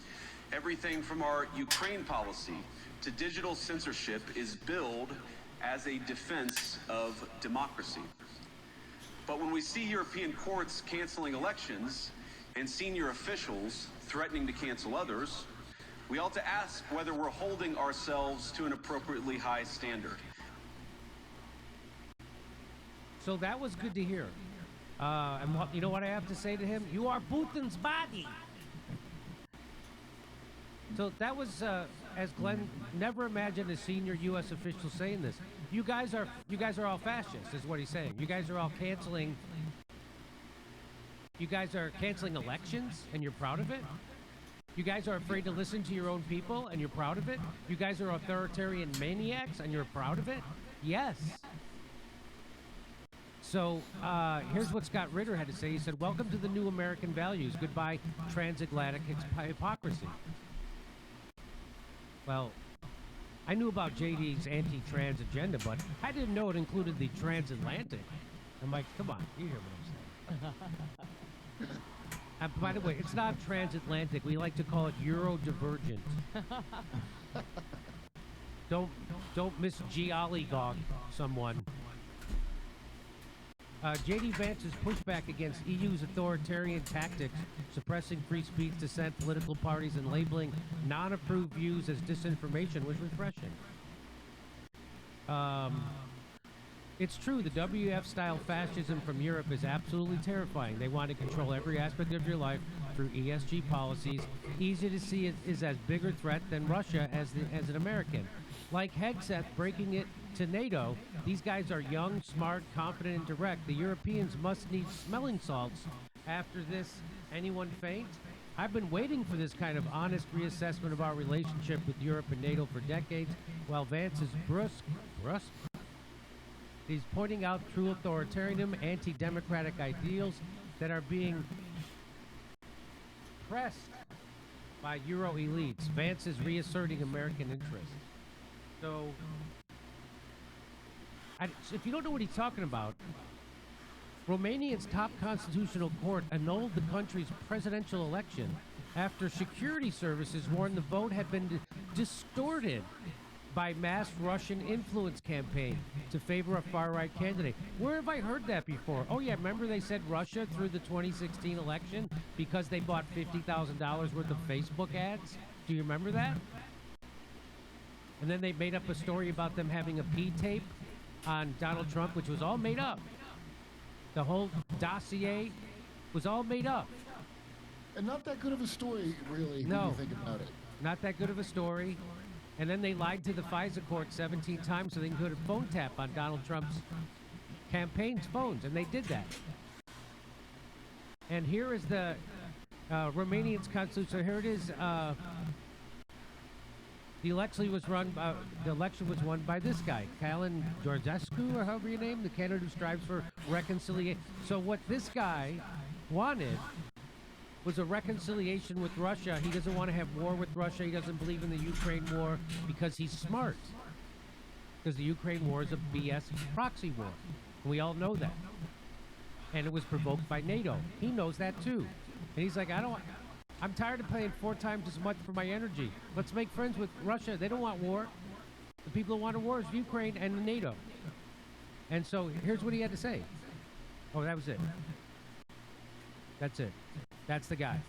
Everything from our Ukraine policy to digital censorship is billed as a defense of democracy. But when we see European courts canceling elections and senior officials threatening to cancel others, we ought to ask whether we're holding ourselves to an appropriately high standard. So that was good to hear. And you know what I have to say to him? You are Putin's body. So that was, as Glenn never imagined a senior U.S. official saying this. You guys are all fascists, is what he's saying. You guys are all canceling. You guys are canceling elections, and you're proud of it. You guys are afraid to listen to your own people, and you're proud of it? You guys are authoritarian maniacs, and you're proud of it? Yes. So here's what Scott Ritter had to say. He said, welcome to the new American values. Goodbye, transatlantic hypocrisy. Well, I knew about JD's anti-trans agenda, but I didn't know it included the transatlantic. I'm like, come on, you hear what I'm saying. By the way, it's not transatlantic. We like to call it Eurodivergent. Don't misgeolygog someone. J.D. Vance's pushback against EU's authoritarian tactics, suppressing free speech, dissent, political parties, and labeling non-approved views as disinformation was refreshing. It's true, the WF-style fascism from Europe is absolutely terrifying. They want to control every aspect of your life through ESG policies. Easy to see it is as bigger threat than Russia as an American. Like Hegseth breaking it to NATO, these guys are young, smart, confident, and direct. The Europeans must need smelling salts. After this, anyone faint? I've been waiting for this kind of honest reassessment of our relationship with Europe and NATO for decades, while Vance is brusque. He's pointing out true authoritarianism, anti-democratic ideals that are being pressed by Euro elites. Vance is reasserting American interests. So, if you don't know what he's talking about, Romania's top constitutional court annulled the country's presidential election after security services warned the vote had been distorted by mass Russian influence campaign to favor a far-right candidate. Where have I heard that before? Oh yeah, remember they said Russia through the 2016 election because they bought $50,000 worth of Facebook ads? Do you remember that? And then they made up a story about them having a P-tape on Donald Trump, which was all made up. The whole dossier was all made up. And not that good of a story, really, when you think about it. Not that good of a story. And then they lied to the FISA court 17 times so they could phone tap on Donald Trump's campaign's phones, and they did that. And here is the Romanian's constitution. So here it is. The election was won by this guy, Calin Georgescu, or however you name, the candidate who strives for reconciliation. So what this guy wanted was a reconciliation with Russia. He doesn't want to have war with Russia. He doesn't believe in the Ukraine war because he's smart. Because the Ukraine war is a BS proxy war. And we all know that. And it was provoked by NATO. He knows that too. And he's like, I'm tired of paying 4 times as much for my energy. Let's make friends with Russia. They don't want war. The people who want a war is Ukraine and NATO. And so here's what he had to say. Oh, that was it. That's it. That's the guy.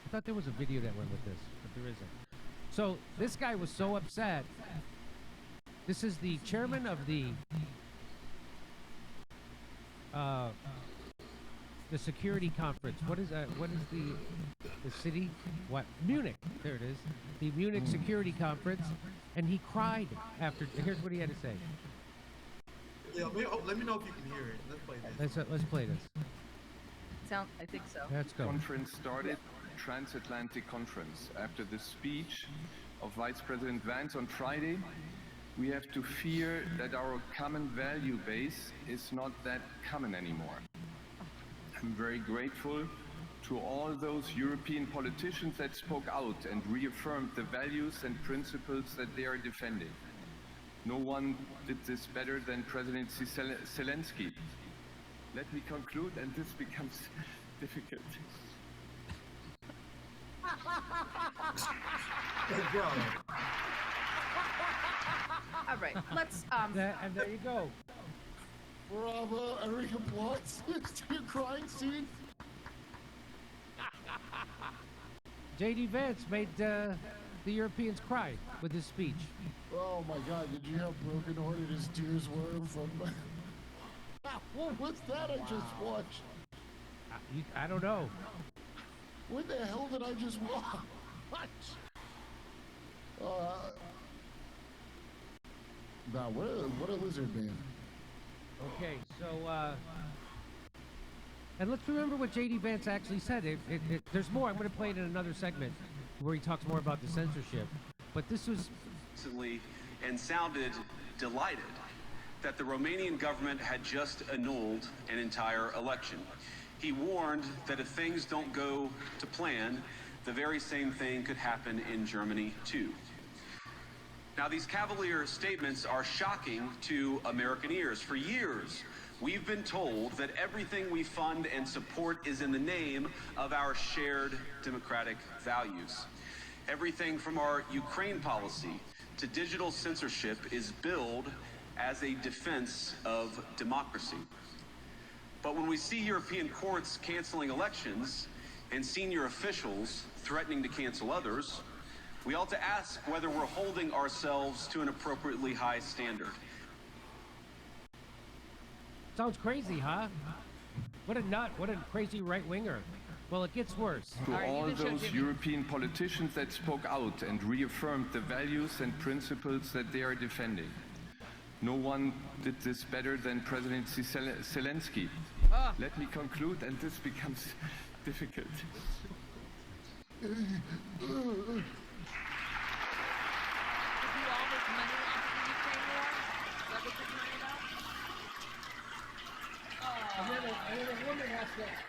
I thought there was a video that went with this, but there isn't. So this guy was so upset. This is the chairman of the security conference. What is the city? What? Munich. There it is. The Munich Security Conference, and he cried after. Here's what he had to say. Yeah, let me know if you can hear it. Let's play this. Let's play this. I think so. Let's go. Conference started, transatlantic conference. After the speech of Vice President Vance on Friday, we have to fear that our common value base is not that common anymore. I'm very grateful to all those European politicians that spoke out and reaffirmed the values and principles that they are defending. No one did this better than President Zelensky. Let me conclude, and this becomes difficult. All right, let's. And there you go. Bravo, Eric applauds to your crying scene. J.D. Vance made the Europeans cry with his speech. Oh my God! Did you hear how broken-hearted his tears were from? What was that I just watched? I don't know. What the hell did I just watch? Wow, what a lizard man. Okay, so and let's remember what J.D. Vance actually said. There's more. I'm going to play it in another segment where he talks more about the censorship. But this was recently and sounded delighted that the Romanian government had just annulled an entire election. He warned that if things don't go to plan, the very same thing could happen in Germany too. Now, these cavalier statements are shocking to American ears. For years, we've been told that everything we fund and support is in the name of our shared democratic values. Everything from our Ukraine policy to digital censorship is billed as a defense of democracy. But when we see European courts canceling elections and senior officials threatening to cancel others, we ought to ask whether we're holding ourselves to an appropriately high standard. Sounds crazy, huh? What a nut. What a crazy right-winger. Well, it gets worse. To all those European politicians that spoke out and reaffirmed the values and principles that they are defending. No one did this better than President Zelensky. Let me conclude, and this becomes difficult.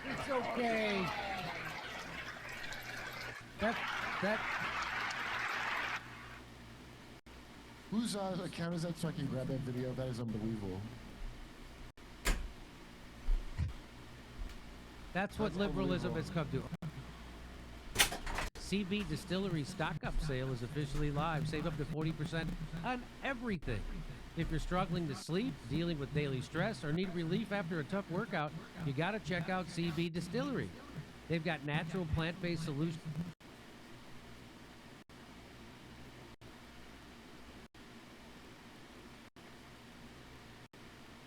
It's okay. That. Whose account is that so I can grab that video? That is unbelievable. That's what liberalism has come to. CB Distillery stock-up sale is officially live. Save up to 40% on everything. If you're struggling to sleep, dealing with daily stress, or need relief after a tough workout, you gotta check out CB Distillery. They've got natural plant-based solutions.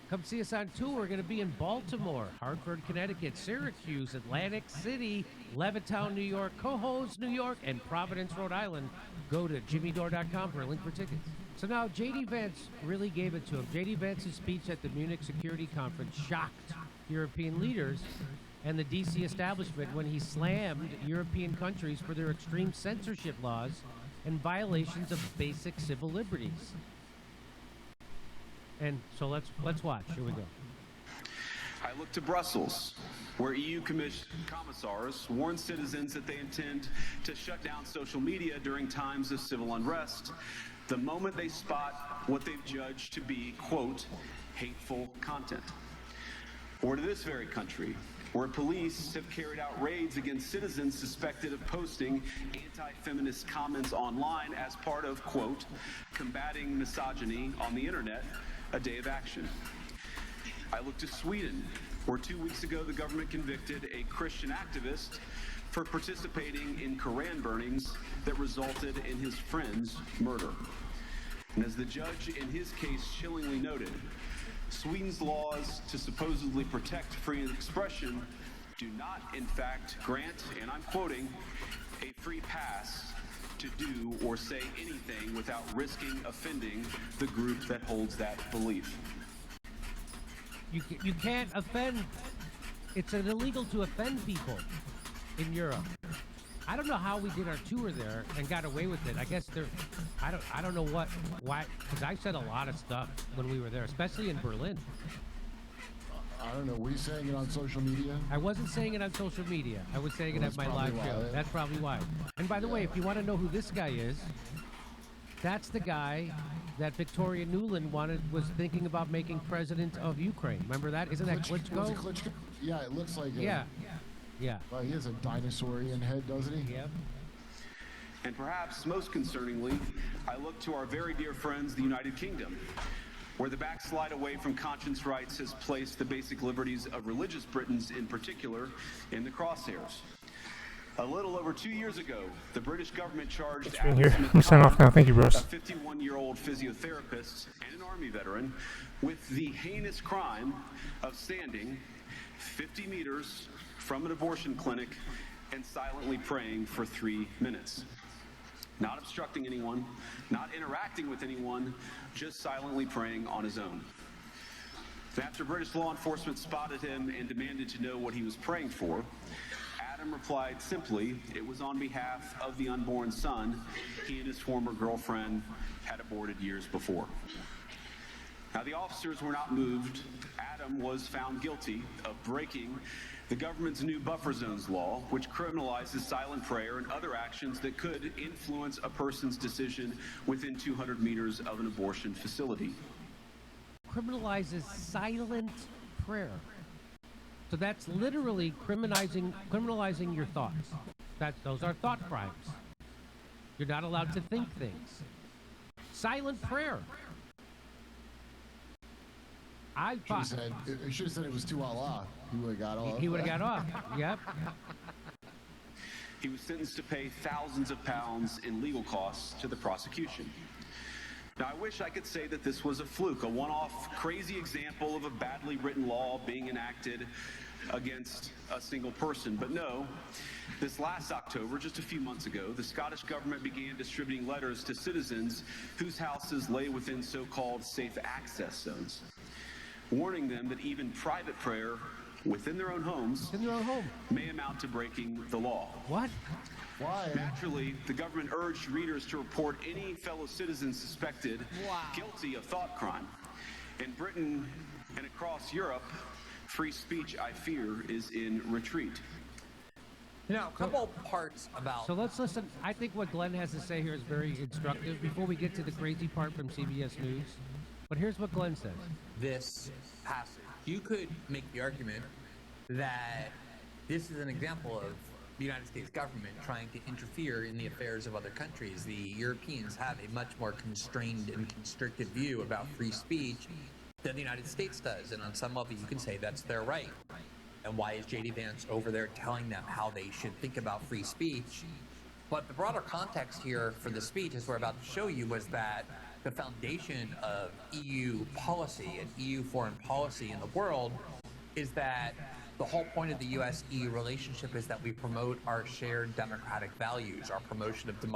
Come see us on tour. We're going to be in Baltimore, Hartford, Connecticut, Syracuse, Atlantic City, Levittown, New York, Cohoes, New York, and Providence, Rhode Island. Go to jimmydore.com for a link for tickets. So now J.D. Vance really gave it to him. J.D. Vance's speech at the Munich Security Conference shocked European leaders and the D.C. establishment when he slammed European countries for their extreme censorship laws and violations of basic civil liberties. And so let's watch. Here we go. I look to Brussels, where EU commissars warn citizens that they intend to shut down social media during times of civil unrest the moment they spot what they've judged to be, quote, hateful content. Or to this very country, where police have carried out raids against citizens suspected of posting anti-feminist comments online as part of, quote, combating misogyny on the internet, a day of action. I look to Sweden, where 2 weeks ago the government convicted a Christian activist for participating in Koran burnings that resulted in his friend's murder. And as the judge in his case chillingly noted, Sweden's laws to supposedly protect free expression do not, in fact, grant, and I'm quoting, a free pass to do or say anything without risking offending the group that holds that belief. You can't offend. It's illegal to offend people in Europe. I don't know how we did our tour there and got away with it. I guess I don't know why, because I said a lot of stuff when we were there, especially in Berlin. I don't know. Were you saying it on social media? I wasn't saying it on social media. I was saying it at my live show. That's probably why. And by the way, if you want to know who this guy is, that's the guy that Victoria Nuland was thinking about making president of Ukraine. Remember that? Isn't that Klitschko? Was it Klitschko? Yeah, it looks like it. Yeah. Yeah. Well, he has a dinosaurian head, doesn't he? Yep. And perhaps most concerningly, I look to our very dear friends, the United Kingdom, where the backslide away from conscience rights has placed the basic liberties of religious Britons in particular in the crosshairs. A little over 2 years ago, the British government charged Adam here. Smith, I'm signing off now. Thank you, bros. a 51-year-old physiotherapist and an Army veteran, with the heinous crime of standing 50 meters from an abortion clinic and silently praying for 3 minutes. Not obstructing anyone, not interacting with anyone, just silently praying on his own. After British law enforcement spotted him and demanded to know what he was praying for, Adam replied simply, it was on behalf of the unborn son he and his former girlfriend had aborted years before. Now, the officers were not moved. Adam was found guilty of breaking the government's new buffer zones law, which criminalizes silent prayer and other actions that could influence a person's decision within 200 meters of an abortion facility. Criminalizes silent prayer. So that's literally criminalizing your thoughts. Those are thought crimes. You're not allowed to think things. Silent prayer. I fought. He should have said it was to Allah. He would have got off. He would have got off. Yep. He was sentenced to pay thousands of pounds in legal costs to the prosecution. Now, I wish I could say that this was a fluke, a one-off crazy example of a badly written law being enacted against a single person. But no, this last October, just a few months ago, the Scottish government began distributing letters to citizens whose houses lay within so-called safe access zones, warning them that even private prayer within their own homes may amount to breaking the law. What? Why? Naturally, the government urged readers to report any fellow citizen suspected guilty of thought crime. In Britain and across Europe, free speech, I fear, is in retreat. Now, a couple parts about... So let's listen. I think what Glenn has to say here is very instructive before we get to the crazy part from CBS News. But here's what Glenn says. This passage. You could make the argument that this is an example of the United States government trying to interfere in the affairs of other countries. The Europeans have a much more constrained and constricted view about free speech than the United States does. And on some level, you can say that's their right. And why is J.D. Vance over there telling them how they should think about free speech? But the broader context here for the speech, as we're about to show you, was that the foundation of EU policy and EU foreign policy in the world is that the whole point of the U.S.-EU relationship is that we promote our shared democratic values, our promotion of democracy.